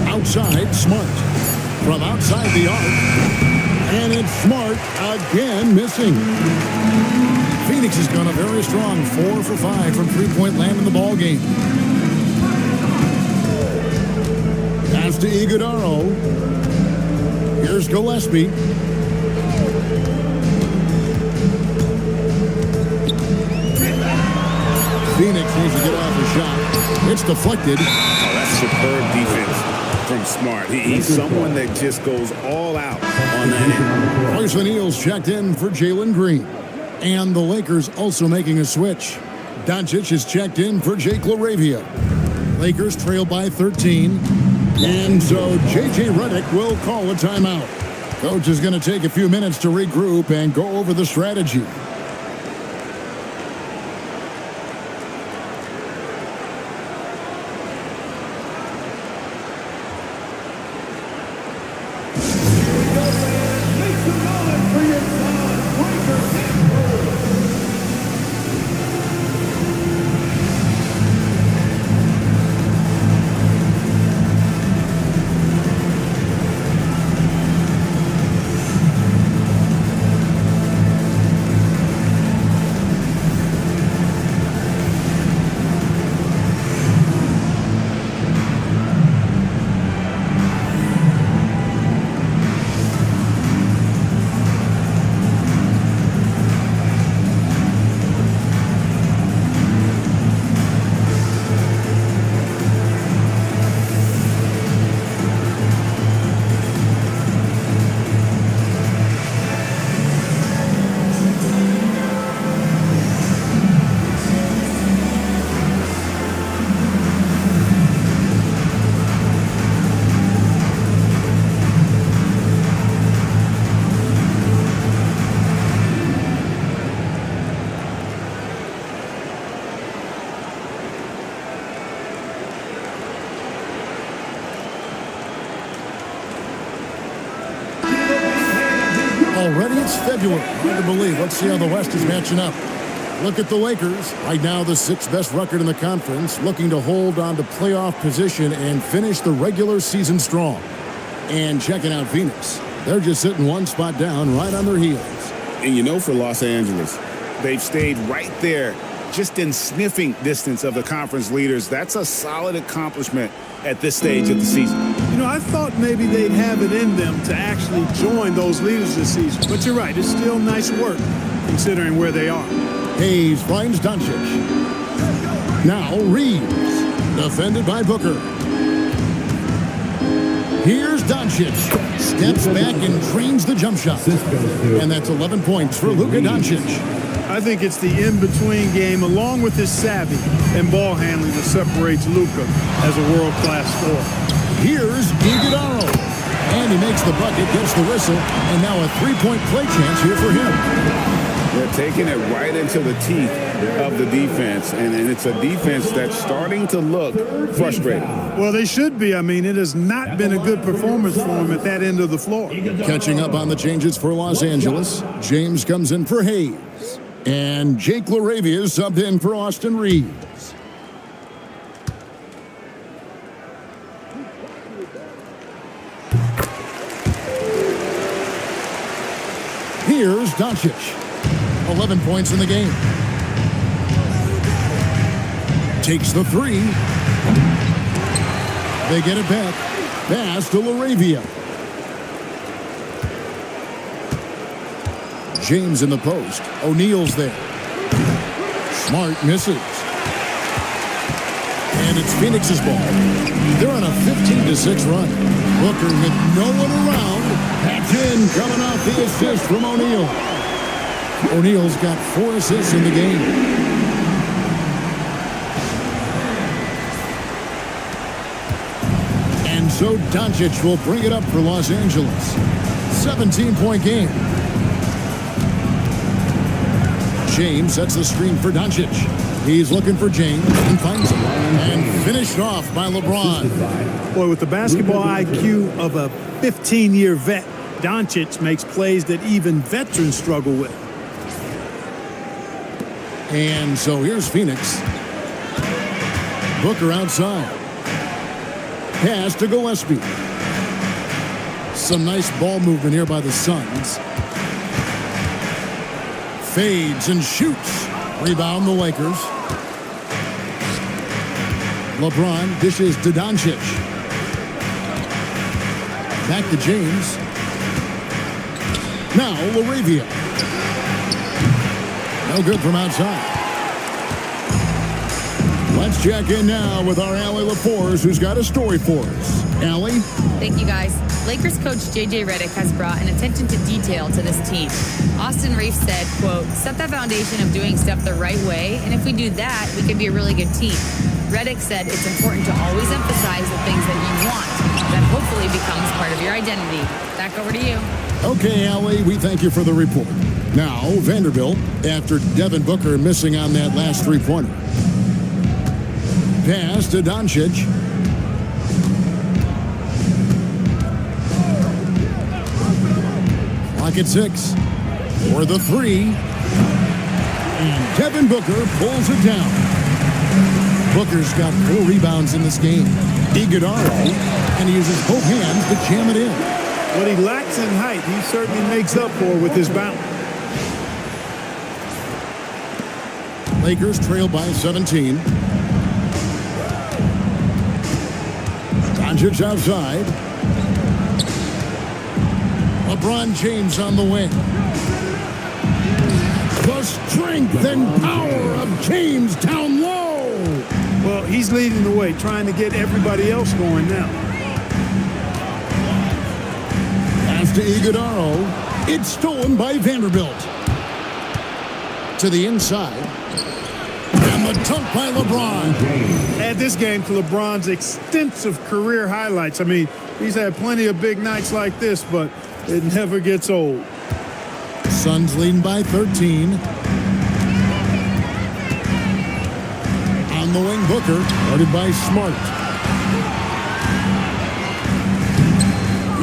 Outside, Smart. From outside the arc. And it's Smart again missing. Phoenix has gone a very strong 4 for 5 from three-point land in the ball game. Pass to Iguodala. Here's Gillespie. Phoenix needs to get off the shot. It's deflected. Oh, that's superb defense from Smart. He's someone that just goes all out on that end. Royce O'Neal's checked in for Jalen Green. And the Lakers also making a switch. Dončić is checked in for Jake LaRavia. Lakers trail by 13. And so J.J. Redick will call a timeout. Coach is going to take a few minutes to regroup and go over the strategy. it's February. Hard to believe. Let's see how the West is matching up. Look at the Lakers. Right now, the 6th best record in the conference, looking to hold on to playoff position and finish the regular season strong. And checking out Phoenix. They're just sitting one spot down, right on their heels. And you know, for Los Angeles, they've stayed right there, just in sniffing distance of the conference leaders. That's a solid accomplishment at this stage of the season. You know, I thought maybe they'd have it in them to actually join those leaders this season. But you're right, it's still nice work considering where they are. Hayes finds Dončić. Now Reeves, defended by Booker. Here's Dončić. Steps back and drains the jump shot. And that's 11 points for Luka Dončić. I think it's the in-between game, along with his savvy and ball handling, that separates Luka as a world-class scorer. Here's Iguodala. And he makes the bucket, gets the whistle, and now a three-point play chance here for him. They're taking it right into the teeth of the defense, and it's a defense that's starting to look frustrated. Well, they should be. I mean, it has not been a good performance for them at that end of the floor. Catching up on the changes for Los Angeles, James comes in for Hayes. And Jake LaRavia is subbed in for Austin Reeves. Here's Dončić. 11 points in the game. Takes the three. They get it back. Pass to LaRavia. James in the post. O'Neal's there. Smart misses. And it's Phoenix's ball. They're on a 15-6 run. Booker with no one around. That's in, coming off the assist from O'Neal. O'Neal's got 4 assists in the game. And so Dončić will bring it up for Los Angeles. 17-point game. James sets the screen for Dončić. He's looking for James and finds him. And finished off by LeBron. Boy, with the basketball IQ of a 15-year vet, Dončić makes plays that even veterans struggle with. And so here's Phoenix. Booker outside. Pass to Gillespie. Some nice ball movement here by the Suns. Fades and shoots. Rebound the Lakers. LeBron dishes to Dončić. Back to James. Now LaRavia. No good from outside. Let's check in now with our Allie LaForce, who's got a story for us. Allie? Thank you, guys. Lakers coach J.J. Redick has brought an attention to detail to this team. Austin Reeves said, quote, set that foundation of doing stuff the right way, and if we do that, we can be a really good team. Redick said it's important to always emphasize the things that you want. That hopefully becomes part of your identity. Back over to you. Okay, Allie, we thank you for the report. Now, Vanderbilt, after Devin Booker missing on that last three-pointer. Pass to Dončić. Clock at 6. For the three. And Devin Booker pulls it down. Booker's got 4 rebounds in this game. Iguodala, and he uses both hands to jam it in. What he lacks in height, he certainly makes up for with his bounce. Lakers trail by 17. Dončić outside. LeBron James on the wing. The strength and power of James down low. Well, he's leading the way, trying to get everybody else going now. Pass to Iguodala. It's stolen by Vanderbilt. To the inside. And the dunk by LeBron. Add this game to LeBron's extensive career highlights. I mean, he's had plenty of big nights like this, but it never gets old. Suns leading by 13. On the wing, Booker, guarded by Smart.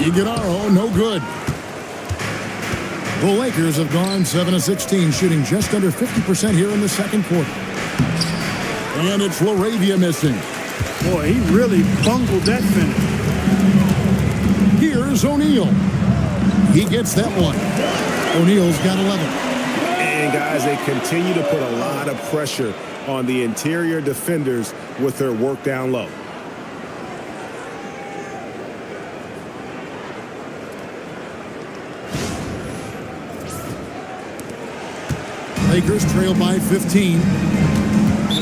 Iguodala, no good. The Lakers have gone 7 of 16, shooting just under 50% here in the second quarter. And it's LaRavia missing. Boy, he really bungled that finish. Here's O'Neal. He gets that one. O'Neal's got 11. And guys, they continue to put a lot of pressure on the interior defenders with their work down low. Lakers trail by 15.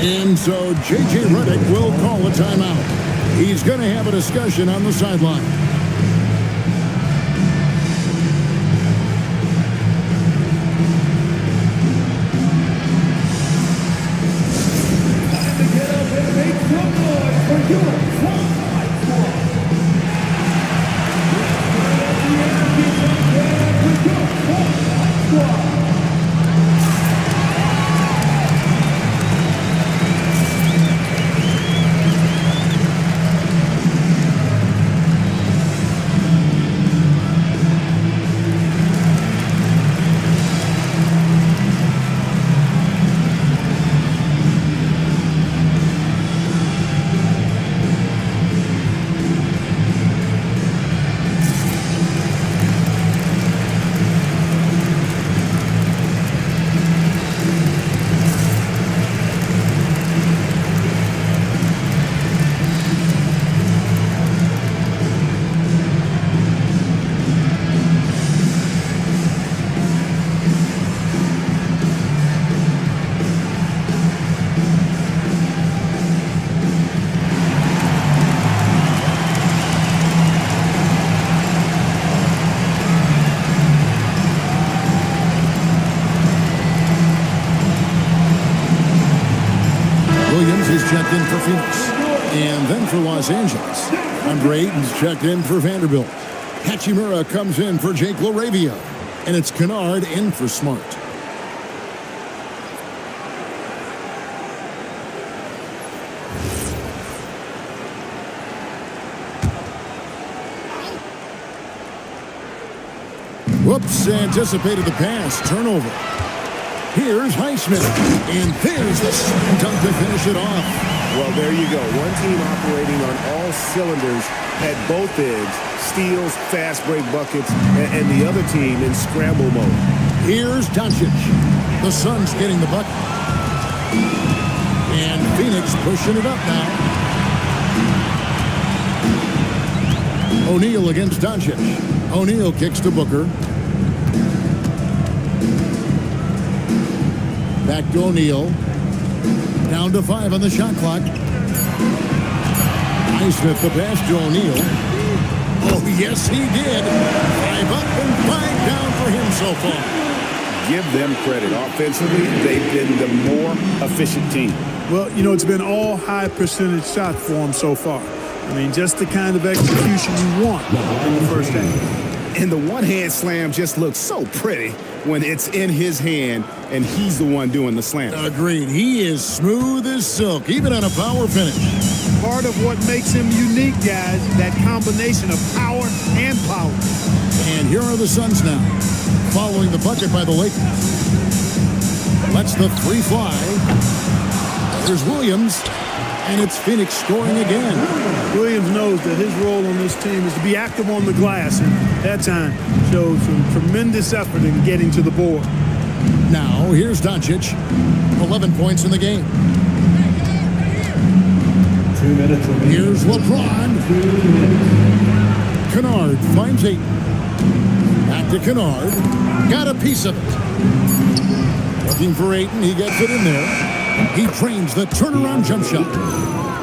And so J.J. Redick will call a timeout. He's going to have a discussion on the sideline. Time to get up and make some noise for your Twilight Squad. Checked in for Phoenix. And then for Los Angeles, Andre Ayton's checked in for Vanderbilt. Hachimura comes in for Jake LaRavia. And it's Kennard in for Smart. Whoops, anticipated the pass. Turnover. Here's Highsmith, and there's the slam dunk to finish it off. Well, there you go. One team operating on all cylinders at both ends, steals, fast break buckets, and the other team in scramble mode. Here's Dončić. The Suns getting the bucket. And Phoenix pushing it up now. O'Neal against Dončić. O'Neal kicks to Booker. Back to O'Neal. Down to 5 on the shot clock. Highsmith the pass to O'Neal. Oh, yes, he did. 5 up and 5 down for him so far. Give them credit. Offensively, they've been the more efficient team. Well, you know, it's been all high percentage shots for him so far. I mean, just the kind of execution you want in the first half. And the one-hand slam just looks so pretty when it's in his hand and he's the one doing the slam. Agreed. He is smooth as silk, even on a power finish. Part of what makes him unique, guys, that combination of power and power. And here are the Suns now, following the bucket by the Lakers. Lets the three fly. There's Williams. And it's Phoenix scoring again. Williams knows that his role on this team is to be active on the glass, and that time showed some tremendous effort in getting to the board. Now, here's Dončić. 11 points in the game. 2 minutes. Here's LeBron. Kennard finds Ayton. Back to Kennard. Got a piece of it. Looking for Ayton. He gets it in there. He trains the turnaround jump shot.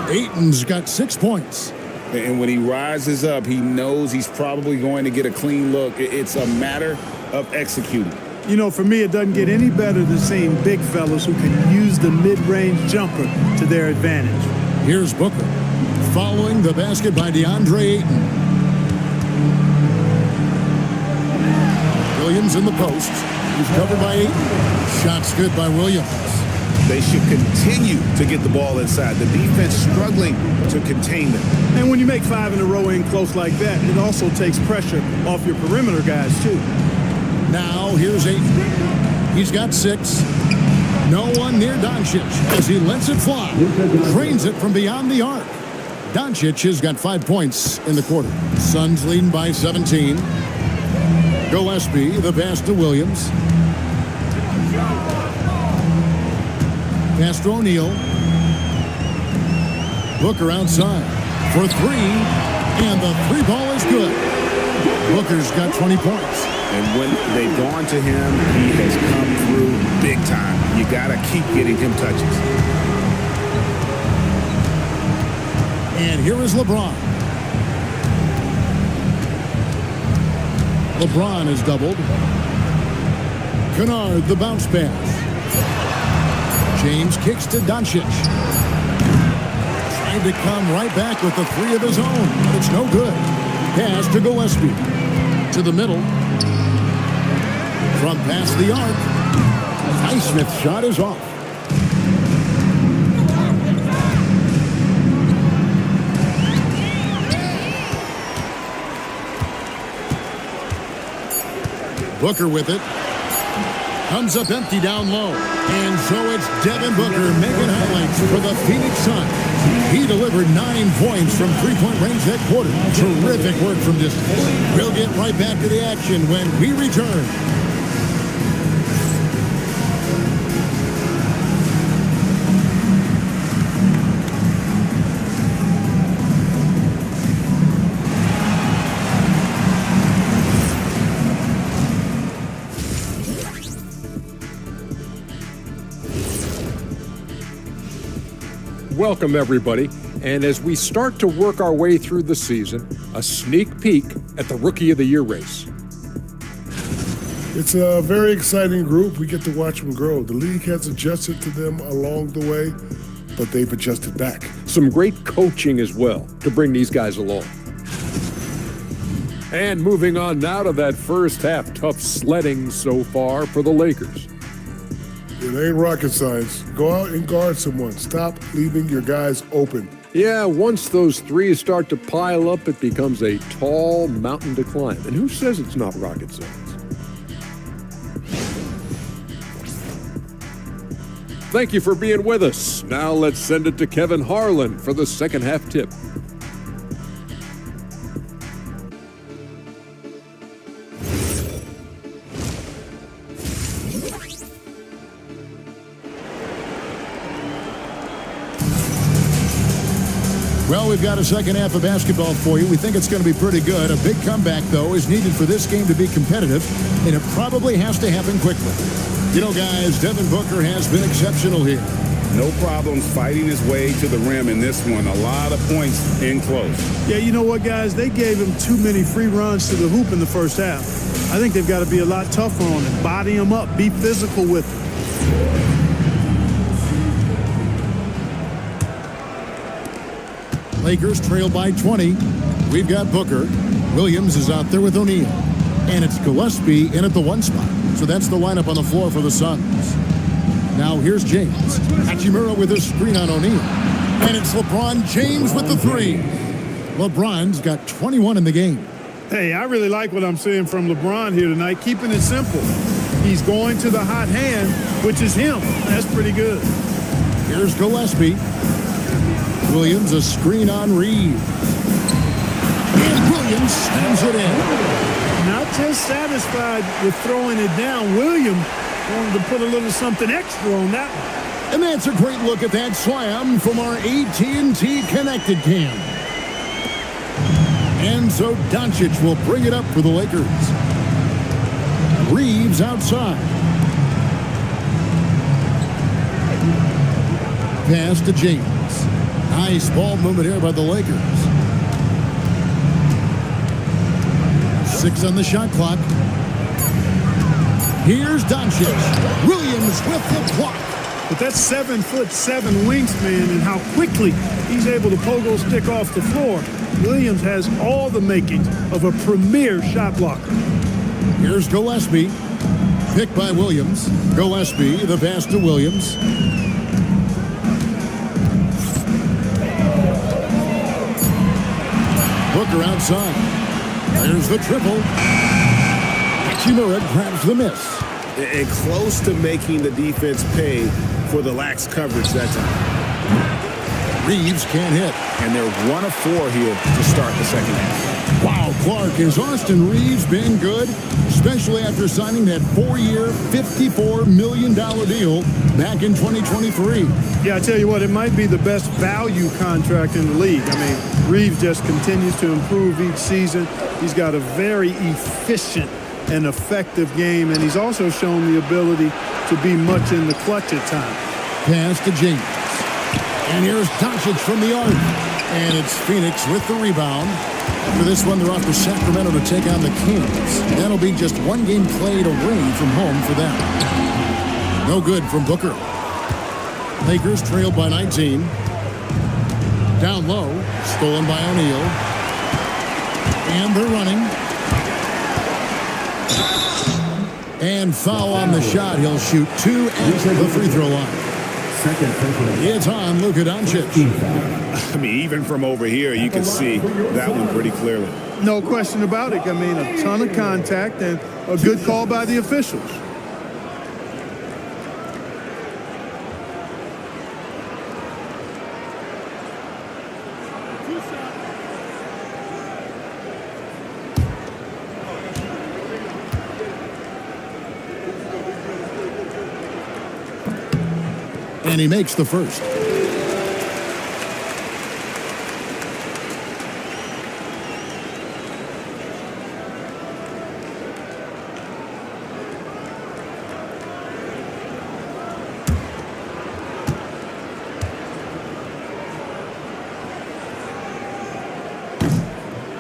Ayton's got 6 points. And when he rises up, he knows he's probably going to get a clean look. It's a matter of executing. You know, for me, it doesn't get any better than seeing big fellas who can use the mid-range jumper to their advantage. Here's Booker. Following the basket by DeAndre Ayton. Williams in the post. He's covered by Ayton. Shots good by Williams. They should continue to get the ball inside. The defense struggling to contain them. And when you make 5 in a row in close like that, it also takes pressure off your perimeter guys, too. Now here's 8. He's got 6. No one near Dončić as he lets it fly. Drains it from beyond the arc. Dončić has got 5 points in the quarter. Suns leading by 17. Gillespie, the pass to Williams. Pass to O'Neal. Booker outside for 3. And the 3 ball is good. Booker's got 20 points. And when they've gone to him, he has come through big time. You got to keep getting him touches. And here is LeBron. LeBron is doubled. Kennard, the bounce pass. James kicks to Dončić. Trying to come right back with the 3 of his own, but it's no good. Pass to Gillespie. To the middle. From past the arc. Highsmith's shot is off. Booker with it. Comes up empty down low. And so it's Devin Booker making highlights for the Phoenix Suns. He delivered 9 points from three-point range that quarter. Terrific work from distance. We'll get right back to the action when we return. Welcome, everybody. And as we start to work our way through the season, a sneak peek at the Rookie of the Year race. It's a very exciting group. We get to watch them grow. The league has adjusted to them along the way, but they've adjusted back. Some great coaching as well to bring these guys along. And moving on now to that first half, tough sledding so far for the Lakers. It ain't rocket science. Go out and guard someone. Stop leaving your guys open. Yeah, once those threes start to pile up, it becomes a tall mountain to climb. And who says it's not rocket science? Thank you for being with us. Now let's send it to Kevin Harlan for the second half tip. Well, we've got a second half of basketball for you. We think it's going to be pretty good. A big comeback, though, is needed for this game to be competitive, and it probably has to happen quickly. You know, guys, Devin Booker has been exceptional here. No problems fighting his way to the rim in this one. A lot of points in close. Yeah, you know what, guys? They gave him too many free runs to the hoop in the first half. I think they've got to be a lot tougher on him. Body him up. Be physical with him. Lakers trail by 20. We've got Booker. Williams is out there with O'Neal. And it's Gillespie in at the 1 spot. So that's the lineup on the floor for the Suns. Now here's James. Hachimura with a screen on O'Neal. And it's LeBron James with the 3. LeBron's got 21 in the game. Hey, I really like what I'm seeing from LeBron here tonight. Keeping it simple. He's going to the hot hand, which is him. That's pretty good. Here's Gillespie. Williams, a screen on Reed. And Williams slams it in. Not just satisfied with throwing it down. Williams wanted to put a little something extra on that one. And that's a great look at that slam from our AT&T Connected Cam. And so Dončić will bring it up for the Lakers. Reeves outside. Pass to James. Nice ball movement here by the Lakers. 6 on the shot clock. Here's Dončić. Williams with the block. But that's 7'7" wingspan, and how quickly he's able to pogo stick off the floor. Williams has all the makings of a premier shot blocker. Here's Gillespie. Picked by Williams. Gillespie, the pass to Williams. Booker outside. There's the triple. Hachimura grabs the miss. And close to making the defense pay for the lax coverage that time. Reeves can't hit. And they're 1 of 4 here to start the second half. Wow, Clark, has Austin Reeves been good? Especially after signing that 4-year, $54 million deal back in 2023. Yeah, I tell you what, it might be the best value contract in the league. I mean, Reeves just continues to improve each season. He's got a very efficient and effective game, and he's also shown the ability to be much in the clutch at times. Pass to James. And here's Dončić from the arc. And it's Phoenix with the rebound. For this one, they're off to Sacramento to take on the Kings. That'll be just 1 game played away from home for them. No good from Booker. Lakers trail by 19. Down low, stolen by O'Neal. And they're running. And foul on the shot. He'll shoot 2 at the free throw line. It's on Luka Dončić. I mean, even from over here, you can see that one pretty clearly. No question about it. I mean, a ton of contact and a good call by the officials. And he makes the first.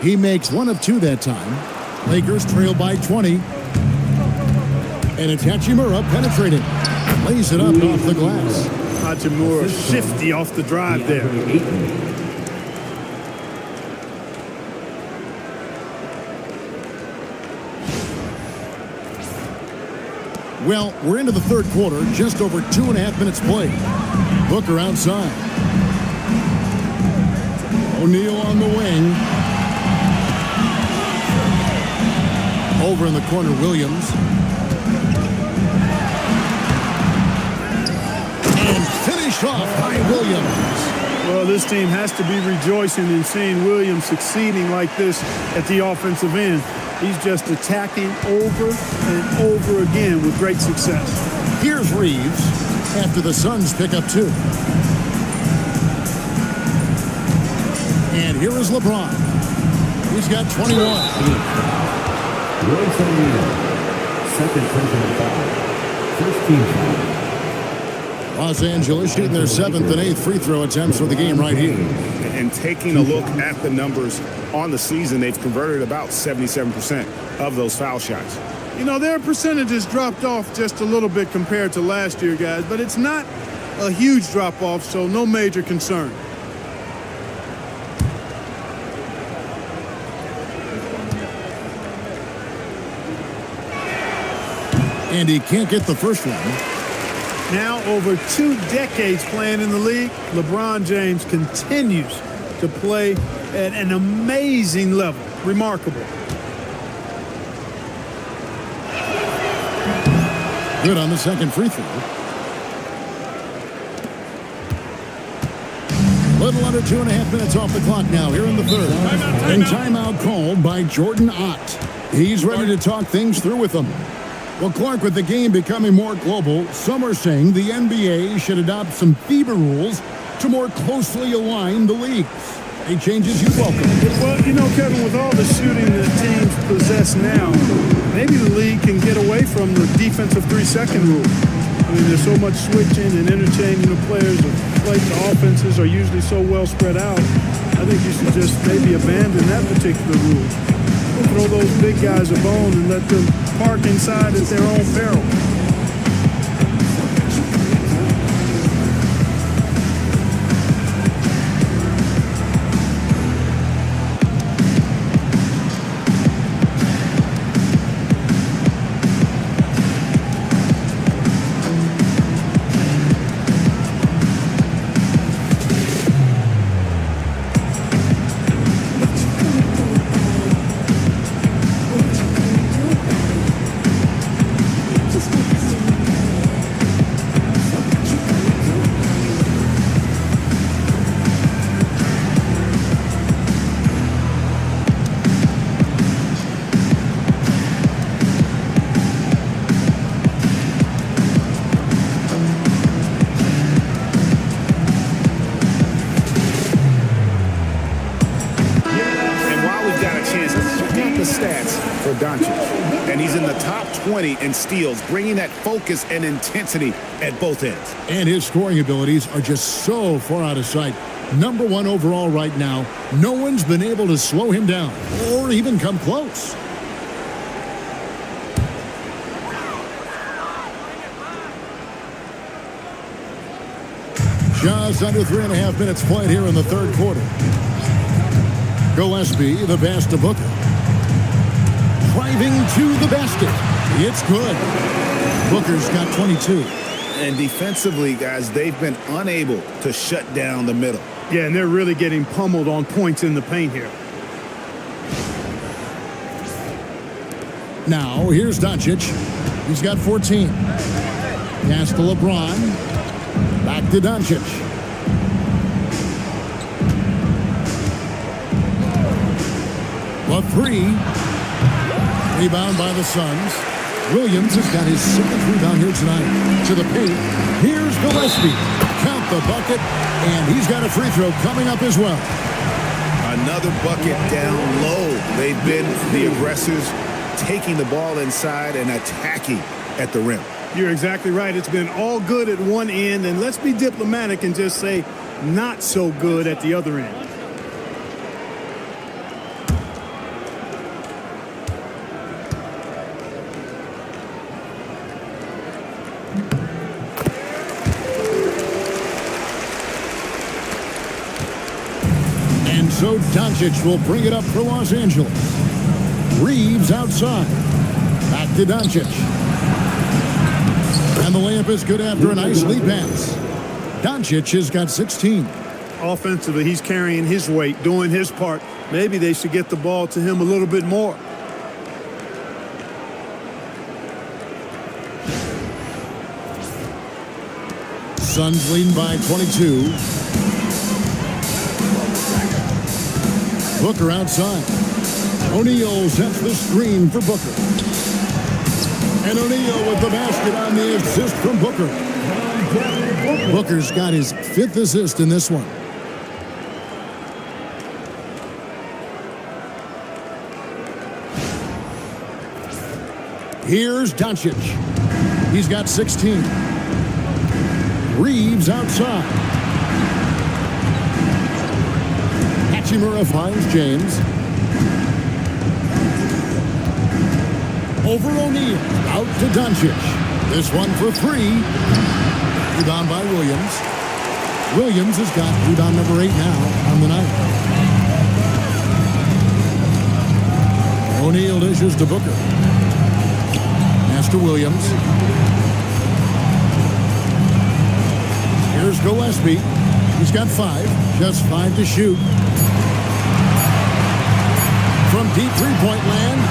He makes 1 of 2 that time. Lakers trail by 20. And it's Hachimura penetrating. Lays it up off the glass. Hachimura shifty off the drive there. Well, we're into the third quarter, just over 2.5 minutes played. Booker outside. O'Neal on the wing. Over in the corner, Williams. And finished off by Williams. Well, this team has to be rejoicing in seeing Williams succeeding like this at the offensive end. He's just attacking over and over again with great success. Here's Reeves after the Suns pick up 2. And here is LeBron. He's got 21. Royce O'Neal, second personal foul. First team foul. Los Angeles shooting their 7th and 8th free throw attempts for the game right here. And taking a look at the numbers on the season, they've converted about 77% of those foul shots. You know, their percentages dropped off just a little bit compared to last year, guys, but it's not a huge drop-off, so no major concern. And he can't get the first one. Now, over 2 decades playing in the league, LeBron James continues to play at an amazing level. Remarkable. Good on the second free throw. Little under 2.5 minutes off the clock now here in the third. And timeout called by Jordan Ott. He's ready to talk things through with them. Well, Clark, with the game becoming more global, some are saying the NBA should adopt some FIBA rules to more closely align the leagues. Any changes you welcome? Well, you know, Kevin, with all the shooting that teams possess now, maybe the league can get away from the defensive 3-second rule. I mean, there's so much switching and interchanging of players. The offenses are usually so well spread out. I think you should just maybe abandon that particular rule. Throw those big guys a bone and let them park inside at their own peril. He's in the top 20 in steals, bringing that focus and intensity at both ends. And his scoring abilities are just so far out of sight. Number 1 overall right now. No one's been able to slow him down or even come close. Just under 3.5 minutes played here in the third quarter. Gillespie, the pass to Booker. Driving to the basket. It's good. Booker's got 22. And defensively, guys, they've been unable to shut down the middle. Yeah, and they're really getting pummeled on points in the paint here. Now, here's Dončić. He's got 14. Pass to LeBron. Back to Dončić. The 3. Rebound by the Suns. Williams has got his 7th rebound here tonight. To the paint. Here's Gillespie. Count the bucket. And he's got a free throw coming up as well. Another bucket down low. They've been the aggressors, taking the ball inside and attacking at the rim. You're exactly right. It's been all good at one end, and let's be diplomatic and just say not so good at the other end. And so Dončić will bring it up for Los Angeles. Reeves outside. Back to Dončić. And the layup is good after a nice lead pass. Dončić has got 16. Offensively, he's carrying his weight, doing his part. Maybe they should get the ball to him a little bit more. Suns leading by 22. Booker outside. O'Neal sets the screen for Booker. And O'Neal with the basket on the assist from Booker. Booker's got his 5th assist in this one. Here's Dončić. He's got 16. Reeves outside. Hachimura finds James. Over O'Neal. Out to Dončić. This one for 3. Rebound by Williams. Williams has got rebound number 8 now on the night. O'Neal dishes to Booker. Pass to Williams. Here's Gillespie. He's got 5. Just 5 to shoot. From deep three-point land.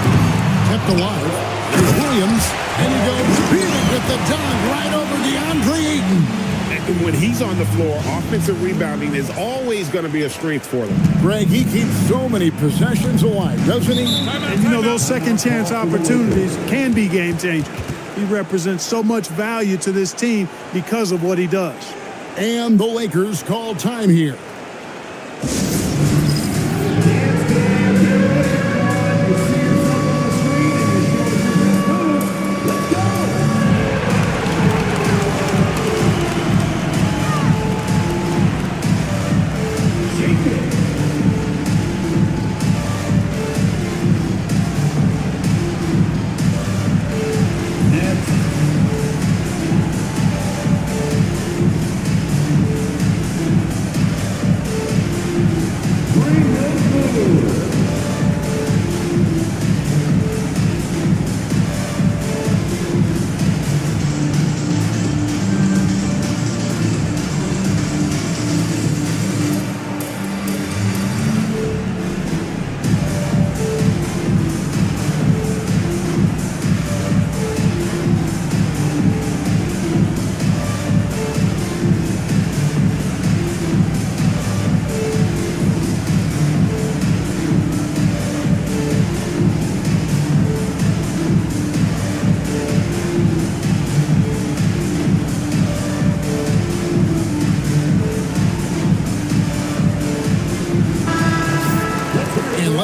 Kept alive. Here's Williams. And he goes big with the dunk right over DeAndre Ayton. And when he's on the floor, offensive rebounding is always going to be a strength for them. Greg, he keeps so many possessions alive, doesn't he? And you know, those second chance opportunities can be game changers. He represents so much value to this team because of what he does. And the Lakers call time here.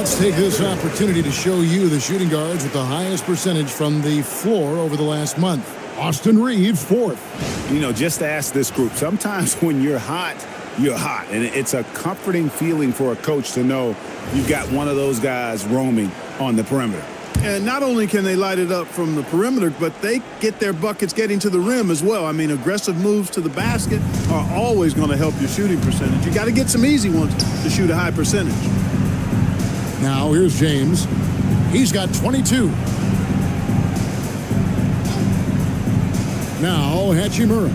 Let's take this opportunity to show you the shooting guards with the highest percentage from the floor over the last month. Austin Reeves, fourth. You know, just ask this group. Sometimes when you're hot, you're hot. And it's a comforting feeling for a coach to know you've got one of those guys roaming on the perimeter. And not only can they light it up from the perimeter, but they get their buckets getting to the rim as well. I mean, aggressive moves to the basket are always going to help your shooting percentage. You got to get some easy ones to shoot a high percentage. Now here's James. He's got 22. Now Hachimura.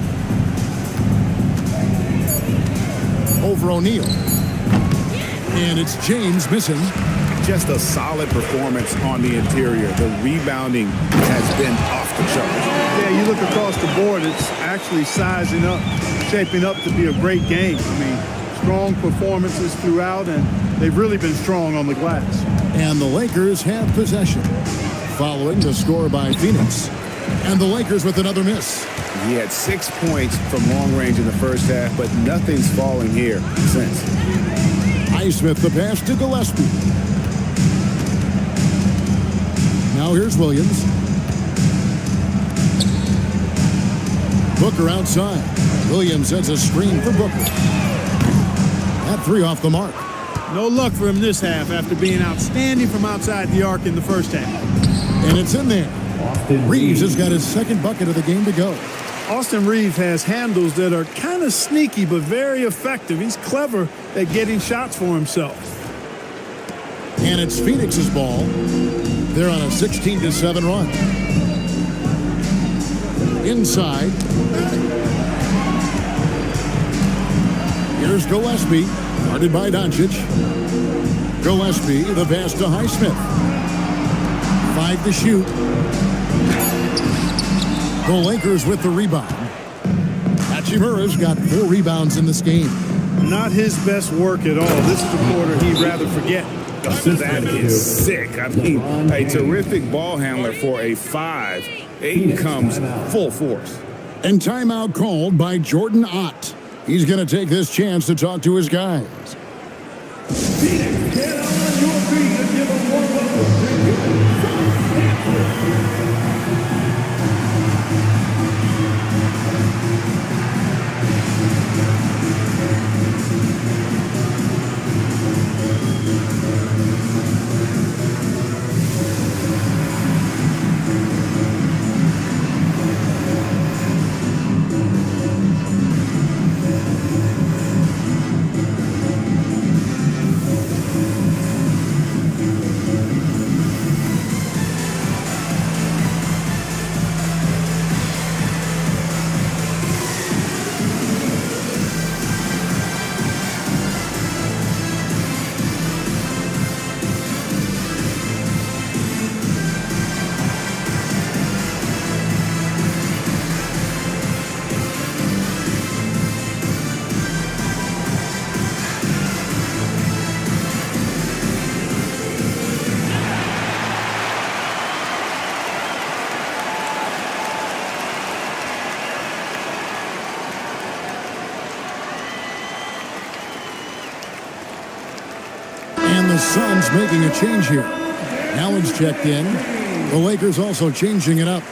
Over O'Neal. And it's James missing. Just a solid performance on the interior. The rebounding has been off the charts. Yeah, you look across the board, it's actually sizing up, shaping up to be a great game. I mean, strong performances throughout, and they've really been strong on the glass. And the Lakers have possession. Following the score by Phoenix. And the Lakers with another miss. He had 6 points from long range in the first half, but nothing's falling here since. Highsmith the pass to Gillespie. Now here's Williams. Booker outside. Williams sets a screen for Booker. That three off the mark. No luck for him this half after being outstanding from outside the arc in the first half. And it's in there. Reeves has got his second bucket of the game to go. Austin Reeves has handles that are kind of sneaky but very effective. He's clever at getting shots for himself. And it's Phoenix's ball. They're on a 16-7 run. Inside. Here's Gillespie, guarded by Dončić. Gillespie, the pass to Highsmith. 5 to shoot. The Lakers with the rebound. Hachimura's got 4 rebounds in this game. Not his best work at all. This is a quarter he'd rather forget. That is sick. I mean, a terrific ball handler for a 5. 8 comes full force. And timeout called by Jordan Ott. He's going to take this chance to talk to his guys. Get on your feet and give a warm-up. The Suns making a change here. Allen's checked in. The Lakers also changing it up.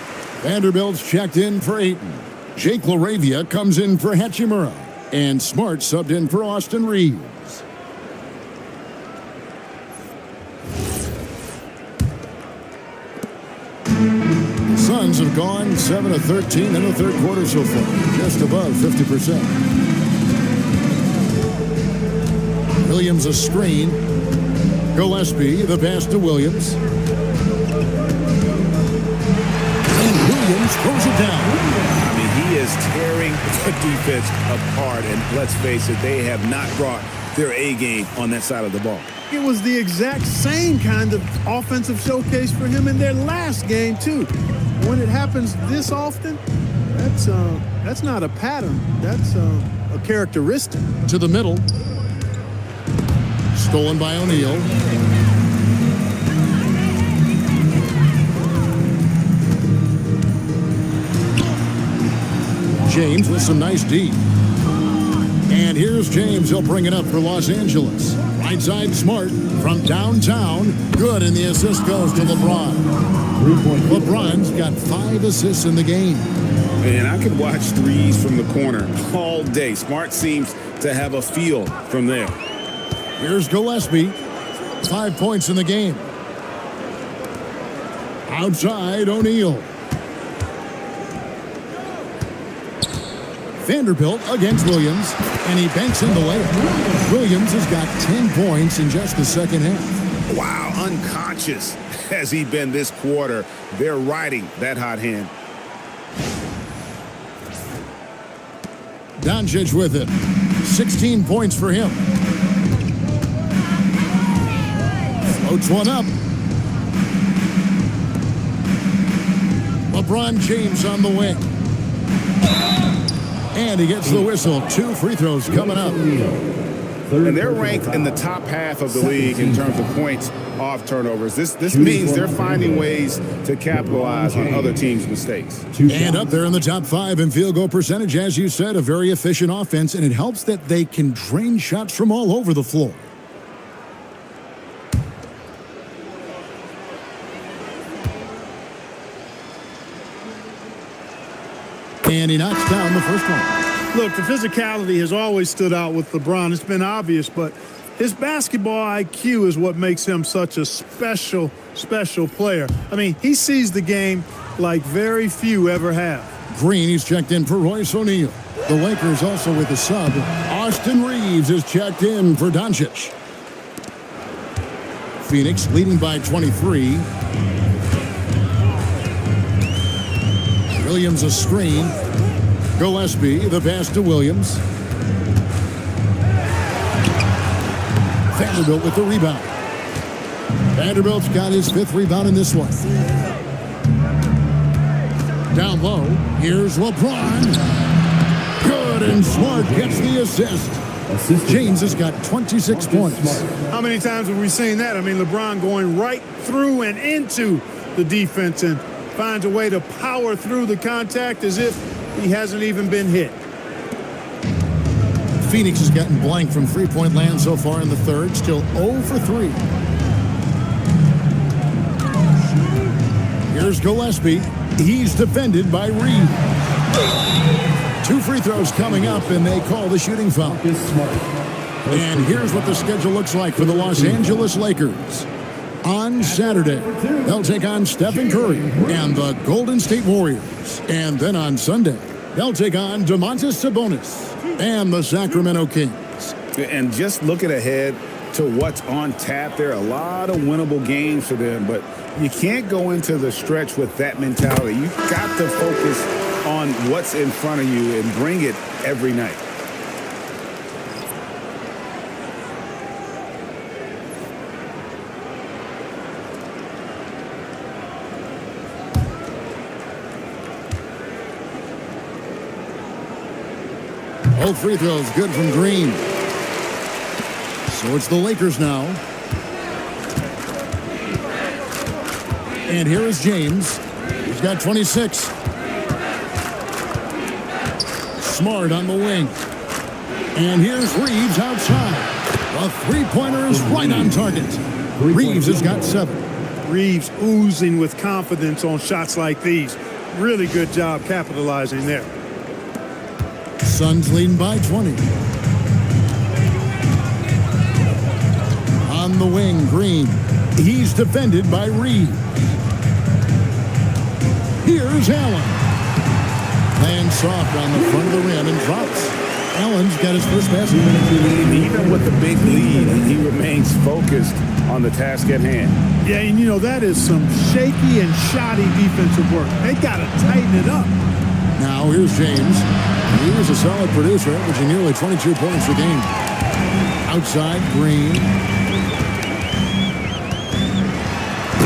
Vanderbilt's checked in for Ayton. Jake LaRavia comes in for Hachimura. And Smart subbed in for Austin Reeves. The Suns have gone 7 of 13 in the third quarter so far. Just above 50%. Williams a screen. Gillespie, the pass to Williams. And Williams throws it down. I mean, he is tearing the defense apart. And let's face it, they have not brought their A game on that side of the ball. It was the exact same kind of offensive showcase for him in their last game, too. When it happens this often, that's not a pattern. That's a characteristic. To the middle. Stolen by O'Neal. James with some nice D. And here's James. He'll bring it up for Los Angeles. Right Right side, Smart from downtown. Good, and the assist goes to LeBron. LeBron's got 5 assists in the game. And I could watch threes from the corner all day. Smart seems to have a feel from there. Here's Gillespie. 5 points in the game. Outside, O'Neal. Vanderbilt against Williams, and he banks in the layup. Williams has got 10 points in just the second half. Wow, unconscious has he been this quarter. They're riding that hot hand. Dončić with it. 16 points for him. Floats one up. LeBron James on the wing. And he gets the whistle. 2 free throws coming up. And they're ranked in the top half of the league in terms of points off turnovers. This means they're finding ways to capitalize on other teams' mistakes. And up there in the top 5 in field goal percentage, as you said, a very efficient offense, and it helps that they can drain shots from all over the floor. And he knocks down the first one. Look, the physicality has always stood out with LeBron. It's been obvious, but his basketball IQ is what makes him such a special player. I mean, he sees the game like very few ever have. Green, he's checked in for Royce O'Neal. The Lakers also with a sub. Austin Reeves is checked in for Dončić. Phoenix leading by 23. Williams a screen. Gillespie, the pass to Williams. Vanderbilt with the rebound. Vanderbilt's got his 5th rebound in this one. Down low, here's LeBron. Good, and Smart gets the assist. James has got 26 points. How many times have we seen that? I mean, LeBron going right through and into the defense and finds a way to power through the contact as if he hasn't even been hit. Phoenix has gotten blank from three-point land so far in the third. Still 0 for 3. Here's Gillespie. He's defended by Reed. 2 free throws coming up, and they call the shooting foul. And here's what the schedule looks like for the Los Angeles Lakers. On Saturday, they'll take on Stephen Curry and the Golden State Warriors. And then on Sunday, they'll take on Domantas Sabonis and the Sacramento Kings. And just looking ahead to what's on tap, there are a lot of winnable games for them, but you can't go into the stretch with that mentality. You've got to focus on what's in front of you and bring it every night. Both free throws good from Green. So it's the Lakers now. And here is James. He's got 26. Smart on the wing. And here's Reeves outside. The three-pointer is right on target. Reeves has got 7. Reeves oozing with confidence on shots like these. Really good job capitalizing there. Suns leading by 20. On the wing, Green. He's defended by Reed. Here's Allen. Lands soft on the front of the rim and drops. Allen's got his first basket. Even with the big lead, he remains focused on the task at hand. Yeah, and you know, that is some shaky and shoddy defensive work. They got to tighten it up. Now here's James. He was a solid producer, averaging nearly 22 points a game. Outside, Green.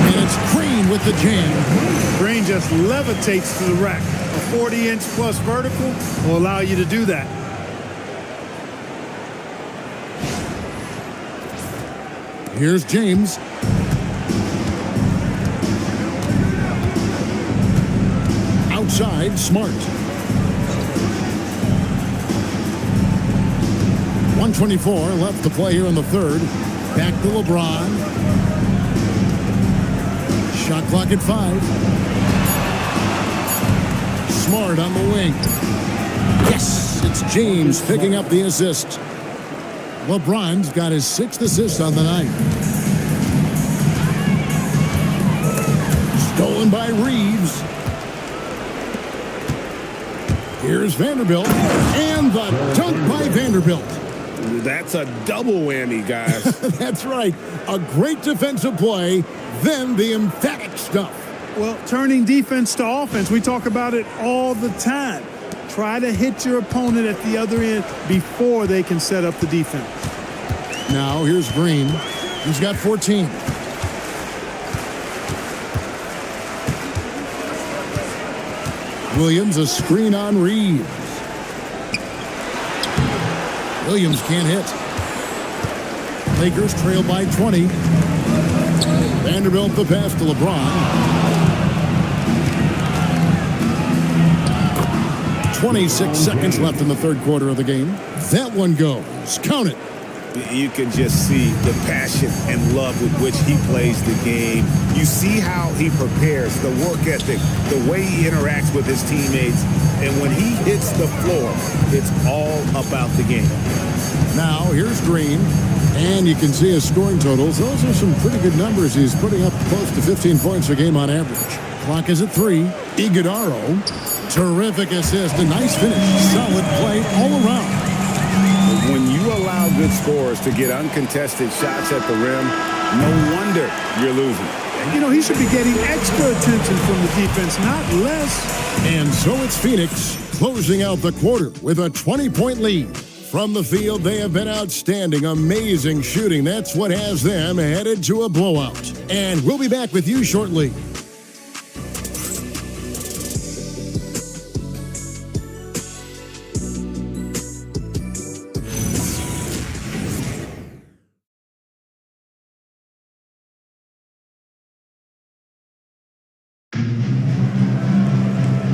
And it's Green with the jam. Green just levitates to the rack. A 40-inch plus vertical will allow you to do that. Here's James. Outside, Smart. 1:24 left to play here in the third. Back to LeBron. Shot clock at 5. Smart on the wing. Yes, it's James picking up the assist. LeBron's got his 6th assist on the night. Stolen by Reeves. Here's Vanderbilt. And the dunk by Vanderbilt. That's a double whammy, guys. That's right. A great defensive play, then the emphatic stuff. Well, turning defense to offense, we talk about it all the time. Try to hit your opponent at the other end before they can set up the defense. Now here's Green. He's got 14. Williams, a screen on Reeves. Williams can't hit. Lakers trail by 20. Vanderbilt the pass to LeBron. 26 seconds left in the third quarter of the game. That one goes. Count it. You can just see the passion and love with which he plays the game. You see how he prepares, the work ethic, the way he interacts with his teammates. And when he hits the floor, it's all about the game. Now, here's Green. And you can see his scoring totals. Those are some pretty good numbers. He's putting up close to 15 points a game on average. Clock is at 3. Iguodaro. Terrific assist. A nice finish. Solid play all around. When you allow good scorers to get uncontested shots at the rim, no wonder you're losing. You know, he should be getting extra attention from the defense, not less. And so it's Phoenix closing out the quarter with a 20-point lead. From the field, they have been outstanding. Amazing shooting. That's what has them headed to a blowout. And we'll be back with you shortly.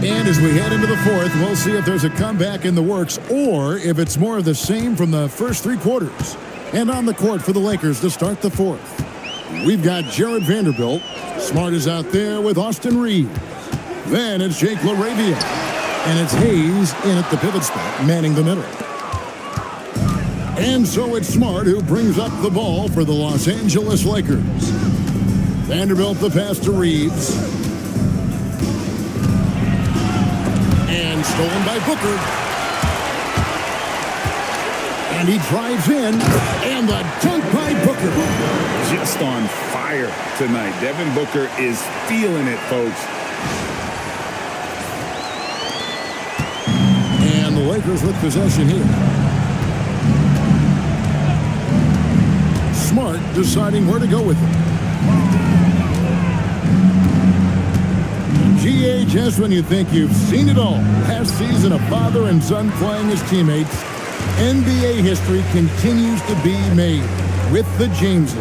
And as we head into the fourth, we'll see if there's a comeback in the works or if it's more of the same from the first 3 quarters. And on the court for the Lakers to start the fourth, we've got Jared Vanderbilt. Smart is out there with Austin Reeves. Then it's Jake LaRavia. And it's Hayes in at the pivot spot, manning the middle. And so it's Smart who brings up the ball for the Los Angeles Lakers. Vanderbilt the pass to Reeves. And stolen by Booker. And he drives in. And the dunk by Booker. Just on fire tonight. Devin Booker is feeling it, folks. And the Lakers with possession here. Smart deciding where to go with it. GH, when you think you've seen it all. Last season, a father and son playing as teammates. NBA history continues to be made with the Jameses.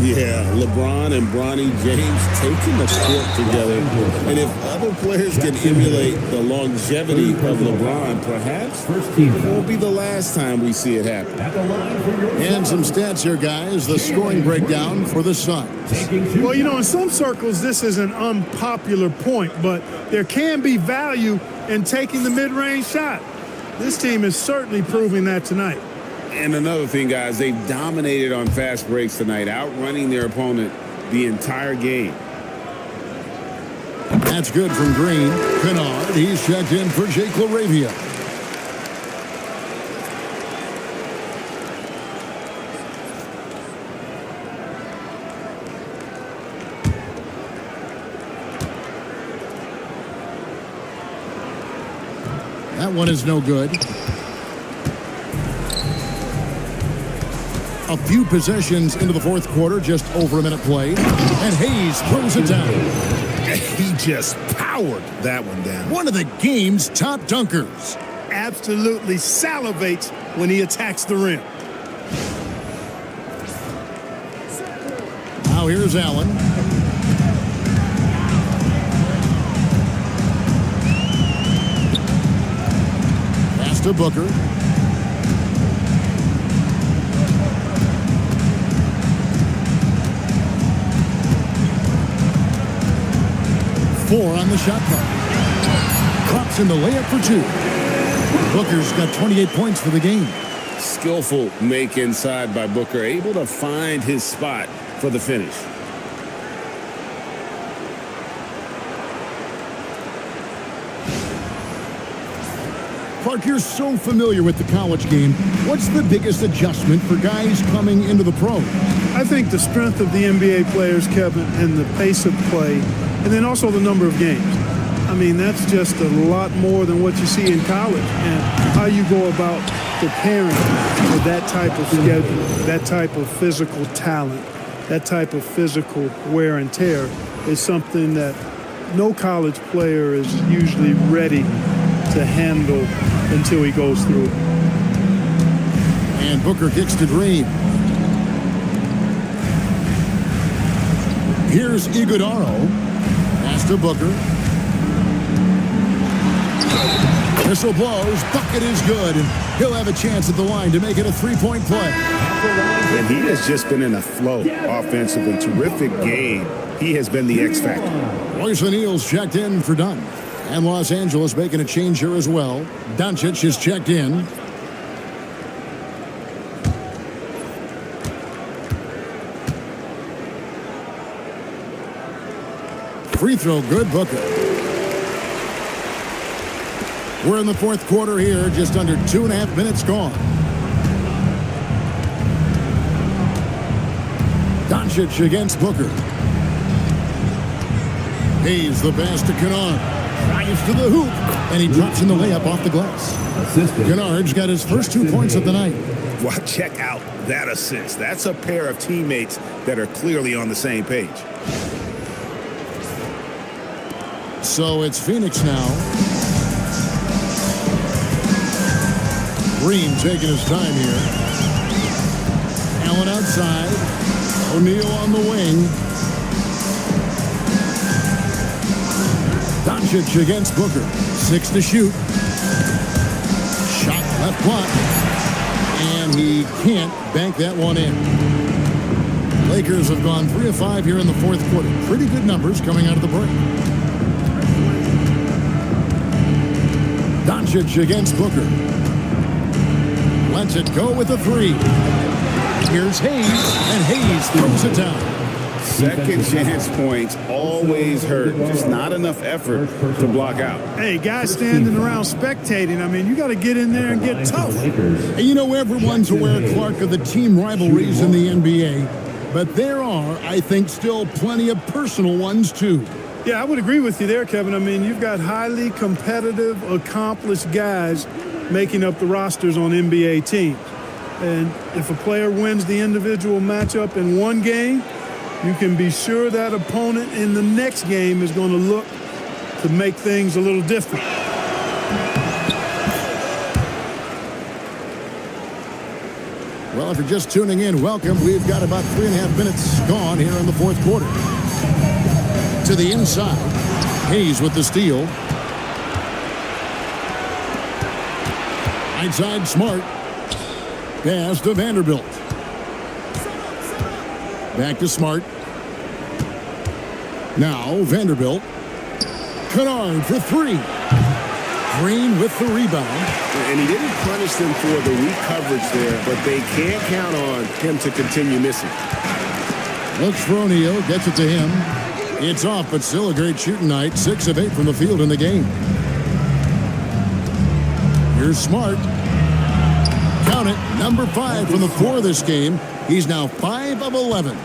Yeah, LeBron and Bronny James taking the court together. And if other players can emulate the longevity of LeBron, perhaps it won't be the last time we see it happen. And some stats here, guys. The scoring breakdown for the Suns. Well, you know, in some circles, this is an unpopular point, but there can be value in taking the mid-range shot. This team is certainly proving that tonight. And another thing, guys, they've dominated on fast breaks tonight, outrunning their opponent the entire game. That's good from Green. Kennard, he's checked in for Jake LaRavia. That one is no good. A few possessions into the fourth quarter, just over a minute played. And Hayes throws it down. He just powered that one down. One of the game's top dunkers. Absolutely salivates when he attacks the rim. Now here's Allen. Pass to Booker. 4 on the shot clock. Klopp's in the layup for 2. Booker's got 28 points for the game. Skillful make inside by Booker, able to find his spot for the finish. Clark, you're so familiar with the college game. What's the biggest adjustment for guys coming into the pros? I think the strength of the NBA players, Kevin, and the pace of play, and then also the number of games. I mean, that's just a lot more than what you see in college. And how you go about preparing for that type of schedule, that type of physical talent, that type of physical wear and tear is something that no college player is usually ready to handle until he goes through it. And Booker kicks to Green. Here's Iguodaro. Pass to Booker. Whistle blows. Bucket is good. And he'll have a chance at the line to make it a three-point play. And he has just been in a flow offensively. Terrific game. He has been the X factor. Royce O'Neal's checked in for Dunn. And Los Angeles making a change here as well. Dončić is checked in. Free throw good, Booker. We're in the fourth quarter here, just under 2.5 minutes gone. Dončić against Booker. Hayes the pass to Kennard. Drives to the hoop, and he drops in the layup off the glass. Kennard's got his first 2 points of the night. Well, check out that assist. That's a pair of teammates that are clearly on the same page. So it's Phoenix now. Green taking his time here. Allen outside. O'Neal on the wing. Dončić against Booker. 6 to shoot. Shot left block. And he can't bank that one in. Lakers have gone 3 of 5 here in the fourth quarter. Pretty good numbers coming out of the break. Dončić against Booker. Lets it go with a 3. Here's Hayes, and Hayes throws it down. Second chance points always hurt. Just not enough effort to block out. Hey, guys standing around spectating, I mean, you got to get in there and get tough. And you know, everyone's aware, Clark, of the team rivalries in the NBA. But there are, I think, still plenty of personal ones, too. Yeah, I would agree with you there, Kevin. I mean, you've got highly competitive, accomplished guys making up the rosters on NBA teams. And if a player wins the individual matchup in one game, you can be sure that opponent in the next game is going to look to make things a little different. Well, if you're just tuning in, welcome. We've got about 3.5 minutes gone here in the fourth quarter. To the inside. Hayes with the steal. Right side, Smart. Pass to Vanderbilt. Back to Smart. Now Vanderbilt. Kennard for 3. Green with the rebound. And he didn't punish them for the weak coverage there, but they can't count on him to continue missing. Looks for O'Neal, gets it to him. It's off, but still a great shooting night. 6 of 8 from the field in the game. Here's Smart. Count it, number 5 from the floor this game. He's now 5 of 11.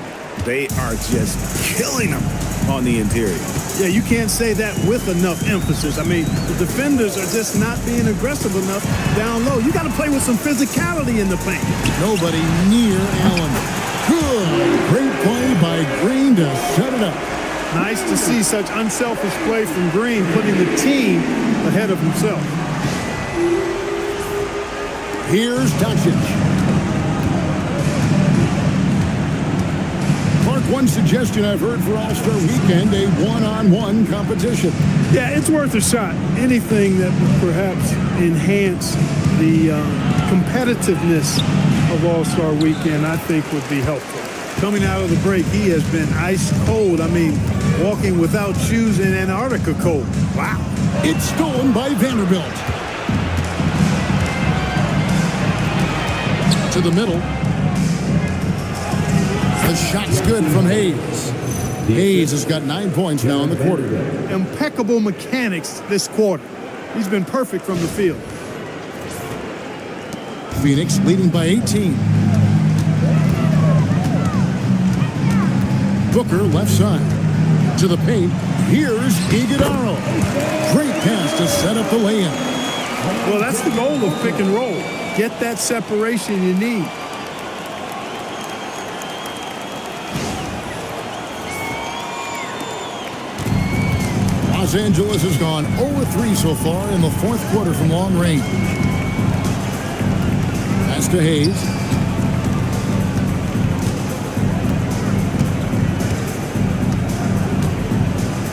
They are just killing him on the interior. Yeah, you can't say that with enough emphasis. I mean, the defenders are just not being aggressive enough down low. You got to play with some physicality in the paint. Nobody near Allen. Good. Great play by Green to set it up. Nice to see such unselfish play from Green, putting the team ahead of himself. Here's Dončić. Clark, one suggestion I've heard for All-Star Weekend, a one-on-one competition. Yeah, it's worth a shot. Anything that would perhaps enhance the competitiveness of All-Star Weekend, I think would be helpful. Coming out of the break, he has been ice cold. I mean, walking without shoes in Antarctica cold. Wow. It's stolen by Vanderbilt. To the middle. The shot's good from Hayes. Hayes has got 9 points now in the quarter. Impeccable mechanics this quarter. He's been perfect from the field. Phoenix leading by 18. Booker left side. To the paint. Here's Iguodala. Great pass to set up the lay-in. Well, that's the goal of pick and roll. Get that separation you need. Los Angeles has gone 0-3 so far in the fourth quarter from long range. Pass to Hayes.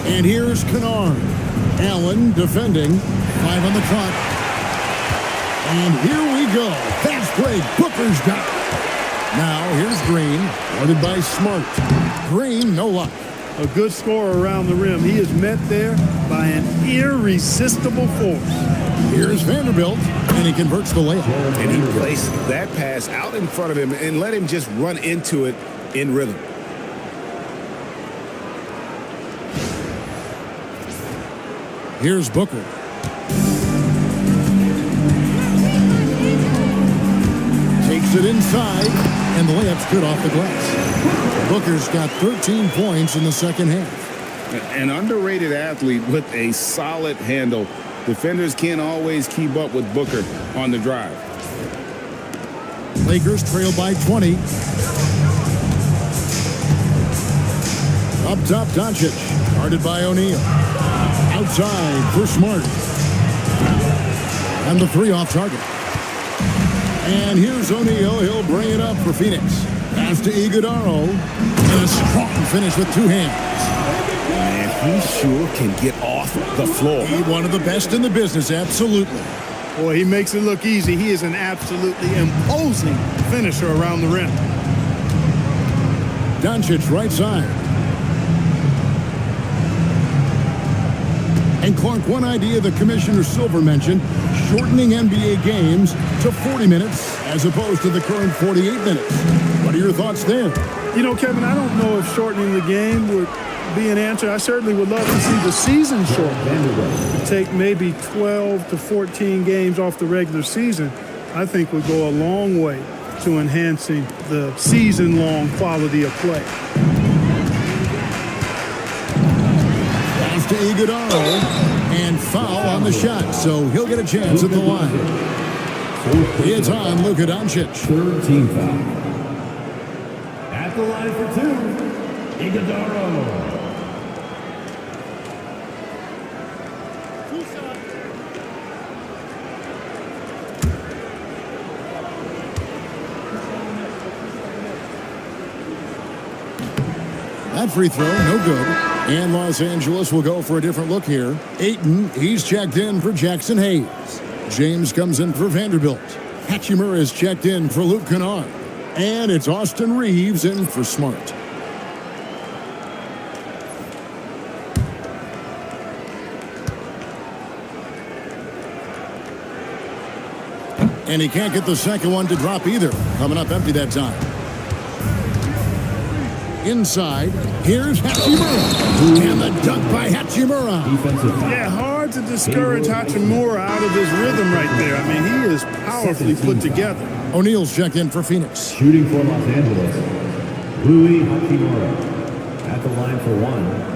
And here's Kennard. Allen defending. 5 on the clock. And here we go. Fast break. Booker's got it. Now here's Green. Guarded by Smart. Green, no luck. A good scorer around the rim. He is met there by an irresistible force. Here's Vanderbilt, and he converts the layup. And he placed that pass out in front of him and let him just run into it in rhythm. Here's Booker. Takes it inside, and the layup's good off the glass. Booker's got 13 points in the second half. An underrated athlete with a solid handle. Defenders can't always keep up with Booker on the drive. Lakers trail by 20. Up top, Dončić. Guarded by O'Neal. Outside for Smart. And the three off target. And here's O'Neal. He'll bring it up for Phoenix. Pass to Iguodala. And a strong finish with two hands. And he sure can get off the floor. He's one of the best in the business, absolutely. Boy, he makes it look easy. He is an absolutely imposing finisher around the rim. Dončić right side. And Clark, one idea that Commissioner Silver mentioned, shortening NBA games to 40 minutes as opposed to the current 48 minutes. What are your thoughts there? You know, Kevin, I don't know if shortening the game would be an answer. I certainly would love to see the season shortened. To take maybe 12 to 14 games off the regular season, I think would go a long way to enhancing the season-long quality of play. To Iguodala, and foul on the shot, so he'll get a chance at the line. It's on Luka Dončić. Third team foul. At the line for two, Iguodala. That free throw, no good. And Los Angeles will go for a different look here. Ayton, he's checked in for Jackson Hayes. James comes in for Vanderbilt. Hachimura is checked in for Luke Kennard. And it's Austin Reeves in for Smart. And he can't get the second one to drop either. Coming up empty that time. Inside, here's Hachimura. And the dunk by Hachimura. Yeah, hard to discourage Hachimura out of his rhythm right there. I mean, he is powerfully put together. O'Neal's check in for Phoenix. Shooting for Los Angeles, Rui Hachimura. At the line for one.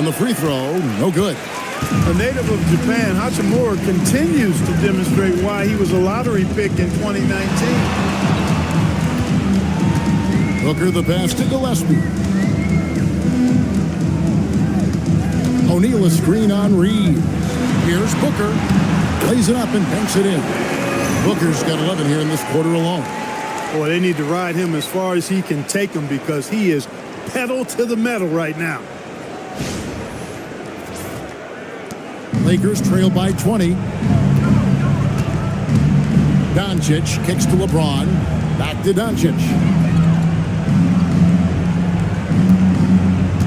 The free throw, no good. A native of Japan, Hachimura continues to demonstrate why he was a lottery pick in 2019. Booker the pass to Gillespie. O'Neal a screen on Reed. Here's Booker. Plays it up and banks it in. Booker's got 11 here in this quarter alone. Boy, they need to ride him as far as he can take him because he is pedal to the metal right now. Lakers trail by 20. Dončić kicks to LeBron. Back to Dončić.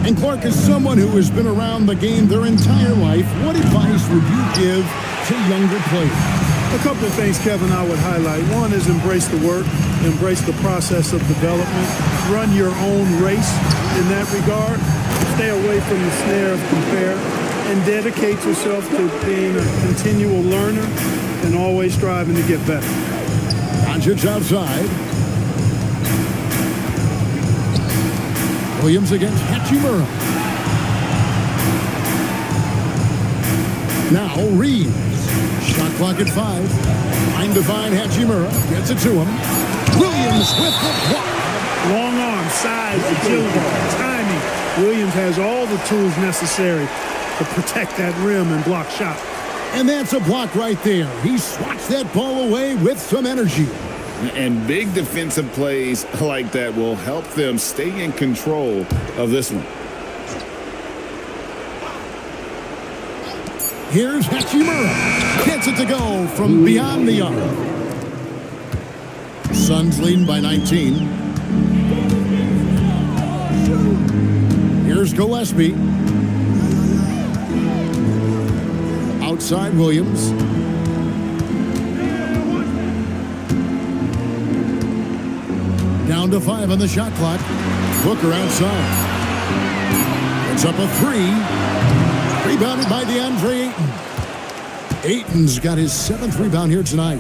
And Clark, is someone who has been around the game their entire life, what advice would you give to younger players? A couple of things, Kevin, I would highlight. One is embrace the work, embrace the process of development, run your own race in that regard, stay away from the snare of compare, and dedicate yourself to being a continual learner and always striving to get better. Dončić outside. Williams against Hachimura. Now Reeves. Shot clock at 5. Trying to find Hachimura. Gets it to him. Williams with the block. Long arm, size, agility, timing. Williams has all the tools necessary to protect that rim and block shot. And that's a block right there. He swats that ball away with some energy. And big defensive plays like that will help them stay in control of this one. Here's Hachimura. Gets it to go from beyond the arc. Suns leading by 19. Here's Gillespie. Outside Williams. Down to 5 on the shot clock. Booker outside. It's up a 3. Rebounded by DeAndre Ayton. Ayton's got his 7th rebound here tonight.